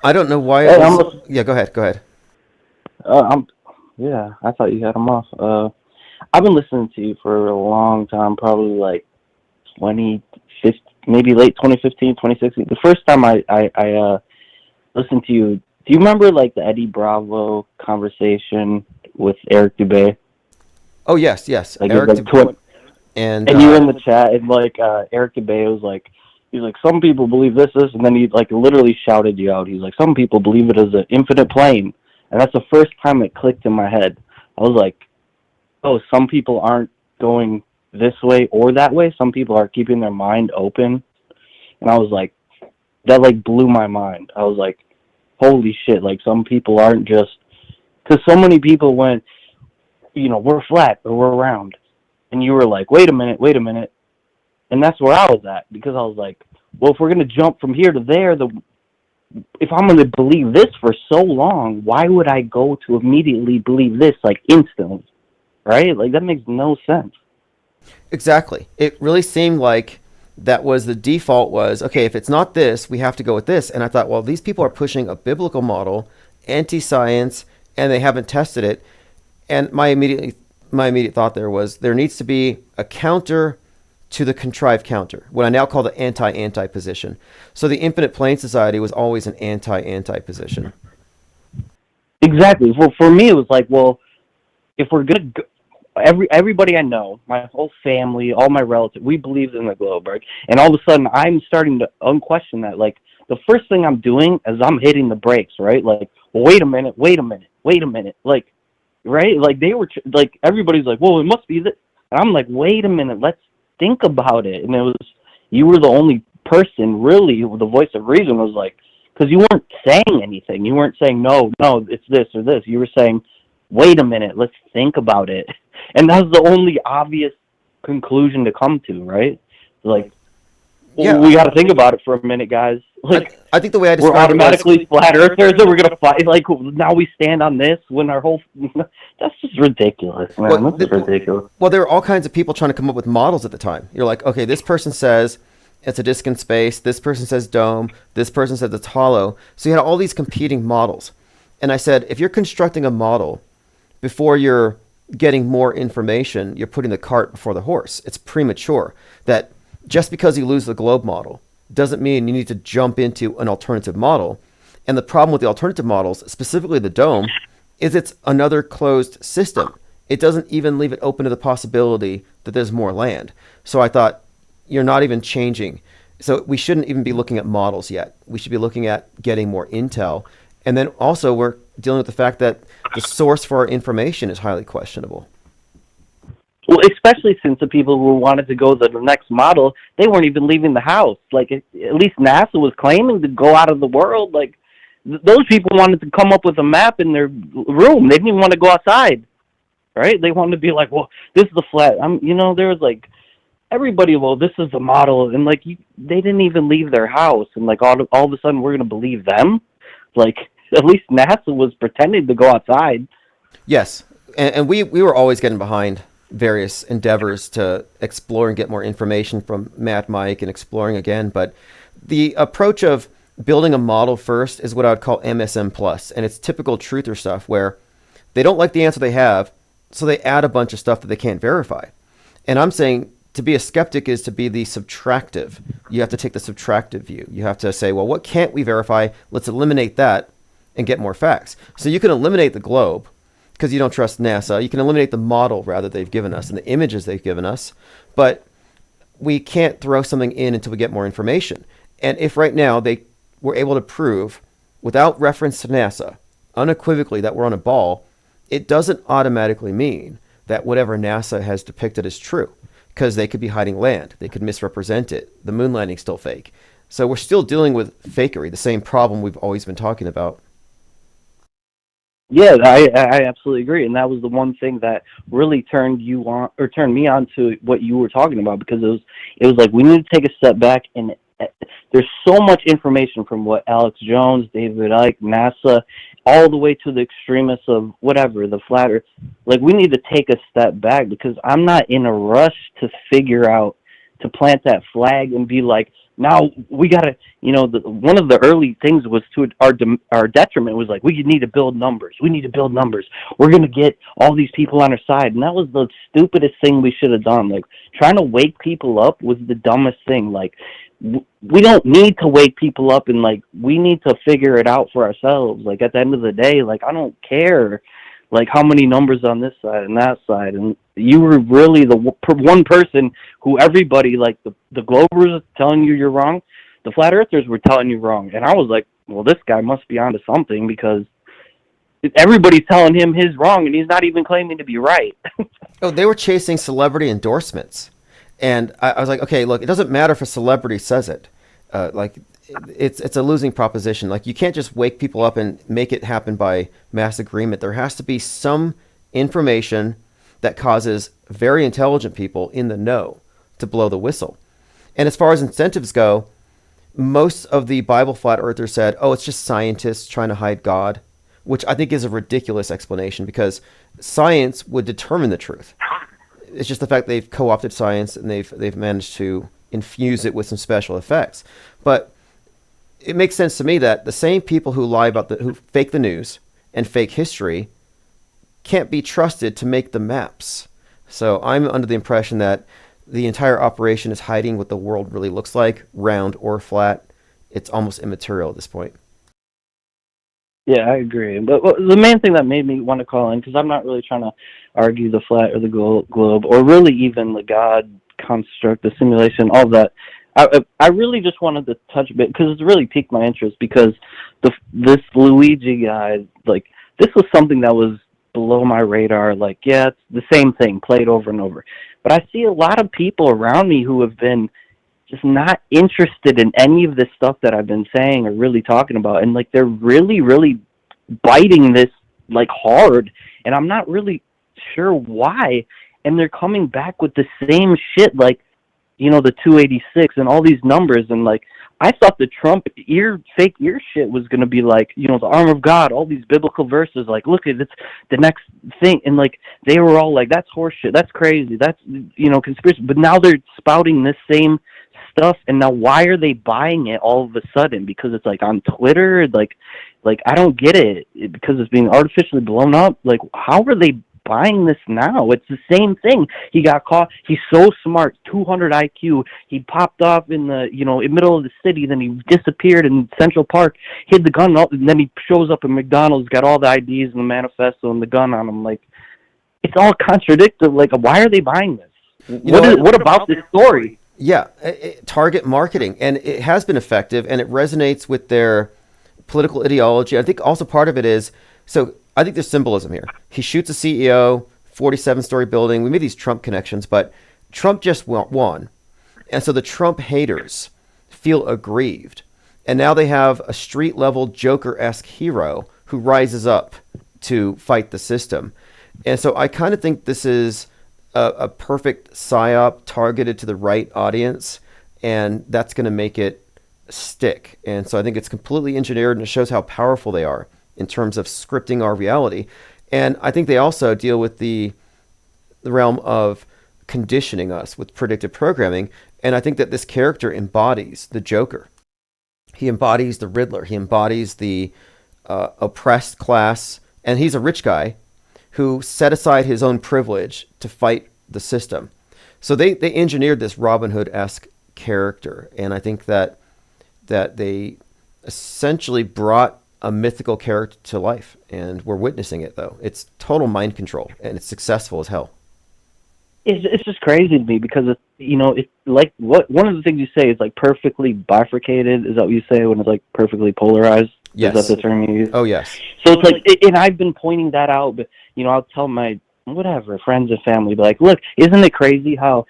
I don't know why. Hey, yeah, go ahead. I thought you had them off. I've been listening to you for a long time, probably like 2015, maybe late 2015, 2016. The first time I listened to you, do you remember like the Eddie Bravo conversation with Eric Dubé? Oh, yes. Like, Eric Dubé. And you were in the chat, and like Eric Dubé was like, he's like, some people believe this, and then he like literally shouted you out. He's like, some people believe it as an infinite plane, and that's the first time it clicked in my head. I was like, oh, some people aren't going this way or that way. Some people are keeping their mind open, and I was like, that like blew my mind. I was like, holy shit! Like some people aren't just, because so many people went, we're flat or we're round. And you were like, wait a minute. And that's where I was at, because I was like, well, if we're going to jump from here to there, if I'm going to believe this for so long, why would I go to immediately believe this, like, instantly? Right? Like, that makes no sense. Exactly. It really seemed like that was the default was, okay, if it's not this, we have to go with this. And I thought, well, these people are pushing a biblical model, anti-science, and they haven't tested it. And my immediate thought there was there needs to be a counter to the contrived counter, what I now call the anti-anti position. So the Infinite Plane Society was always an anti-anti position. Exactly. Well, for me, it was like, well, if we're going to everybody I know, my whole family, all my relatives, we believed in the globe, right? And all of a sudden, I'm starting to unquestion that. Like, the first thing I'm doing is I'm hitting the brakes, right? Like, well, wait a minute, like, right? Like, they were like, everybody's like, well, it must be this, and I'm like, wait a minute, let's think about it. And it was, you were the only person, really, the voice of reason was like, because you weren't saying anything. You weren't saying, no, it's this or this. You were saying, wait a minute, let's think about it. And that's the only obvious conclusion to come to, right? Like, Yeah. we got to think about it for a minute, guys. Like, I think the way I we're described it was- automatically flat earthers, and we're going to fight. Like, now we stand on this when our whole... That's just ridiculous, man. That's ridiculous. Well, there were all kinds of people trying to come up with models at the time. You're like, okay, this person says it's a disk in space. This person says dome. This person says it's hollow. So you had all these competing models. And I said, if you're constructing a model before you're getting more information, you're putting the cart before the horse. It's premature. That just because you lose the globe model doesn't mean you need to jump into an alternative model. And the problem with the alternative models, specifically the dome, is it's another closed system. It doesn't even leave it open to the possibility that there's more land. So I thought, you're not even changing. So we shouldn't even be looking at models yet. We should be looking at getting more intel. And then also we're dealing with the fact that the source for our information is highly questionable. Well, especially since the people who wanted to go to the next model, they weren't even leaving the house. Like, at least NASA was claiming to go out of the world. Like, those people wanted to come up with a map in their room. They didn't even want to go outside, right? They wanted to be like, well, this is the flat. There was like, everybody, well, this is the model. And like, they didn't even leave their house. And like, all of a sudden, we're going to believe them? Like, at least NASA was pretending to go outside. Yes. And we were always getting behind various endeavors to explore and get more information from Mad Mike and exploring again. But the approach of building a model first is what I would call MSM plus. And it's typical truther stuff where they don't like the answer they have, so they add a bunch of stuff that they can't verify. And I'm saying to be a skeptic is to be the subtractive. You have to take the subtractive view. You have to say, well, what can't we verify? Let's eliminate that and get more facts. So you can eliminate the globe because you don't trust NASA. You can eliminate the model rather they've given us and the images they've given us, but we can't throw something in until we get more information. And if right now they were able to prove without reference to NASA unequivocally that we're on a ball, it doesn't automatically mean that whatever NASA has depicted is true, because they could be hiding land. They could misrepresent it. The moon landing's still fake. So we're still dealing with fakery, the same problem we've always been talking about. Yeah, I absolutely agree, and that was the one thing that really turned me on to what you were talking about, because it was like we need to take a step back, and there's so much information from what Alex Jones, David Icke, NASA, all the way to the extremists of whatever, the flat earth. Like, we need to take a step back, because I'm not in a rush to figure out, to plant that flag and be like, now we got to, one of the early things was to our detriment was like, we need to build numbers. We need to build numbers. We're going to get all these people on our side. And that was the stupidest thing we should have done. Like, trying to wake people up was the dumbest thing. Like, we don't need to wake people up, and like, we need to figure it out for ourselves. Like, at the end of the day, like, I don't care like how many numbers on this side and that side. And you were really the one person who everybody, like the Globers telling you're wrong, the Flat Earthers were telling you wrong. And I was like, well, this guy must be onto something, because everybody's telling him he's wrong and he's not even claiming to be right. Oh, they were chasing celebrity endorsements. And I was like, okay, look, it doesn't matter if a celebrity says it. It's a losing proposition. Like, you can't just wake people up and make it happen by mass agreement. There has to be some information that causes very intelligent people in the know to blow the whistle. And as far as incentives go, most of the Bible flat earthers said, oh, it's just scientists trying to hide God, which I think is a ridiculous explanation, because science would determine the truth. It's just the fact they've co-opted science and they've managed to infuse it with some special effects. But it makes sense to me that the same people who lie about who fake the news and fake history can't be trusted to make the maps. So I'm under the impression that the entire operation is hiding what the world really looks like, round or flat. It's almost immaterial at this point. Yeah, I agree. But the main thing that made me want to call in, because I'm not really trying to argue the flat or the globe, or really even the God construct, the simulation, all that. I really just wanted to touch a bit because it's really piqued my interest because this Luigi guy, like, this was something that was below my radar. Like, yeah, it's the same thing played over and over. But I see a lot of people around me who have been just not interested in any of this stuff that I've been saying or really talking about. And, like, they're really, really biting this, like, hard. And I'm not really sure why. And they're coming back with the same shit, like, you know, the 286 and all these numbers. And, like, I thought the Trump fake ear shit was going to be like, you know, the arm of God, all these biblical verses, like, look at it's the next thing. And, like, they were all like, that's horseshit, that's crazy, that's, you know, conspiracy. But now they're spouting this same stuff. And now why are they buying it all of a sudden? Because it's, like, on Twitter? Like I don't get it. Because it's being artificially blown up? Like, how are they buying this now? It's the same thing. He got caught. He's so smart, 200 IQ. He popped off in the, you know, in middle of the city. Then he disappeared in Central Park, hid the gun, and then he shows up at McDonald's, got all the IDs and the manifesto and the gun on him. Like, it's all contradictory. Like, why are they buying this? What about this story? Yeah, target marketing, and it has been effective, and it resonates with their political ideology. I think also part of it is, so I think there's symbolism here. He shoots a CEO, 47-story building. We made these Trump connections, but Trump just won. And so the Trump haters feel aggrieved. And now they have a street-level Joker-esque hero who rises up to fight the system. And so I kind of think this is a perfect psyop targeted to the right audience, and that's going to make it stick. And so I think it's completely engineered, and it shows how powerful they are in terms of scripting our reality. And I think they also deal with the realm of conditioning us with predictive programming. And I think that this character embodies the Joker. He embodies the Riddler. He embodies the oppressed class. And he's a rich guy who set aside his own privilege to fight the system. So they engineered this Robin Hood-esque character. And I think that they essentially brought a mythical character to life, and we're witnessing it, though. It's total mind control, and it's successful as hell. It's just crazy to me because it's, you know, it's like one of the things you say is like perfectly bifurcated. Is that what you say when it's like perfectly polarized? Yes. Is that the term you use? Oh, yes. So it's like, and I've been pointing that out, but, you know, I'll tell my friends and family, be like, look, isn't it crazy how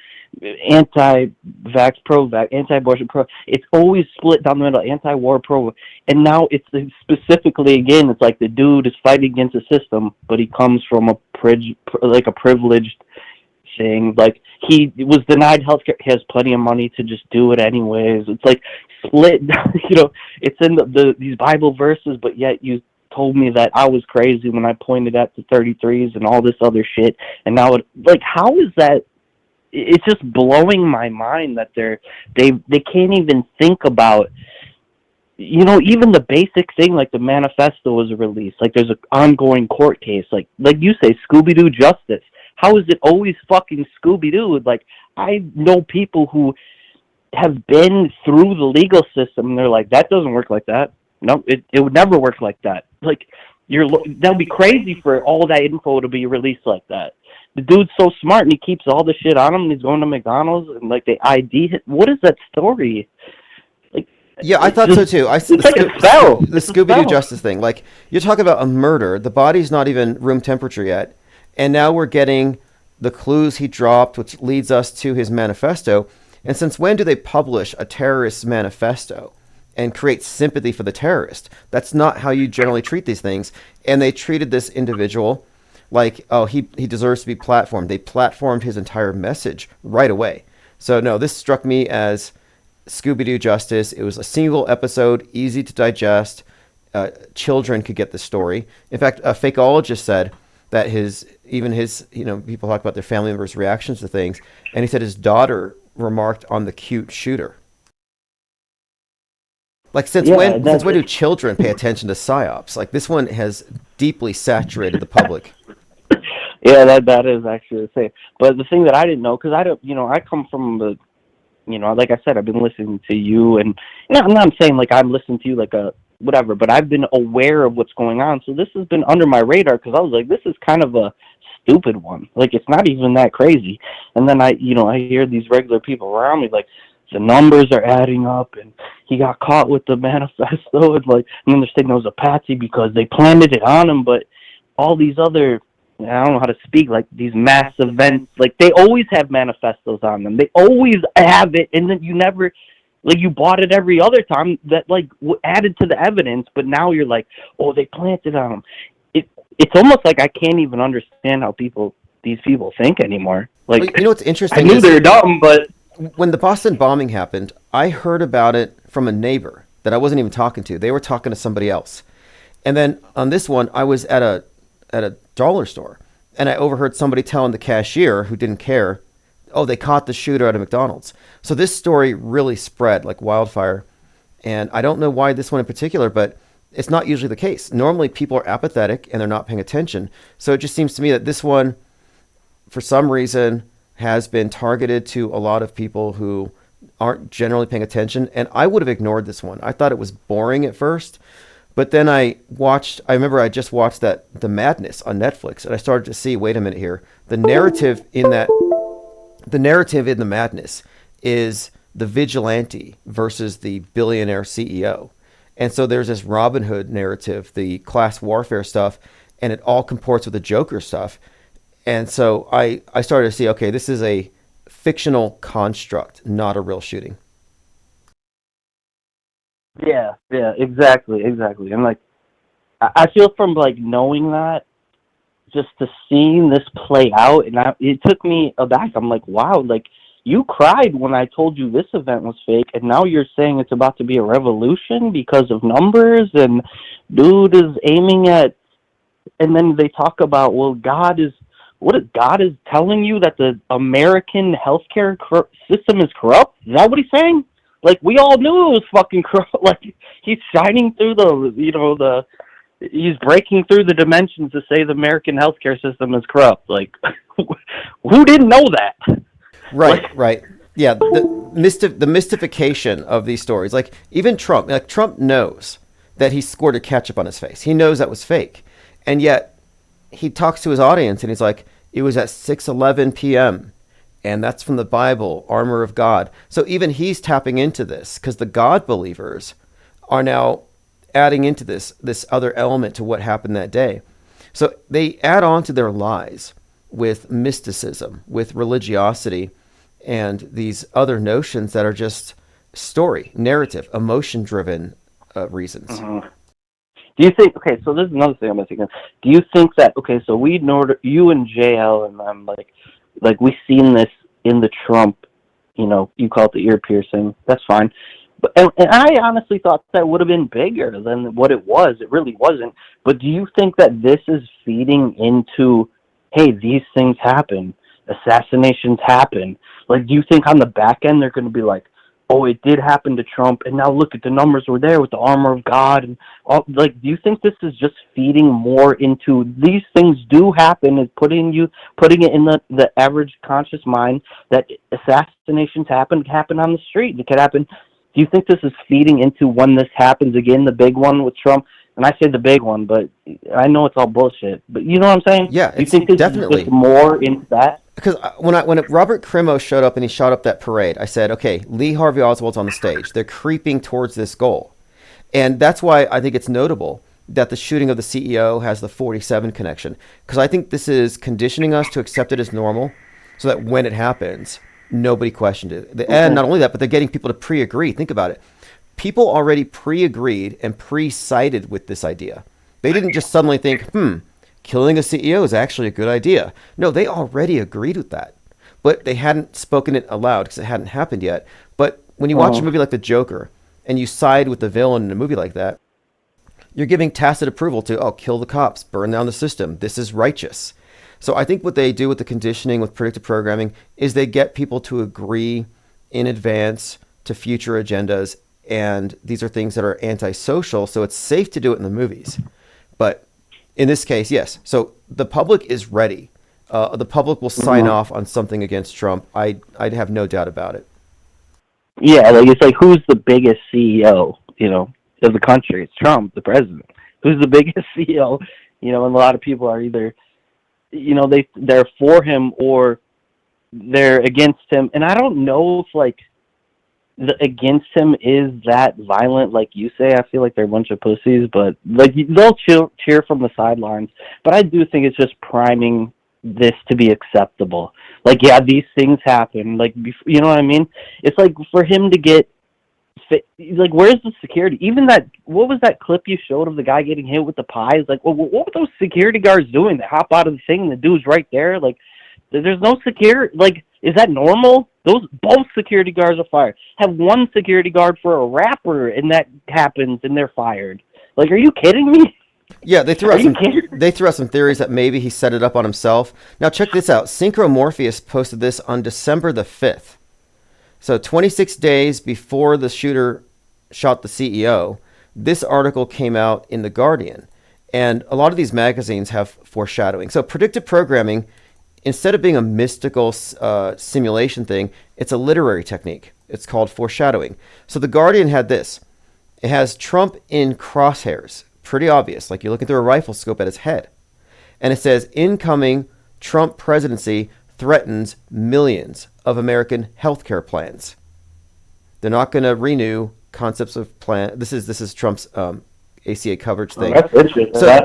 anti-vax, pro-vax, anti-abortion, pro, it's always split down the middle, anti-war, pro, and now it's specifically, again, it's like the dude is fighting against the system, but he comes from a privileged thing, like he was denied healthcare, he has plenty of money to just do it anyways. It's like split, you know, it's in these Bible verses, but yet you told me that I was crazy when I pointed at the 33s and all this other shit, and now how is that? It's just blowing my mind that they can't even think about, you know, even the basic thing, like the manifesto was released, like there's an ongoing court case, like you say, Scooby-Doo justice. How is it always fucking Scooby-Doo? Like, I know people who have been through the legal system, and they're like, that doesn't work like that. No, it would never work like that. Like, that'd be crazy for all that info to be released like that. The dude's so smart, and he keeps all the shit on him, and he's going to McDonald's, and, like, they ID hit. What is that story? Like, yeah, I thought so, too. It's like a spell. The Scooby-Doo justice thing. Like, you're talking about a murder. The body's not even room temperature yet. And now we're getting the clues he dropped, which leads us to his manifesto. And since when do they publish a terrorist's manifesto and create sympathy for the terrorist? That's not how you generally treat these things. And they treated this individual like, oh, he deserves to be platformed. They platformed his entire message right away. So no, this struck me as Scooby-Doo justice. It was a single episode, easy to digest. Children could get the story. In fact, a fakeologist said that his, you know, people talk about their family members' reactions to things, and he said his daughter remarked on the cute shooter. Like, since when do children pay attention to psyops? Like, this one has deeply saturated the public. Yeah, that is actually the same. But the thing that I didn't know, because I don't, you know, I come from the, you know, like I said, I've been listening to you, and you know, I'm not saying like I'm listening to you like a whatever, but I've been aware of what's going on. So this has been under my radar because I was like, this is kind of a stupid one. Like, it's not even that crazy. And then I hear these regular people around me like, the numbers are adding up, and he got caught with the manifesto, and then they're saying it was a patsy because they planted it on him. But all these other, I don't know how to speak, like these mass events, like they always have manifestos on them. They always have it, and then you never, like, you bought it every other time that added to the evidence, but now you're like, oh, they planted on him. It's almost like I can't even understand how these people think anymore. Like, well, you know what's interesting? I knew they're dumb, but when the Boston bombing happened, I heard about it from a neighbor that I wasn't even talking to. They were talking to somebody else. And then on this one, I was at a dollar store, and I overheard somebody telling the cashier who didn't care, oh, they caught the shooter at a McDonald's. So this story really spread like wildfire. And I don't know why this one in particular, but it's not usually the case. Normally people are apathetic and they're not paying attention. So it just seems to me that this one, for some reason, has been targeted to a lot of people who aren't generally paying attention. And I would have ignored this one. I thought it was boring at first, but then I remember I just watched The Madness on Netflix, and I started to see, wait a minute here, the narrative in The Madness is the vigilante versus the billionaire CEO. And so there's this Robin Hood narrative, the class warfare stuff, and it all comports with the Joker stuff. And so I started to see, okay, this is a fictional construct, not a real shooting. Yeah, exactly. And like, I feel from like knowing that, just to seeing this play out, and it took me aback. I'm like, wow, like you cried when I told you this event was fake, and now you're saying it's about to be a revolution because of numbers, and dude is aiming at, and then they talk about, well, God is telling you that the American healthcare system is corrupt? Is that what he's saying? Like, we all knew it was fucking corrupt. Like, he's shining through he's breaking through the dimensions to say the American healthcare system is corrupt. Like, who didn't know that? Right. Yeah, the mystification of these stories. Like, even Trump knows that he scored a ketchup on his face. He knows that was fake. And yet, he talks to his audience and he's like, it was at 6:11 p.m. and that's from the Bible, armor of God. So even he's tapping into this because the God believers are now adding into this other element to what happened that day. So they add on to their lies with mysticism, with religiosity, and these other notions that are just story, narrative, emotion-driven reasons. Uh-huh. Do you think, okay, so this is another thing I'm thinking. Do you think that, okay, so we know you and JL and I'm like we seen this in the Trump, you call it the ear piercing. That's fine. But and I honestly thought that would have been bigger than what it was. It really wasn't. But do you think that this is feeding into, hey, these things happen, assassinations happen? Like, do you think on the back end they're going to be like, oh, it did happen to Trump, and now look at the numbers were there with the armor of God, and all, like, do you think this is just feeding more into these things do happen and putting it in the average conscious mind that assassinations happen on the street? It could happen. Do you think this is feeding into when this happens again, the big one with Trump? And I say the big one, but I know it's all bullshit. But you know what I'm saying? Yeah, do you think this definitely is just more into that? Because when Robert Crimo showed up and he shot up that parade, I said, okay, Lee Harvey Oswald's on the stage. They're creeping towards this goal. And that's why I think it's notable that the shooting of the CEO has the 47 connection. Because I think this is conditioning us to accept it as normal so that when it happens, nobody questioned it. And not only that, but they're getting people to pre-agree. Think about it. People already pre-agreed and pre-sided with this idea. They didn't just suddenly think, killing a CEO is actually a good idea. No, they already agreed with that. But they hadn't spoken it aloud because it hadn't happened yet. But when you watch a movie like The Joker and you side with the villain in a movie like that, you're giving tacit approval to, kill the cops, burn down the system. This is righteous. So I think what they do with the conditioning, with predictive programming, is they get people to agree in advance to future agendas. And these are things that are antisocial, so it's safe to do it in the movies. But in this case, yes. So the public is ready. The public will sign off on something against Trump. I'd have no doubt about it. Yeah, like it's like, who's the biggest CEO? of the country. It's Trump, the president, who's the biggest CEO. And a lot of people are either, they're for him or they're against him. And I don't know if the against him is that violent, like you say. I feel like they're a bunch of pussies, but they'll cheer from the sidelines. But I do think it's just priming this to be acceptable. These things happen. You know what I mean? It's for him to get where's the security? Even what was that clip you showed of the guy getting hit with the pies? What were those security guards doing? They hop out of the thing and the dude's right there. There's no security. Is that normal? Both security guards are fired. Have one security guard for a rapper, and that happens, and they're fired. Are you kidding me? Yeah, they threw out some theories that maybe he set it up on himself. Now check this out. Synchromorpheus posted this on December the 5th. So 26 days before the shooter shot the CEO, this article came out in The Guardian. And a lot of these magazines have foreshadowing. So predictive programming, instead of being a mystical simulation thing, it's a literary technique. It's called foreshadowing. So The Guardian had this. It has Trump in crosshairs. Pretty obvious, like you're looking through a rifle scope at his head. And it says, incoming Trump presidency threatens millions of American healthcare plans. They're not going to renew concepts of plan. This is Trump's ACA coverage thing. That's interesting. So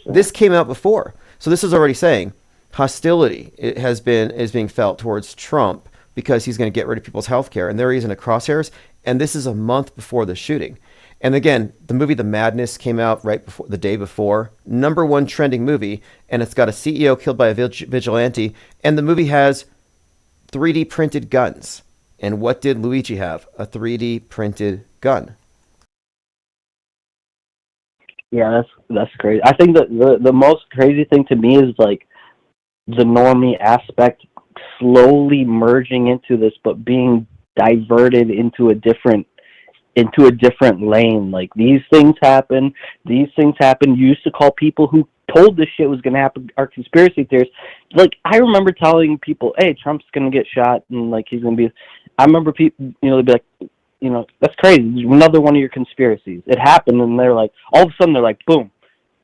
this came out before. So this is already saying hostility is being felt towards Trump because he's going to get rid of people's health care. And there he is in a crosshairs. And this is a month before the shooting. And again, the movie The Madness came out right before, the day before. #1 trending movie. And it's got a CEO killed by a vigilante. And the movie has 3D printed guns. And what did Luigi have? A 3D printed gun. Yeah, that's crazy. I think that the most crazy thing to me is the normie aspect slowly merging into this, but being diverted into a different lane. These things happen. You used to call people who told this shit was going to happen are conspiracy theorists. I remember telling people, hey, Trump's going to get shot and he's going to be. I remember people, they'd be like, that's crazy. Another one of your conspiracies. It happened, and they're all of a sudden they're like, boom.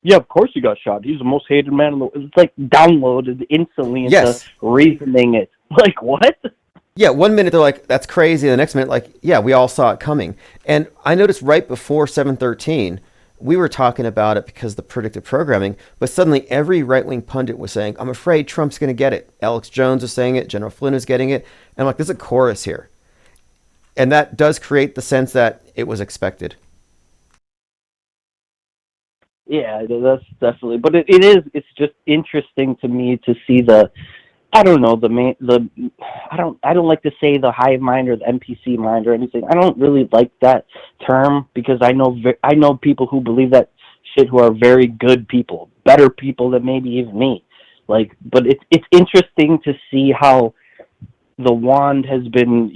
Yeah, of course he got shot. He's the most hated man in the world. It's downloaded instantly into reasoning it. What? Yeah, 1 minute they're like, that's crazy. The next minute, yeah, we all saw it coming. And I noticed right before 7/13, we were talking about it because of the predictive programming, but suddenly every right-wing pundit was saying, I'm afraid Trump's going to get it. Alex Jones was saying it. General Flynn is getting it. And I'm like, there's a chorus here. And that does create the sense that it was expected. Yeah, that's definitely. But it's just interesting to me to see I don't like to say the hive mind or the NPC mind or anything. I don't really like that term because I know people who believe that shit who are very good people, better people than maybe even me. But it's interesting to see how the wand has been,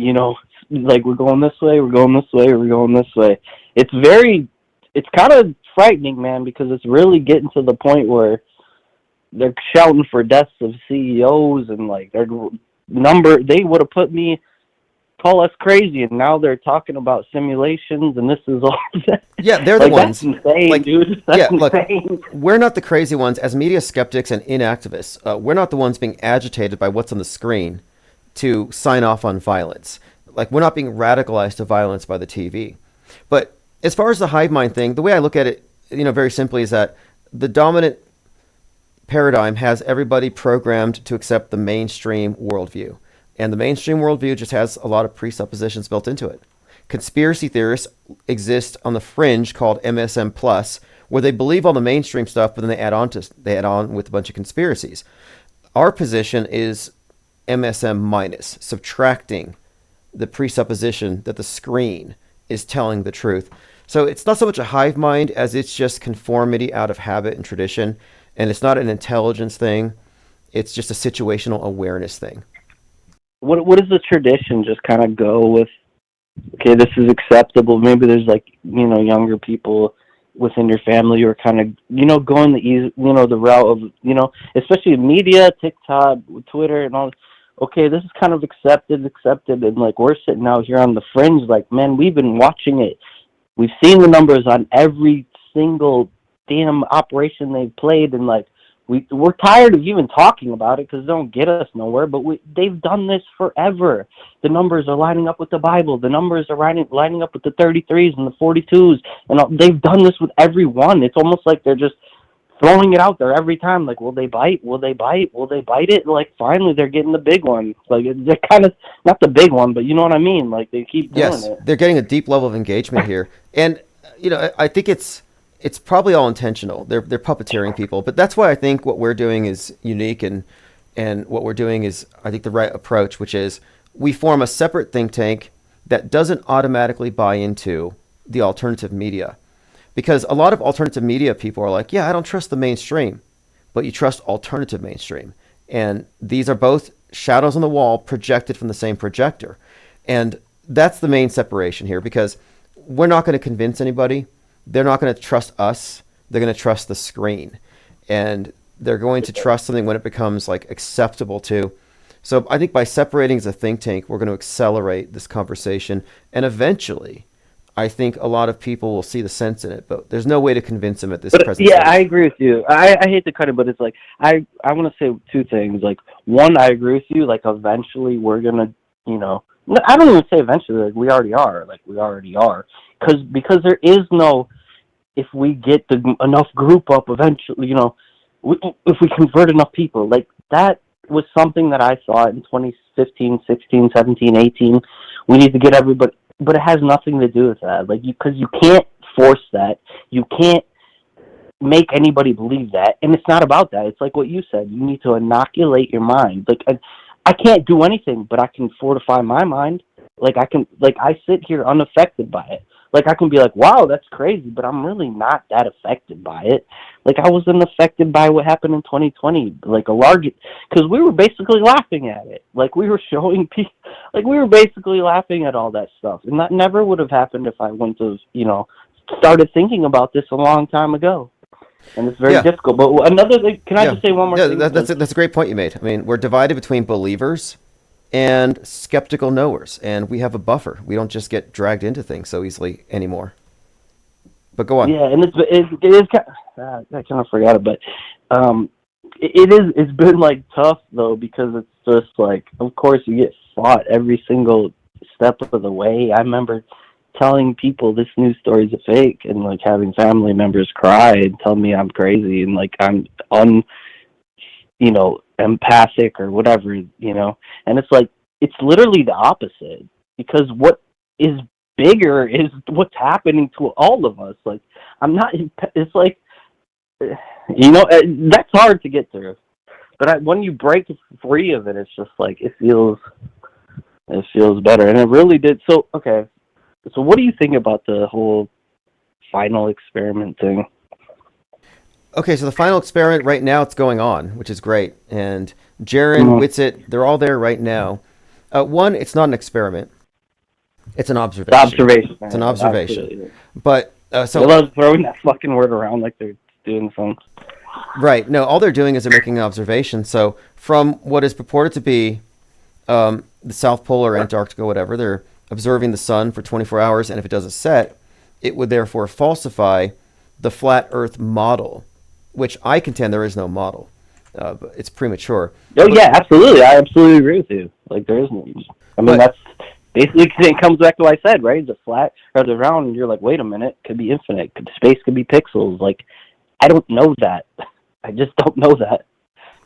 we're going this way, we're going this way, we're going this way. It's kind of frightening, man, because it's really getting to the point where they're shouting for deaths of CEOs and their number. They would have call us crazy, and now they're talking about simulations, and this is all. Yeah, they're the ones. That's insane, dude. That's insane. Look, we're not the crazy ones as media skeptics and inactivists. We're not the ones being agitated by what's on the screen to sign off on violence. We're not being radicalized to violence by the TV. But as far as the hive mind thing, the way I look at it, very simply, is that the dominant paradigm has everybody programmed to accept the mainstream worldview. And the mainstream worldview just has a lot of presuppositions built into it. Conspiracy theorists exist on the fringe called MSM+, where they believe all the mainstream stuff, but then they add on with a bunch of conspiracies. Our position is MSM-, subtracting the presupposition that the screen is telling the truth. So it's not so much a hive mind as it's just conformity out of habit and tradition. And it's not an intelligence thing. It's just a situational awareness thing. What does the tradition just kind of go with? Okay, this is acceptable. Maybe there's younger people within your family who are kind of going the route of especially media, TikTok, Twitter, and all. Okay, this is kind of accepted, and we're sitting out here on the fringe. Man, we've been watching it We've seen the numbers on every single damn operation they've played, and like we're tired of even talking about it because it don't get us nowhere. But they've done this forever. The numbers are lining up with the Bible. The numbers are lining up with the 33s and the 42s, and they've done this with everyone. It's almost like they're just throwing it out there every time. Like, will they bite? Will they bite? Will they bite it? Like, finally, they're getting the big one. Like, they're kind of not the big one, but you know what I mean. Like, they keep doing Yes, it. they're getting a deep level of engagement here, and I think it's probably all intentional. They're puppeteering people, but that's why I think what we're doing is unique, and what we're doing is, I think, the right approach, which is we form a separate think tank that doesn't automatically buy into the alternative media. Because a lot of alternative media people are like, yeah, I don't trust the mainstream, but you trust alternative mainstream. And these are both shadows on the wall projected from the same projector. And that's the main separation here, because we're not going to convince anybody. They're not going to trust us. They're going to trust the screen. And they're going to trust something when it becomes like acceptable to. So I think by separating as a think tank, we're going to accelerate this conversation. And eventually, I think a lot of people will see the sense in it, but there's no way to convince them at this present Yeah, stage. I agree with you. I hate to cut it, but it's like I want to say two things. Like, one, I agree with you. Like, eventually we're gonna, I don't even say eventually. Like, we already are. Because there is no. If we get enough group up, eventually, if we convert enough people, like that was something that I thought in 2015, 16, 17, 18. We need to get everybody. But it has nothing to do with that. Like, because you can't force that. You can't make anybody believe that. And it's not about that. It's like what you said. You need to inoculate your mind. Like, I can't do anything, but I can fortify my mind. Like, I sit here unaffected by it. Like, I can be like, wow, that's crazy, but I'm really not that affected by it. Like, I wasn't affected by what happened in 2020. Like, because we were basically laughing at it. Like, we were showing people, like, we were basically laughing at all that stuff. And that never would have happened if I wouldn't have, started thinking about this a long time ago. And it's very difficult. But another thing, can I just say one more thing? That's a great point you made. I mean, we're divided between believers and skeptical knowers, and we have a buffer. We don't just get dragged into things so easily anymore. But go on. Yeah, and it is kind of, I kind of forgot it, but it's been like tough though, because it's just like, of course you get fought every single step of the way. I remember telling people this news story is a fake, and like having family members cry and tell me I'm crazy and like I'm empathic or whatever, and it's like, it's literally the opposite, because what is bigger is what's happening to all of us. Like, it's like, that's hard to get through, but when you break free of it, it's just like, it feels better. And it really did. So, okay. So what do you think about the whole final experiment thing? Okay, so the final experiment right now, it's going on, which is great. And Jaron, Whitsitt, they're all there right now. One, it's not an experiment. It's an observation. It's an observation. Absolutely. But, they love throwing that fucking word around like they're doing something. Right. No, all they're doing is they're making an observation. So from what is purported to be the South Pole or Antarctica, whatever, they're observing the sun for 24 hours, and if it doesn't set, it would therefore falsify the flat Earth model, which I contend there is no model. But it's premature. Oh, yeah, absolutely. I absolutely agree with you. Like, there is no. I mean, that's basically, it comes back to what I said, right? It's a flat or the round, and you're like, wait a minute, could be infinite. Space could be pixels. Like, I don't know that. I just don't know that.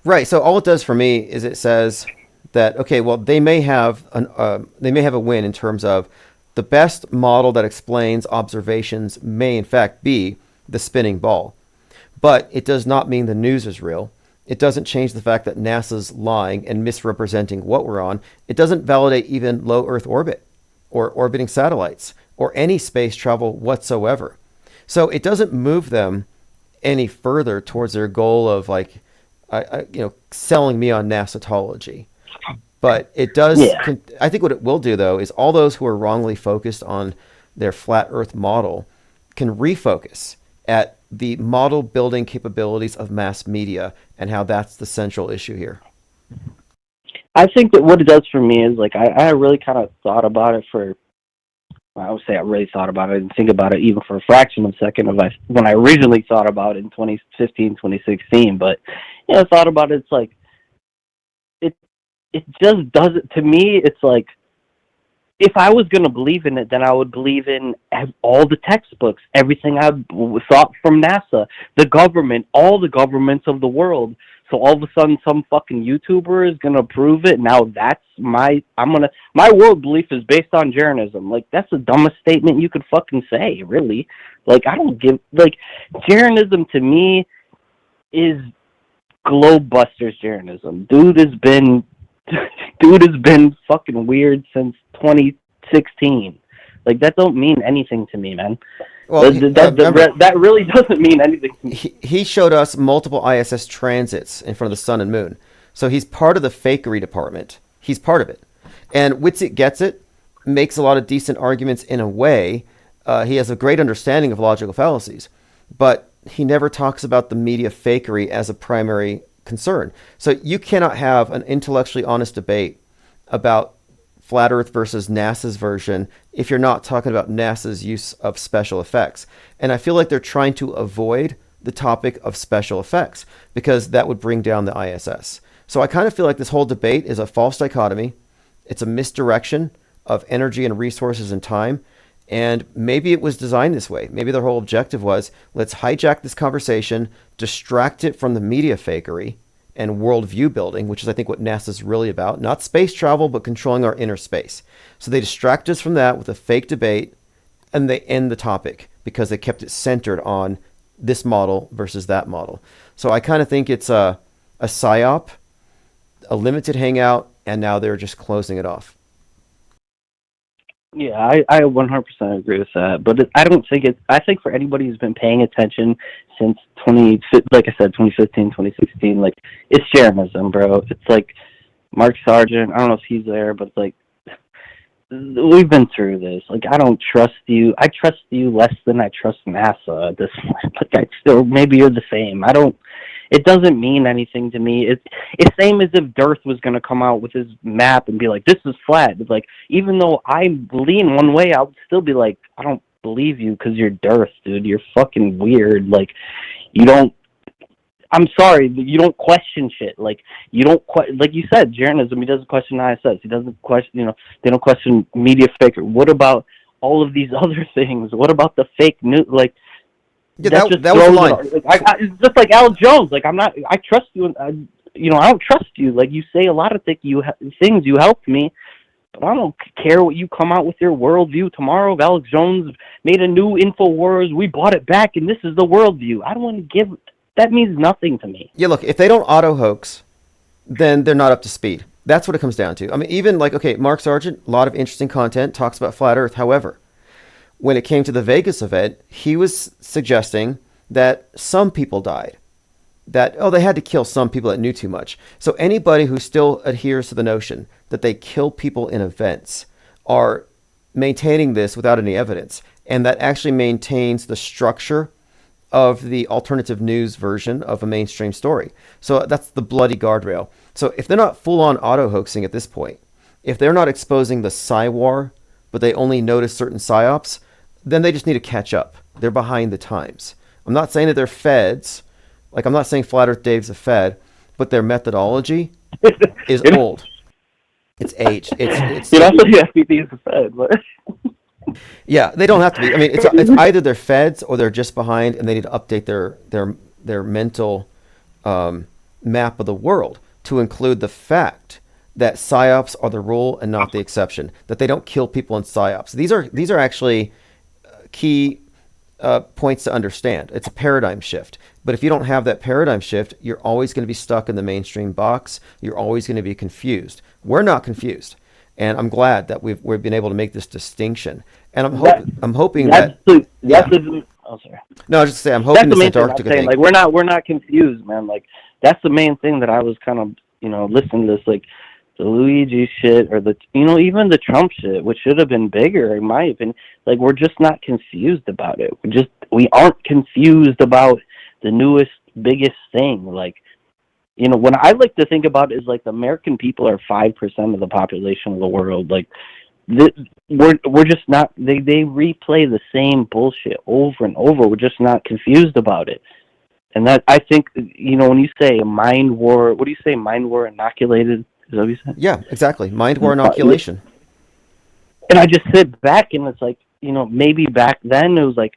Right. So all it does for me is it says that, okay, well, they may have a win in terms of the best model that explains observations may in fact be the spinning ball, but it does not mean the news is real. It doesn't change the fact that NASA's lying and misrepresenting what we're on. It doesn't validate even low Earth orbit or orbiting satellites or any space travel whatsoever. So it doesn't move them any further towards their goal of like, selling me on NASAtology. But it does, I think what it will do though, is all those who are wrongly focused on their flat Earth model can refocus at the model building capabilities of mass media and how that's the central issue here. I think that what it does for me is like, I really kind of thought about it for I would say I really thought about it. I didn't think about it even for a fraction of a second when I originally thought about it in 2015, 2016. But, I thought about it. It's like, it just doesn't, to me, it's like, if I was going to believe in it, then I would believe in all the textbooks, everything I thought from NASA, the government, all the governments of the world. So all of a sudden some fucking YouTuber is going to prove it. Now that's my world belief is based on Jeranism. Like, that's the dumbest statement you could fucking say, really. Like, Jeranism to me is Globebusters Jeranism. Dude has been fucking weird since 2016. Like, that don't mean anything to me, man. Well, that really doesn't mean anything to me. He showed us multiple ISS transits in front of the sun and moon. So he's part of the fakery department. He's part of it. And Witsit gets it, makes a lot of decent arguments in a way. He has a great understanding of logical fallacies. But he never talks about the media fakery as a primary concern. So you cannot have an intellectually honest debate about Flat Earth versus NASA's version if you're not talking about NASA's use of special effects. And I feel like they're trying to avoid the topic of special effects because that would bring down the ISS. So I kind of feel like this whole debate is a false dichotomy. It's a misdirection of energy and resources and time. And maybe it was designed this way. Maybe their whole objective was, let's hijack this conversation, distract it from the media fakery and worldview building, which is, I think, what NASA's really about. Not space travel, but controlling our inner space. So they distract us from that with a fake debate, and they end the topic because they kept it centered on this model versus that model. So I kind of think it's a psyop, a limited hangout, and now they're just closing it off. Yeah, I 100% agree with that. But I don't think I think for anybody who's been paying attention since 2015, 2016, like, it's Jeranism, bro. It's like Mark Sargent. I don't know if he's there, but it's like, we've been through this. Like, I don't trust you. I trust you less than I trust NASA at this point. Like, maybe you're the same. It doesn't mean anything to me. It's same as if Dearth was going to come out with his map and be like, this is flat. It's like, even though I lean one way, I would still be like, I don't believe you because you're Dearth, dude. You're fucking weird. Like, I'm sorry, but you don't question shit. Like, like you said, Jeranism, he doesn't question ISS. He doesn't question, they don't question media faker. What about all of these other things? What about the fake news? Like, yeah, that was the line. It's just like Alex Jones. Like, I trust you, and I don't trust you. Like, you say a lot of things. You helped me, but I don't care what you come out with your worldview tomorrow. If Alex Jones made a new InfoWars, we bought it back, and this is the worldview. I don't want to give. That means nothing to me. Yeah, look, if they don't auto hoax, then they're not up to speed. That's what it comes down to. I mean, even like, okay, Mark Sargent, a lot of interesting content, talks about flat Earth. However, when it came to the Vegas event, he was suggesting that some people died. That, they had to kill some people that knew too much. So anybody who still adheres to the notion that they kill people in events are maintaining this without any evidence. And that actually maintains the structure of the alternative news version of a mainstream story. So that's the bloody guardrail. So if they're not full-on auto-hoaxing at this point, if they're not exposing the Psy-War, but they only notice certain psyops, then they just need to catch up. They're behind the times. I'm not saying that they're feds. Like, I'm not saying Flat Earth Dave's a fed, but their methodology is old. It's aged. It's you know, the FBD is a fed, but yeah, they don't have to be. I mean, it's either they're feds or they're just behind, and they need to update their mental map of the world to include the fact that psyops are the rule and not the exception. That they don't kill people in psyops. These are actually key points to understand. It's a paradigm shift. But if you don't have that paradigm shift, you're always going to be stuck in the mainstream box. You're always going to be confused. We're not confused, and I'm glad that we've been able to make this distinction. And I'm hoping that. Oh, sorry. No, I was just saying, I'm hoping this Antarctica thing. Like, we're not confused, man. Like, that's the main thing that I was kind of listening to this, like, the Luigi shit, or even the Trump shit, which should have been bigger, in my opinion. Like, we're just not confused about it. We aren't confused about the newest, biggest thing. Like, when I like to think about it is, like, the American people are 5% of the population of the world. Like, we're just not. They replay the same bullshit over and over. We're just not confused about it. And that, I think, when you say mind war, what do you say? Mind war inoculated? Is that what you said? Yeah, exactly. Mind war inoculation. And I just sit back and it's like, maybe back then it was like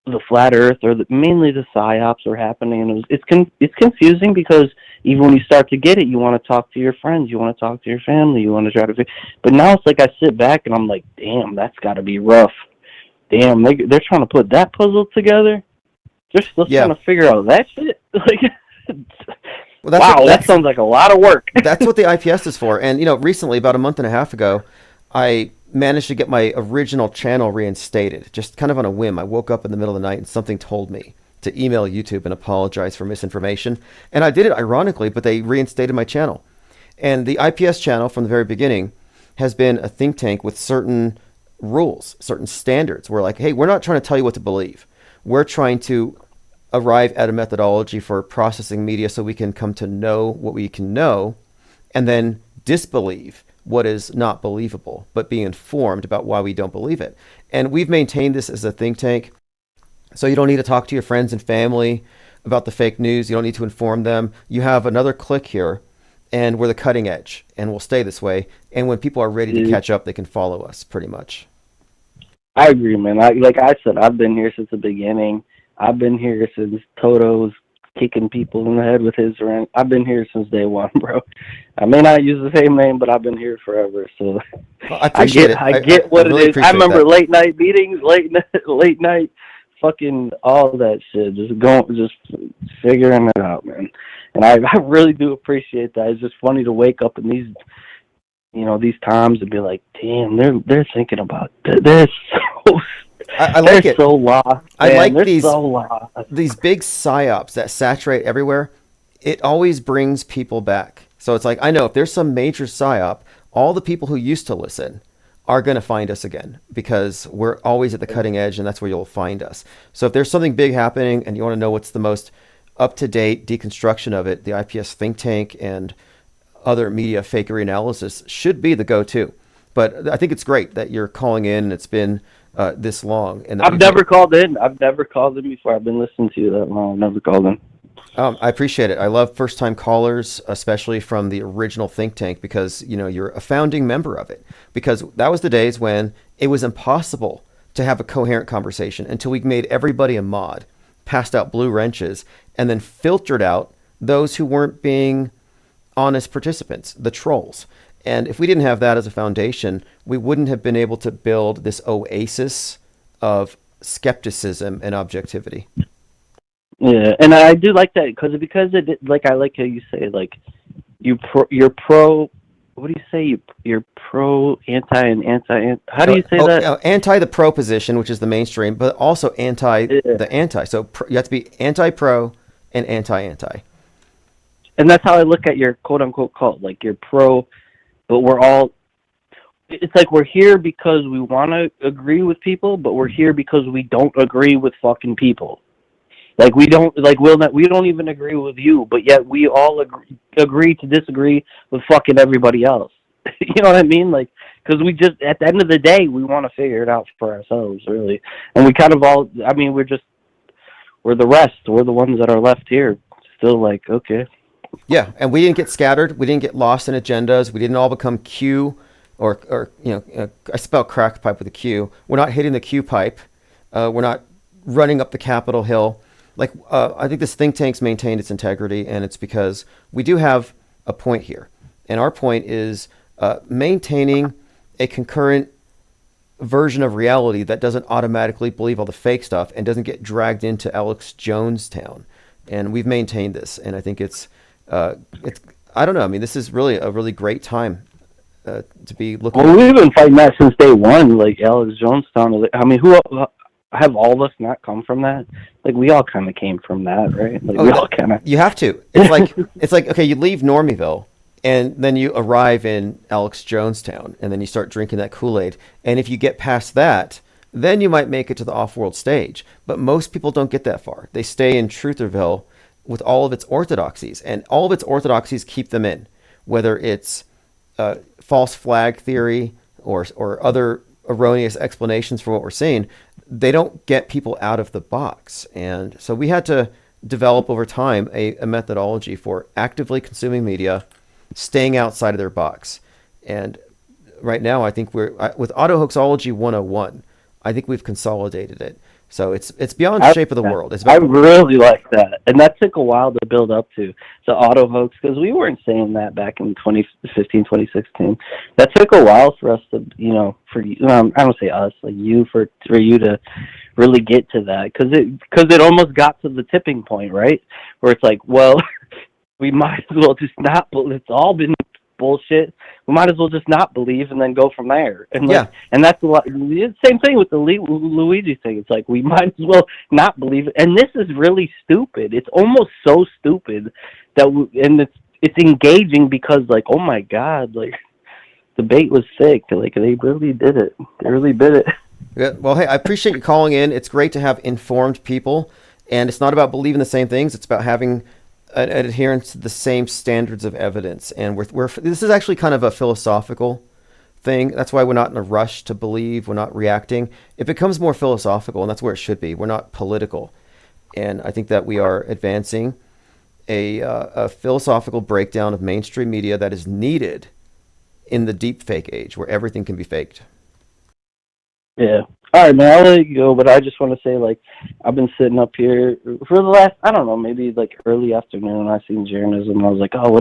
the flat Earth or mainly the psyops were happening, and it's confusing because even when you start to get it, you want to talk to your friends, you want to talk to your family, you want to try to. But now it's like I sit back and I'm like, damn, that's got to be rough. Damn, they're trying to put that puzzle together. They're still trying to figure out that shit. Like, wow, that sounds like a lot of work. That's what the IPS is for. And recently, about a month and a half ago, I managed to get my original channel reinstated, just kind of on a whim. I woke up in the middle of the night and something told me to email YouTube and apologize for misinformation. And I did it ironically, but they reinstated my channel. And the IPS channel from the very beginning has been a think tank with certain rules, certain standards. We're like, hey, we're not trying to tell you what to believe. We're trying to arrive at a methodology for processing media so we can come to know what we can know and then disbelieve what is not believable, but be informed about why we don't believe it. And we've maintained this as a think tank. So you don't need to talk to your friends and family about the fake news. You don't need to inform them. You have another click here and we're the cutting edge and we'll stay this way. And when people are ready to catch up, they can follow us pretty much. I agree, man. Like I said, I've been here since the beginning. I've been here since Toto was kicking people in the head with his rant. I've been here since day one, bro. I may not use the same name, but I've been here forever. So well, I appreciate it. I get what really it is. I remember late night meetings, late night, fucking all that shit. Just figuring it out, man. And I really do appreciate that. It's just funny to wake up in these, these times and be like, damn, they're thinking about this. I like they're it. So lost. I man. like They're these so lost. These big psyops that saturate everywhere. It always brings people back. So it's like, I know if there's some major psyop, all the people who used to listen are going to find us again because we're always at the cutting edge and that's where you'll find us. So if there's something big happening and you want to know what's the most up-to-date deconstruction of it, the IPS think tank and other media fakery analysis should be the go-to. But I think it's great that you're calling in and it's been this long. And I've never called in. I've never called in before. I've been listening to you that long. I've never called in. I appreciate it. I love first-time callers, especially from the original think tank, because you're a founding member of it. Because that was the days when it was impossible to have a coherent conversation until we made everybody a mod, passed out blue wrenches, and then filtered out those who weren't being honest participants, the trolls. And if we didn't have that as a foundation, we wouldn't have been able to build this oasis of skepticism and objectivity. Yeah, and I do like that because it, like, I like how you say, like, you're pro. What do you say? You're pro, anti, and anti. How do you say that? Anti the pro position, which is the mainstream, but also anti the anti. So you have to be anti-pro and anti-anti. And that's how I look at your quote-unquote cult. Like, you're pro, but we're all. It's like we're here because we want to agree with people, but we're here because we don't agree with fucking people. Like, we don't even agree with you, but yet we all agree to disagree with fucking everybody else. You know what I mean? Like, because we just, at the end of the day, we want to figure it out for ourselves, really. And we kind of all, I mean, we're the rest. We're the ones that are left here. Still like, okay. Yeah, and we didn't get scattered. We didn't get lost in agendas. We didn't all become Q or I spell crack pipe with a Q. We're not hitting the Q pipe. We're not running up the Capitol Hill. Like, I think this think tank's maintained its integrity, and it's because we do have a point here. And our point is maintaining a concurrent version of reality that doesn't automatically believe all the fake stuff and doesn't get dragged into Alex Jones town. And we've maintained this, and I think it's I don't know. I mean, this is really a really great time to be looking. Well, we've been fighting that since day one, like Alex Jonestown. I mean, who have all of us not come from that? Like, we all kind of came from that, right? Like, we all kind of. You have to. It's like okay, you leave Normieville, and then you arrive in Alex Jonestown, and then you start drinking that Kool-Aid. And if you get past that, then you might make it to the off-world stage. But most people don't get that far. They stay in Trutherville with all of its orthodoxies, and all of its orthodoxies keep them in, whether it's false flag theory, or other erroneous explanations for what we're seeing, they don't get people out of the box. And so we had to develop over time a methodology for actively consuming media, staying outside of their box. And right now, I think with Autohoaxology 101, I think we've consolidated it. So it's beyond the shape of the world. It's I about, really like that, and that took a while to build up to auto hoax, because we weren't saying that back in 2015, 2016. That took a while for us to, for I don't say us, like you, for you to really get to that, because it almost got to the tipping point, right, where it's like, well, we might as well just not. It's all been bullshit. We might as well just not believe and then go from there. And and that's a lot. Same thing with the Luigi thing. It's like we might as well not believe it. And this is really stupid. It's almost so stupid that it's engaging, because like, oh my god, like the bait was thick. Like they really did it. They really bit it. Yeah, well, hey, I appreciate you calling in. It's great to have informed people, and it's not about believing the same things. It's about having an adherence to the same standards of evidence. And this is actually kind of a philosophical thing. That's why we're not in a rush to believe. We're not reacting. It becomes more philosophical, and that's where it should be. We're not political. And I think that we are advancing a philosophical breakdown of mainstream media that is needed in the deep fake age, where everything can be faked. Yeah. All right, man, I'll let you go, but I just want to say, like, I've been sitting up here for the last, I don't know, maybe like early afternoon. I seen Journalism, and I was like, oh,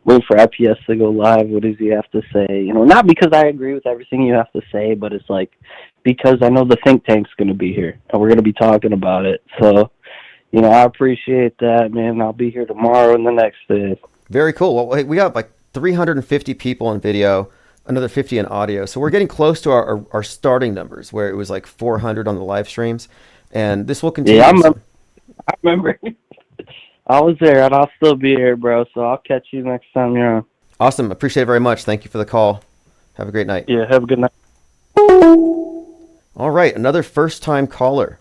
wait for IPS to go live. What does he have to say? Not because I agree with everything you have to say, but it's like, because I know the think tank's going to be here, and we're going to be talking about it. So, I appreciate that, man. I'll be here tomorrow and the next day. Very cool. Well, hey, we got like 350 people on video, another 50 in audio. So we're getting close to our starting numbers, where it was like 400 on the live streams. And this will continue. Yeah, I remember. I was there, and I'll still be here, bro. So I'll catch you next time you're on. Awesome. Appreciate it very much. Thank you for the call. Have a great night. Yeah, have a good night. All right, another first-time caller.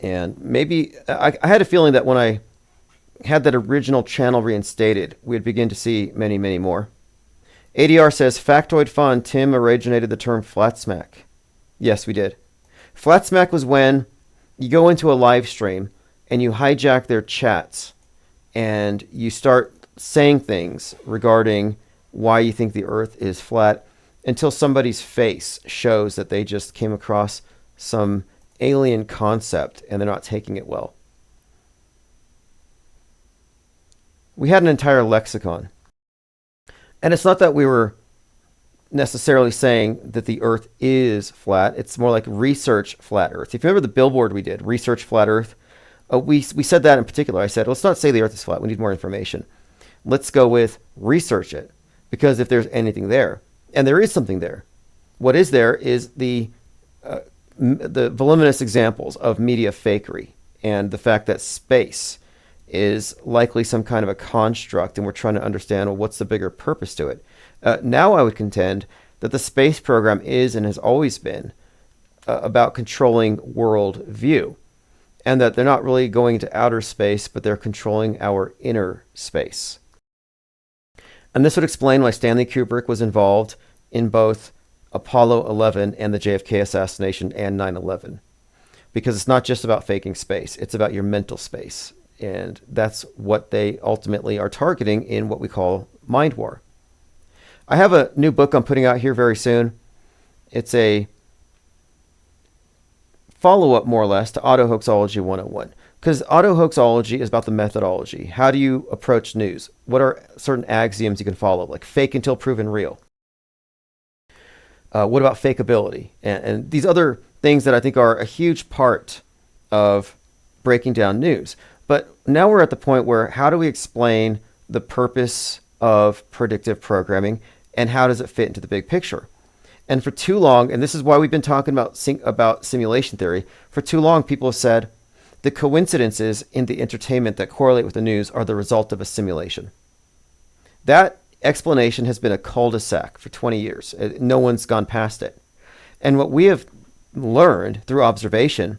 And maybe I had a feeling that when I had that original channel reinstated, we'd begin to see many, many more. ADR says, factoid fun, Tim originated the term flat smack. Yes, we did. Flat smack was when you go into a live stream and you hijack their chats and you start saying things regarding why you think the earth is flat until somebody's face shows that they just came across some alien concept and they're not taking it well. We had an entire lexicon. And it's not that we were necessarily saying that the earth is flat. It's more like research flat earth. If you remember the billboard we did, research flat earth, we said that in particular. I said, let's not say the earth is flat. We need more information. Let's go with research it, because if there's anything there, and there is something there, what is there is the voluminous examples of media fakery and the fact that space is likely some kind of a construct, and we're trying to understand, well, what's the bigger purpose to it? Now I would contend that the space program is and has always been about controlling world view, and that they're not really going into outer space, but they're controlling our inner space. And this would explain why Stanley Kubrick was involved in both Apollo 11 and the JFK assassination and 9/11, because it's not just about faking space, it's about your mental space. And that's what they ultimately are targeting in what we call Mind War. I have a new book I'm putting out here very soon. It's a follow-up, more or less, to Autohoaxology 101. Because Autohoaxology is about the methodology. How do you approach news? What are certain axioms you can follow, like fake until proven real? What about fakeability? And these other things that I think are a huge part of breaking down news. But now we're at the point where, how do we explain the purpose of predictive programming, and how does it fit into the big picture? And for too long, and this is why we've been talking about simulation theory, for too long people have said the coincidences in the entertainment that correlate with the news are the result of a simulation. That explanation has been a cul-de-sac for 20 years. No one's gone past it. And what we have learned through observation,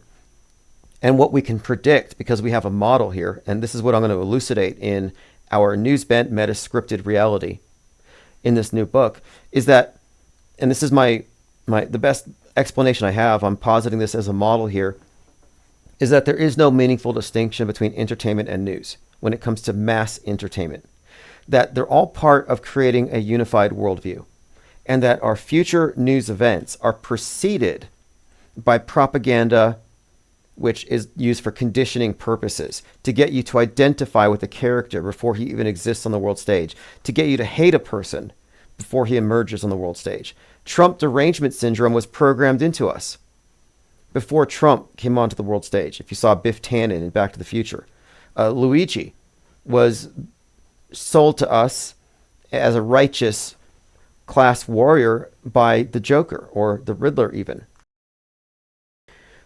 and what we can predict, because we have a model here, and this is what I'm going to elucidate in our news-bent meta-scripted reality in this new book, is that and this is the best explanation I have, I'm positing this as a model here, is that there is no meaningful distinction between entertainment and news when it comes to mass entertainment. That they're all part of creating a unified worldview, and that our future news events are preceded by propaganda, which is used for conditioning purposes, to get you to identify with a character before he even exists on the world stage, to get you to hate a person before he emerges on the world stage. Trump derangement syndrome was programmed into us before Trump came onto the world stage. If you saw Biff Tannen in Back to the Future, Luigi was sold to us as a righteous class warrior by the Joker or the Riddler even.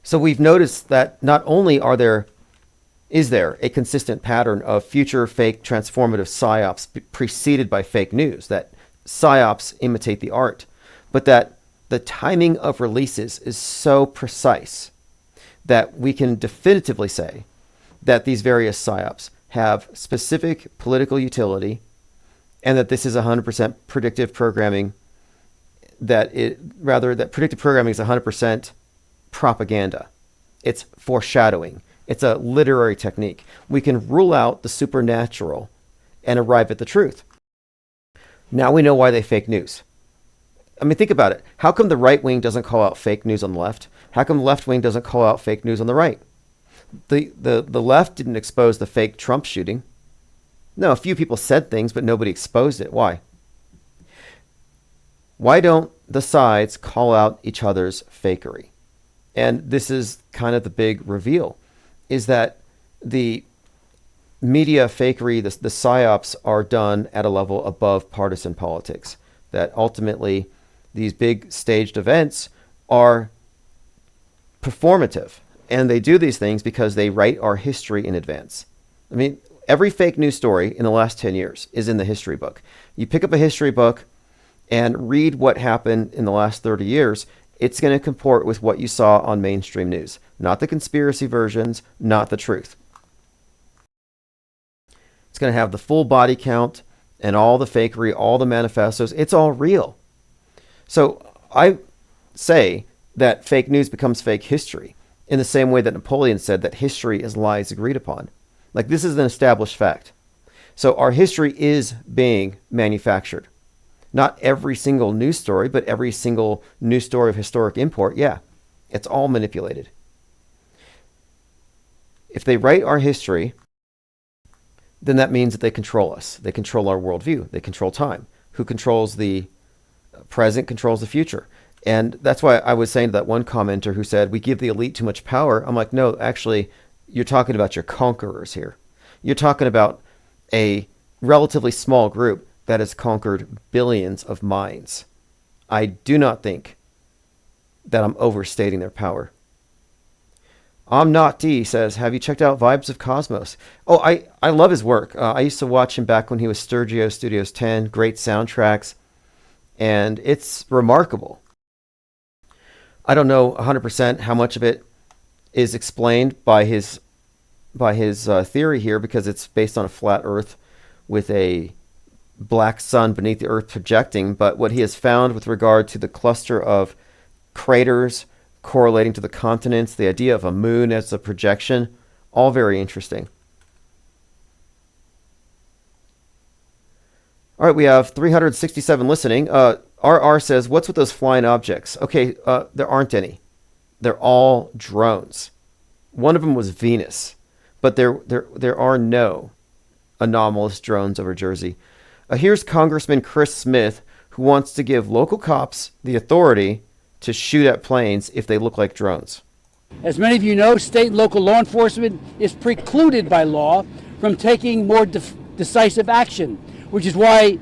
So we've noticed that not only is there a consistent pattern of future fake transformative psyops preceded by fake news, that psyops imitate the art, but that the timing of releases is so precise that we can definitively say that these various psyops have specific political utility, and that this is 100% predictive programming, that predictive programming is 100% propaganda. It's foreshadowing. It's a literary technique. We can rule out the supernatural and arrive at the truth. Now we know why they fake news. I mean, think about it. How come the right wing doesn't call out fake news on the left? How come the left wing doesn't call out fake news on the right? The left didn't expose the fake Trump shooting. No, a few people said things, but nobody exposed it. Why? Why don't the sides call out each other's fakery? And this is kind of the big reveal, is that the media fakery, the psyops are done at a level above partisan politics. That ultimately these big staged events are performative. And they do these things because they write our history in advance. I mean, every fake news story in the last 10 years is in the history book. You pick up a history book and read what happened in the last 30 years, it's going to comport with what you saw on mainstream news. Not the conspiracy versions, not the truth. It's going to have the full body count and all the fakery, all the manifestos. It's all real. So I say that fake news becomes fake history in the same way that Napoleon said that history is lies agreed upon. Like, this is an established fact. So our history is being manufactured. Not every single news story, but every single news story of historic import, yeah, it's all manipulated. If they write our history, then that means that they control us. They control our worldview. They control time. Who controls the present controls the future. And that's why I was saying to that one commenter who said, we give the elite too much power. I'm like, no, actually, you're talking about your conquerors here. You're talking about a relatively small group that has conquered billions of minds. I do not think that I'm overstating their power. I'm Not D says, have you checked out Vibes of Cosmos? Oh, I love his work. I used to watch him back when he was Sturgio Studios 10, great soundtracks, and it's remarkable. I don't know 100% how much of it is explained by his theory here, because it's based on a flat Earth with a black sun beneath the Earth projecting. But what he has found with regard to the cluster of craters correlating to the continents, the idea of a moon as a projection, all very interesting. All right, we have 367 listening. RR says, what's with those flying objects? Okay, there aren't any. They're all drones. One of them was Venus, but there are no anomalous drones over Jersey. Here's Congressman Chris Smith, who wants to give local cops the authority to shoot at planes if they look like drones. As many of you know, state and local law enforcement is precluded by law from taking more decisive action, which is why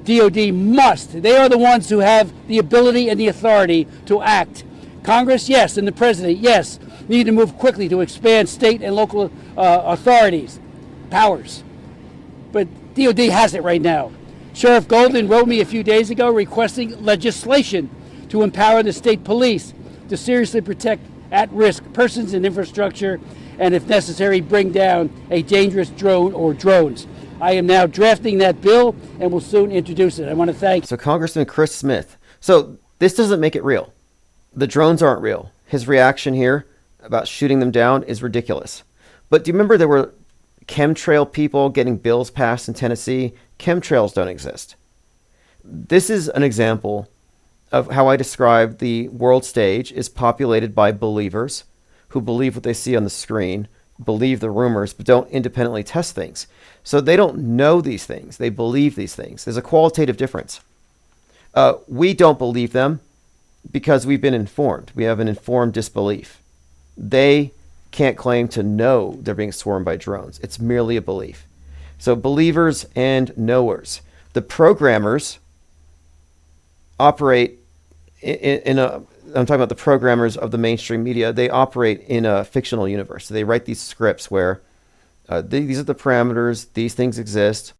DOD must. They are the ones who have the ability and the authority to act. Congress, yes, and the president, yes, need to move quickly to expand state and local authorities, powers. But DOD has it right now. Sheriff Golden wrote me a few days ago requesting legislation to empower the state police to seriously protect at-risk persons and infrastructure, and if necessary, bring down a dangerous drone or drones. I am now drafting that bill and will soon introduce it. I want to thank... So Congressman Chris Smith. So This doesn't make it real. The drones aren't real. His reaction here about shooting them down is ridiculous. But do you remember there were chemtrail people getting bills passed in Tennessee? Chemtrails don't exist. This is an example of how I describe the world stage is populated by believers who believe what they see on the screen, believe the rumors, but don't independently test things. So they don't know these things. They believe these things. There's a qualitative difference. We don't believe them because we've been informed. We have an informed disbelief. They can't claim to know they're being swarmed by drones. It's merely a belief. So believers and knowers. The programmers operate I'm talking about the programmers of the mainstream media. They operate in a fictional universe. So they write these scripts where these are the parameters, these things exist,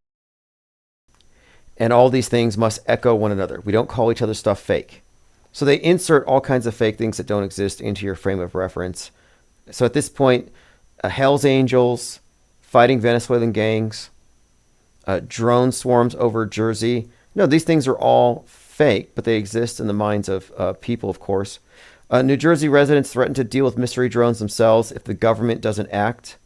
and all these things must echo one another. We don't call each other's stuff fake. So they insert all kinds of fake things that don't exist into your frame of reference. So at this point, Hell's Angels, fighting Venezuelan gangs, drone swarms over Jersey. No, these things are all fake, but they exist in the minds of people, of course. New Jersey residents threaten to deal with mystery drones themselves if the government doesn't act.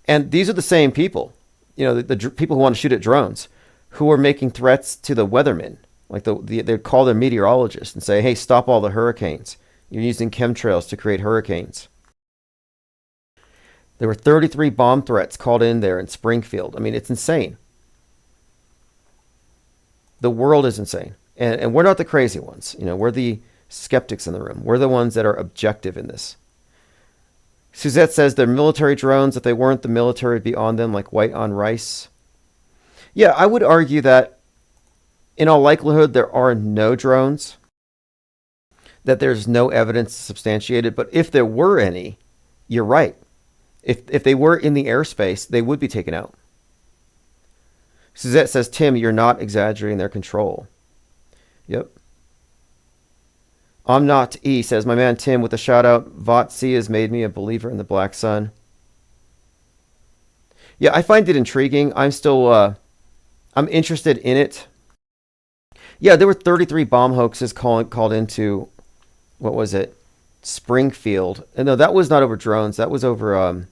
And these are the same people, the people who want to shoot at drones, who are making threats to the weathermen. Like they'd call their meteorologists and say, hey, stop all the hurricanes. You're using chemtrails to create hurricanes. There were 33 bomb threats called in there in Springfield. I mean, it's insane. The world is insane. And we're not the crazy ones. We're the skeptics in the room. We're the ones that are objective in this. Suzette says they're military drones. If they weren't, the military would be on them like white on rice. Yeah, I would argue that in all likelihood, there are no drones, that there's no evidence to substantiate it. But if there were any, you're right. If they were in the airspace, they would be taken out. Suzette says, Tim, you're not exaggerating their control. Yep. I'm not E says, my man Tim with a shout out. VOTC has made me a believer in the Black Sun. Yeah, I find it intriguing. I'm still, I'm interested in it. Yeah, there were 33 bomb hoaxes called into, what was it? Springfield. And no, that was not over drones. That was over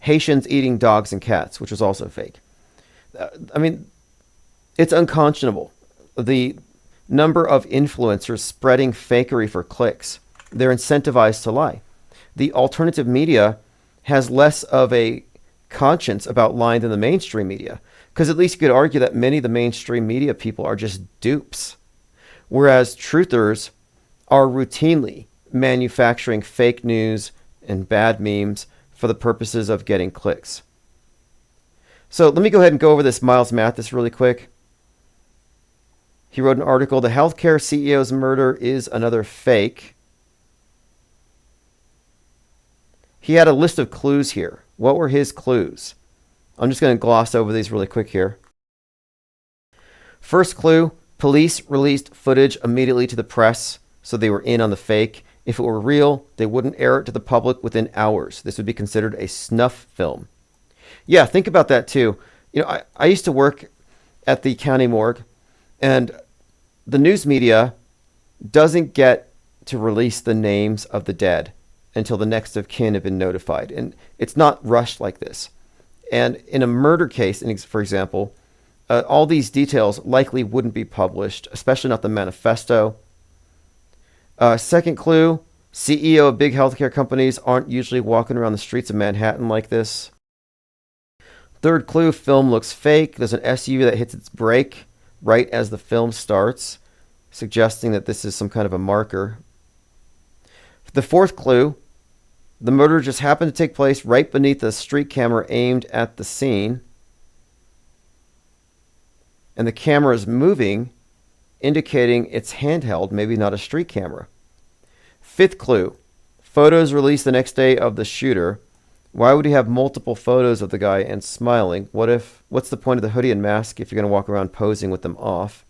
Haitians eating dogs and cats, which was also fake. I mean, it's unconscionable. The number of influencers spreading fakery for clicks. They're incentivized to lie. The alternative media has less of a conscience about lying than the mainstream media. Because at least you could argue that many of the mainstream media people are just dupes. Whereas truthers are routinely manufacturing fake news and bad memes for the purposes of getting clicks. So let me go ahead and go over this Miles Mathis really quick. He wrote an article, The Healthcare CEO's Murder is Another Fake. He had a list of clues here. What were his clues? I'm just going to gloss over these really quick here. First clue, police released footage immediately to the press, so they were in on the fake. If it were real, they wouldn't air it to the public within hours. This would be considered a snuff film. Yeah, think about that too. I used to work at the county morgue, and the news media doesn't get to release the names of the dead until the next of kin have been notified. And it's not rushed like this. And in a murder case, for example, all these details likely wouldn't be published, especially not the manifesto. Second clue, CEO of big healthcare companies aren't usually walking around the streets of Manhattan like this. Third clue, film looks fake. There's an SUV that hits its brake right as the film starts, suggesting that this is some kind of a marker. The fourth clue, the murder just happened to take place right beneath the street camera aimed at the scene. And the camera is moving, indicating it's handheld, maybe not a street camera. Fifth clue, photos released the next day of the shooter. Why would he have multiple photos of the guy and smiling? What's the point of the hoodie and mask if you're going to walk around posing with them off?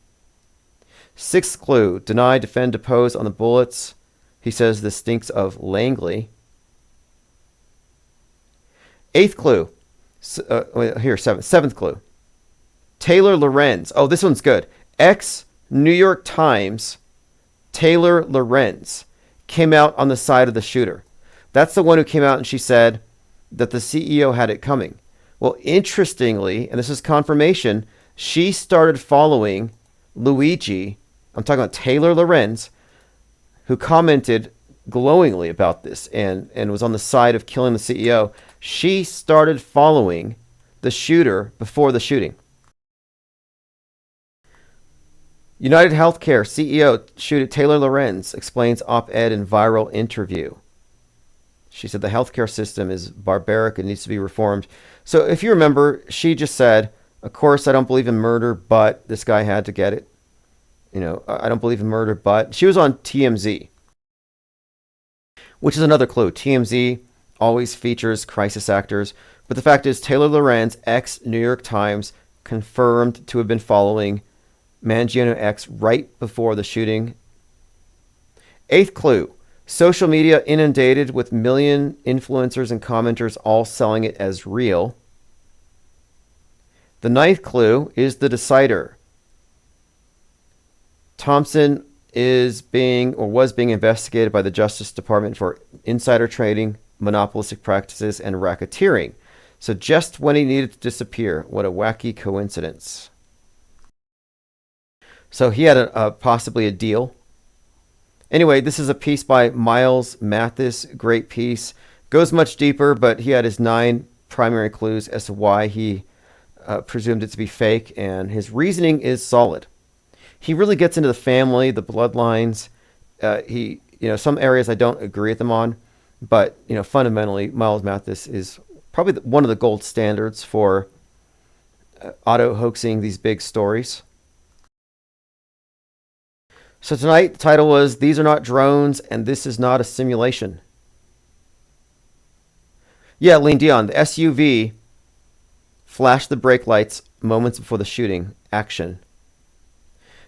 Sixth clue, deny, defend, depose on the bullets. He says this stinks of Langley. Eighth clue, seventh clue. Taylor Lorenz. Oh, this one's good. Ex-New York Times Taylor Lorenz came out on the side of the shooter. That's the one who came out and she said that the CEO had it coming. Well, interestingly, and this is confirmation, she started following Luigi, I'm talking about Taylor Lorenz, who commented glowingly about this and was on the side of killing the CEO. She started following the shooter before the shooting. United Healthcare CEO shooter Taylor Lorenz explains op-ed in viral interview. She said the healthcare system is barbaric and needs to be reformed. So if you remember, she just said, of course, I don't believe in murder, but this guy had to get it. You know, I don't believe in murder, but she was on TMZ, which is another clue. TMZ always features crisis actors. But the fact is, Taylor Lorenz, ex-New York Times, confirmed to have been following Mangino X right before the shooting. 8th clue. Social media inundated with million influencers and commenters all selling it as real. The 9th clue is the decider. Thompson is being or was being investigated by the Justice Department for insider trading, monopolistic practices, and racketeering. So just when he needed to disappear, what a wacky coincidence. So he had possibly a deal. Anyway, this is a piece by Miles Mathis. Great piece. Goes much deeper, but he had his 9 primary clues as to why he presumed it to be fake, and his reasoning is solid. He really gets into the family, the bloodlines. Some areas I don't agree with him on, but fundamentally, Miles Mathis is probably one of the gold standards for auto hoaxing these big stories. So tonight, the title was "These Are Not Drones, and This Is Not a Simulation." Yeah, Lean Dion, the SUV flashed the brake lights moments before the shooting. Action.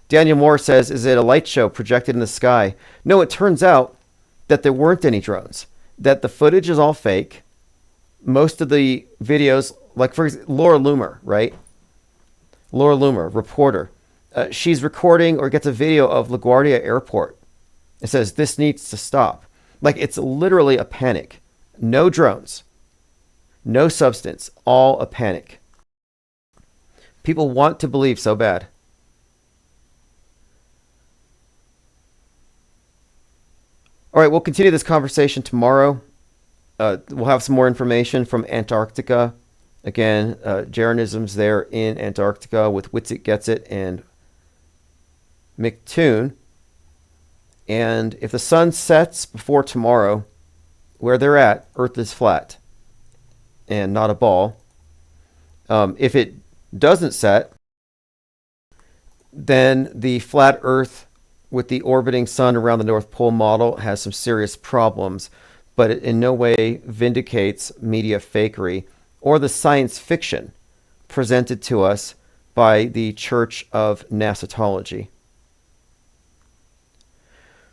Daniel Moore says, is it a light show projected in the sky? No, it turns out that there weren't any drones, that the footage is all fake. Most of the videos, like for example, Laura Loomer, right? Laura Loomer, reporter. She's recording or gets a video of LaGuardia Airport. It says, this needs to stop. Like, it's literally a panic. No drones. No substance. All a panic. People want to believe so bad. All right, we'll continue this conversation tomorrow. We'll have some more information from Antarctica. Again, Jeranism's there in Antarctica with Witsit Gets It and McToon. And if the sun sets before tomorrow, where they're at, Earth is flat and not a ball. If it doesn't set, then the flat Earth with the orbiting sun around the North Pole model has some serious problems, but it in no way vindicates media fakery or the science fiction presented to us by the Church of Nasatology.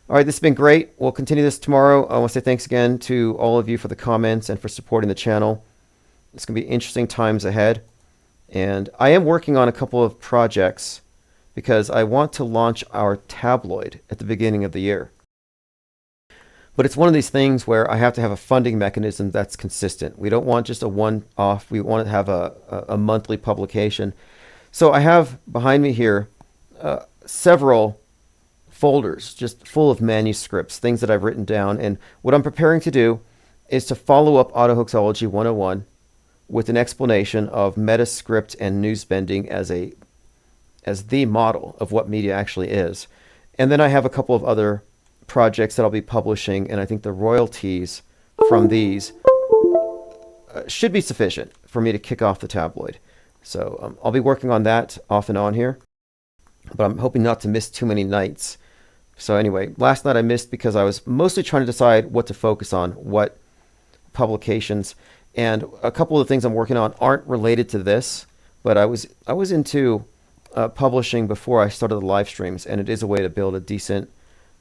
All right, this has been great. We'll continue this tomorrow. I want to say thanks again to all of you for the comments and for supporting the channel. It's going to be interesting times ahead. And I am working on a couple of projects because I want to launch our tabloid at the beginning of the year. But it's one of these things where I have to have a funding mechanism that's consistent. We don't want just a one-off. We want to have a monthly publication. So I have behind me here several folders just full of manuscripts, things that I've written down. And what I'm preparing to do is to follow up Autohoaxology 101 with an explanation of metascript and news bending as the model of what media actually is. And then I have a couple of other projects that I'll be publishing, and I think the royalties from these should be sufficient for me to kick off the tabloid. So I'll be working on that off and on here, but I'm hoping not to miss too many nights. So anyway, last night I missed because I was mostly trying to decide what to focus on, what publications, and a couple of the things I'm working on aren't related to this, but I was into publishing before I started the live streams, and it is a way to build a decent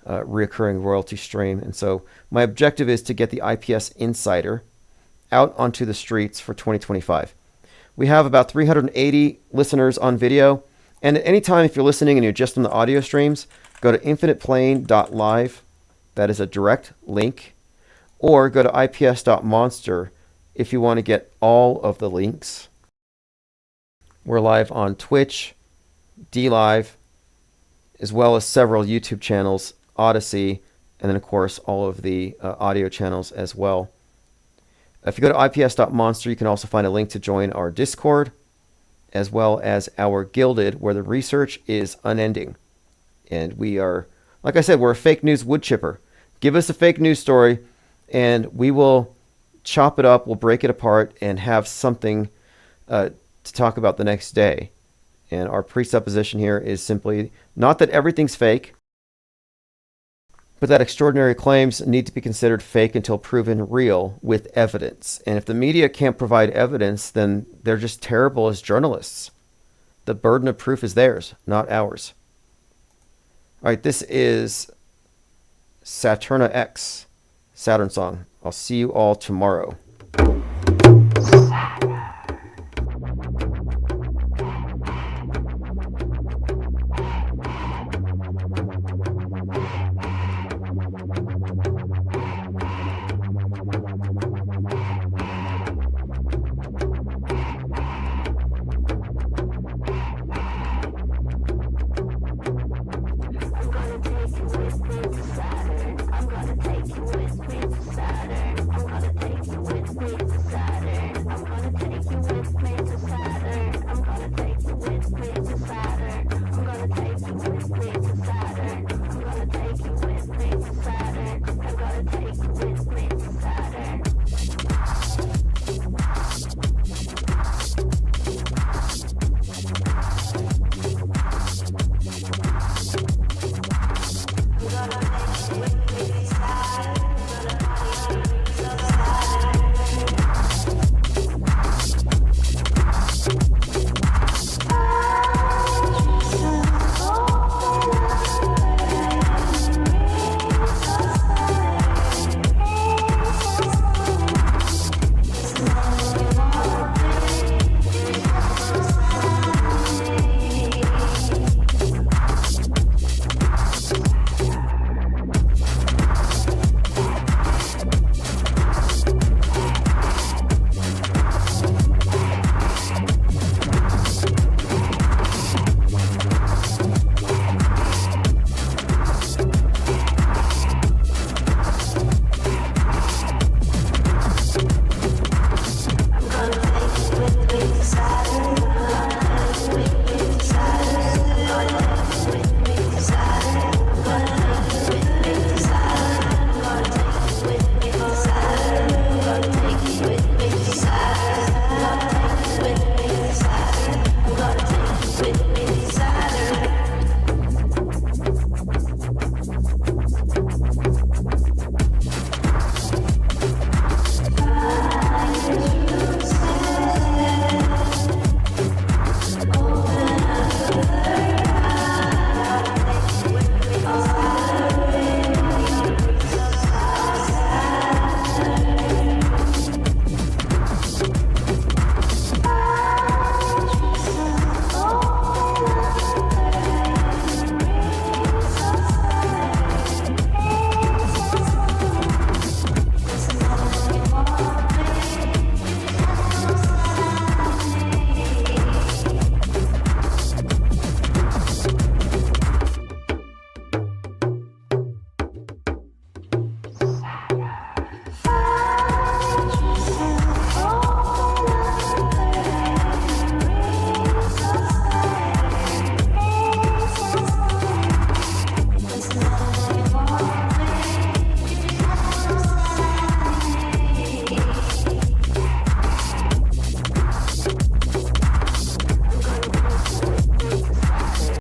reoccurring royalty stream. And so my objective is to get the IPS Insider out onto the streets for 2025. We have about 380 listeners on video. And at any time, if you're listening and you're just on the audio streams, go to infiniteplane.live. That is a direct link. Or go to ips.monster if you want to get all of the links. We're live on Twitch, DLive, as well as several YouTube channels, Odyssey, and then, of course, all of the audio channels as well. If you go to ips.monster, you can also find a link to join our Discord, as well as our Gilded, where the research is unending. And we are, like I said, we're a fake news wood chipper. Give us a fake news story, and we will chop it up, we'll break it apart, and have something to talk about the next day. And our presupposition here is simply not that everything's fake, but that extraordinary claims need to be considered fake until proven real with evidence. And if the media can't provide evidence, then they're just terrible as journalists. The burden of proof is theirs, not ours. All right, this is Saturna X, Saturn Song. I'll see you all tomorrow.